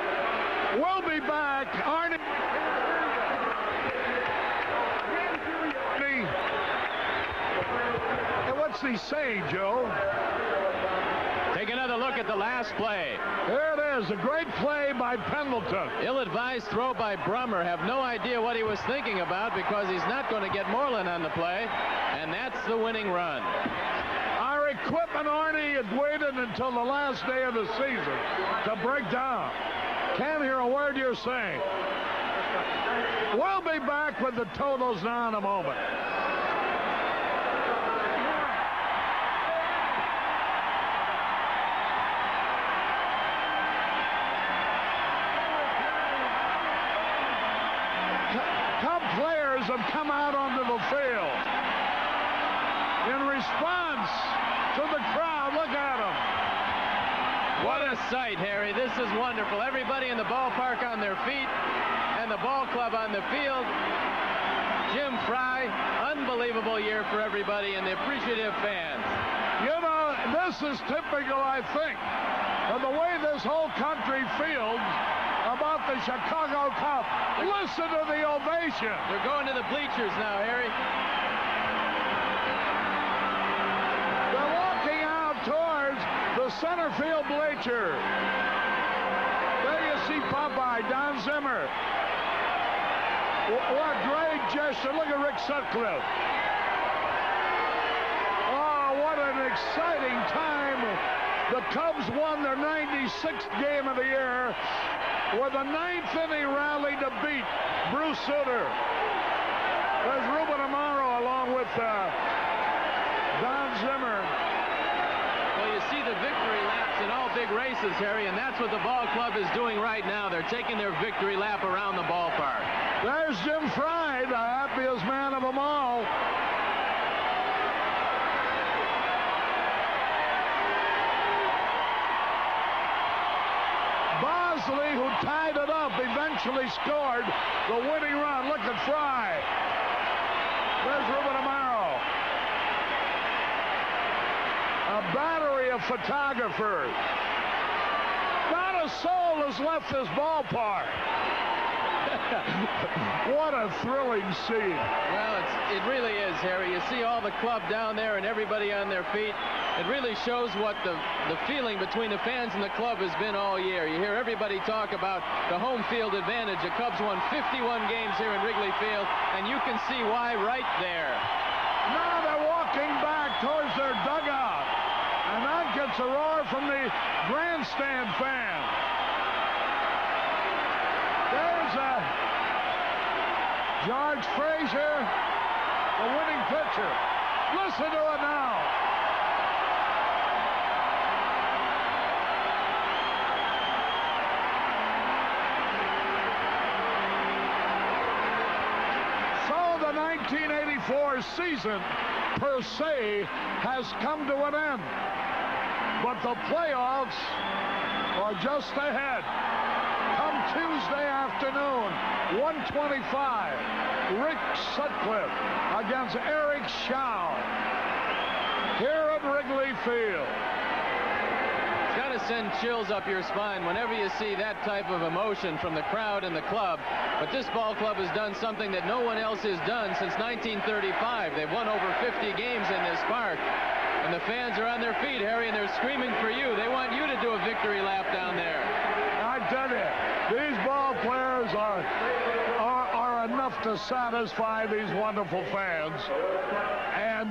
We'll be back. Arnie. And what's he saying, Joe? Take another look at the last play. There it is, a great play by Pendleton. Ill-advised throw by Brummer. Have no idea what he was thinking about because he's not going to get Moreland on the play, and that's the winning run. Our equipment, Arnie, had waited until the last day of the season to break down. Can't hear a word you're saying. We'll be back with the totals now in a moment. Cub players have come out onto the field in response to the crowd. Look at them. What a sight, Harry. This is wonderful. Everybody in the ballpark on their feet and the ball club on the field. Jim Fry, unbelievable year for everybody and the appreciative fans. You know, this is typical, I think, of the way this whole country feels about the Chicago Cubs. Listen to the ovation. They're going to the bleachers now, Harry. They're walking out towards the center field bleacher. There you see Popeye, Don Zimmer. What great gesture. Look at Rick Sutcliffe. Oh, what an exciting time. The Cubs won their 96th game of the year with a ninth inning rally to beat Bruce Sutter. There's Ruben Amaro along with Don Zimmer. Well, you see the victory laps in all big races, Harry, and that's what the ball club is doing right now. They're taking their victory lap around the ballpark. There's Jim Fry, the happiest man of them all. Bosley, who tied it up, eventually scored the winning run. Look at Fry. There's Ruben Amaro. A battery of photographers. Not a soul has left this ballpark. What a thrilling scene. Well, it really is, Harry. You see all the club down there and everybody on their feet. It really shows what the feeling between the fans and the club has been all year. You hear everybody talk about the home field advantage. The Cubs won 51 games here in Wrigley Field, and you can see why right there. Now they're walking back towards their dugout, and that gets a roar from the grandstand fans. There's George Frazier, the winning pitcher. Listen to it now. So the 1984 season, per se, has come to an end. But the playoffs are just ahead. Come Tuesday afternoon, 1:25, Rick Sutcliffe against Eric Shaw here at Wrigley Field. It's got to send chills up your spine whenever you see that type of emotion from the crowd and the club. But this ball club has done something that no one else has done since 1935. They've won over 50 games in this park. And the fans are on their feet, Harry, and they're screaming for you. They want you to do a victory lap down there. I tell you, these ball players are enough to satisfy these wonderful fans. And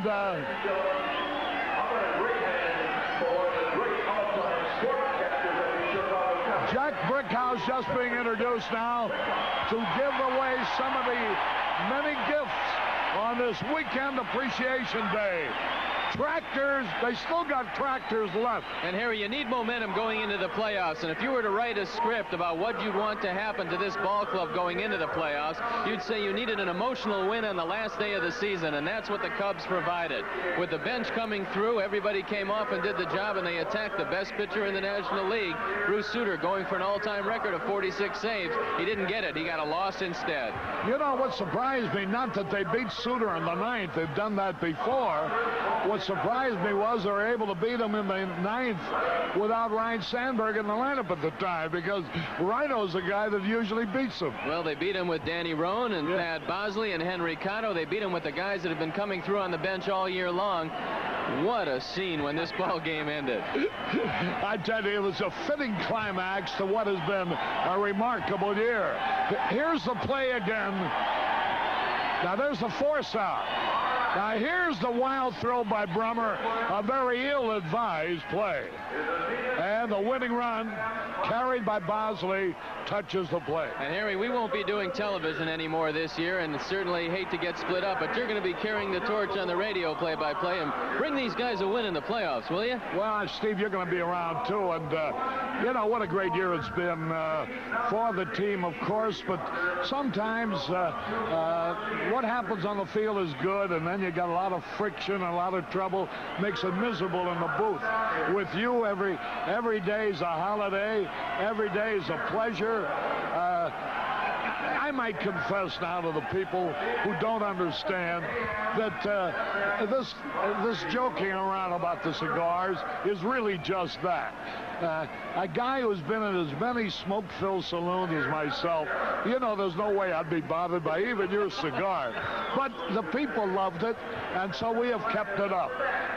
Jack Brickhouse just being introduced now to give away some of the many gifts on this Weekend Appreciation Day. Tractors, they still got tractors left. And Harry, you need momentum going into the playoffs. And if you were to write a script about what you'd want to happen to this ball club going into the playoffs, you'd say you needed an emotional win on the last day of the season, and that's what the Cubs provided. With the bench coming through, everybody came off and did the job, and they attacked the best pitcher in the National League, Bruce Sutter, going for an all-time record of 46 saves. He didn't get it. He got a loss instead. You know what surprised me? Not that they beat Sutter in the ninth. They've done that before. What surprised me was they were able to beat him in the ninth without Ryan Sandberg in the lineup at the time, because Rhino's the guy that usually beats him. Well, they beat him with Danny Roan and Thad Bosley and Henry Cotto. They beat him with the guys that have been coming through on the bench all year long. What a scene when this ball game ended. I tell you, it was a fitting climax to what has been a remarkable year. Here's the play again. Now there's the force out. Now here's the wild throw by Brummer, a very ill-advised play. And the winning run, carried by Bosley, touches the play. And Harry, we won't be doing television anymore this year, and certainly hate to get split up, but you're going to be carrying the torch on the radio play-by-play and bring these guys a win in the playoffs, will you? Well, Steve, you're going to be around too, and you know what a great year it's been for the team, of course, but sometimes what happens on the field is good, and then you got a lot of friction and a lot of trouble, makes it miserable in the booth. With you, every day is a holiday, every day is a pleasure. I might confess now to the people who don't understand that this joking around about the cigars is really just that. A guy who's been in as many smoke-filled saloons as myself, you know, there's no way I'd be bothered by even your cigar. But the people loved it, and so we have kept it up.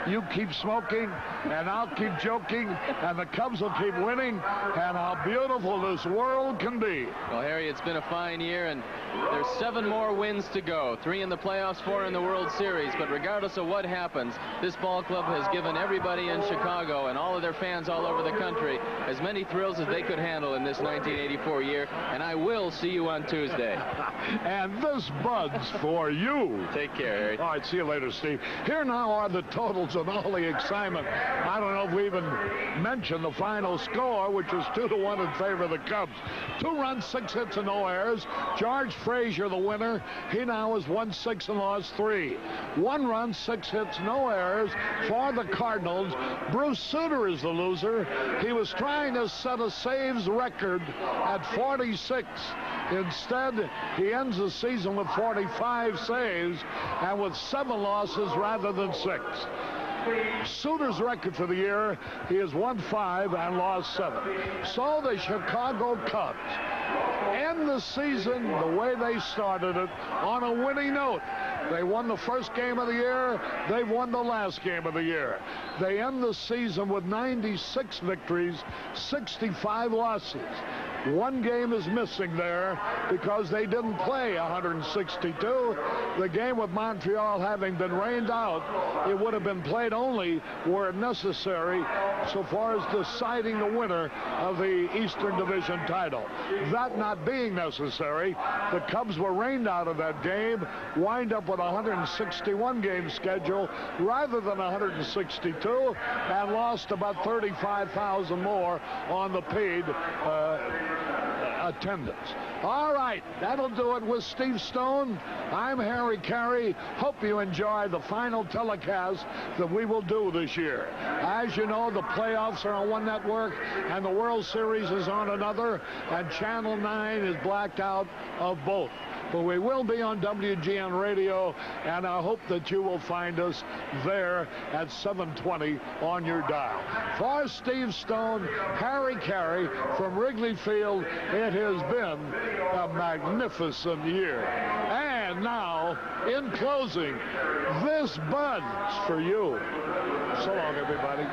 You keep smoking, and I'll keep joking, and the Cubs will keep winning, and how beautiful this world can be. Well, Harry, it's been a fine year, and there's 7 more wins to go. 3 in the playoffs, 4 in the World Series. But regardless of what happens, this ball club has given everybody in Chicago and all of their fans all over the country as many thrills as they could handle in this 1984 year. And I will see you on Tuesday. And this Bud's for you. Take care, Harry. All right, see you later, Steve. Here now are the totals and all the excitement. I don't know if we even mentioned the final score, which was 2-1 in favor of the Cubs. 2 runs, 6 hits, and no errors. George Frazier, the winner. He now has won 6 and lost 3. 1 run, 6 hits, no errors for the Cardinals. Bruce Sutter is the loser. He was trying to set a saves record at 46. Instead, he ends the season with 45 saves and with 7 losses rather than 6. Sutter's record for the year, he has won 5 and lost 7. So the Chicago Cubs end the season the way they started it, on a winning note. They won the first game of the year. They've won the last game of the year. They end the season with 96 victories, 65 losses. 1 game is missing there because they didn't play 162. The game with Montreal having been rained out, it would have been played only were it necessary so far as deciding the winner of the Eastern Division title. That not being necessary, the Cubs were rained out of that game, wind up with a 161-game schedule rather than 162, and lost about 35,000 more on the paid attendance. All right, that'll do it with Steve Stone. I'm Harry Carey. Hope you enjoy the final telecast that we will do this year. As you know, the playoffs are on one network and the World Series is on another, and Channel 9 is blacked out of both. But we will be on WGN Radio, and I hope that you will find us there at 7:20 on your dial. For Steve Stone, Harry Carey from Wrigley Field, it has been a magnificent year. And now, in closing, this Bud's for you. So long, everybody.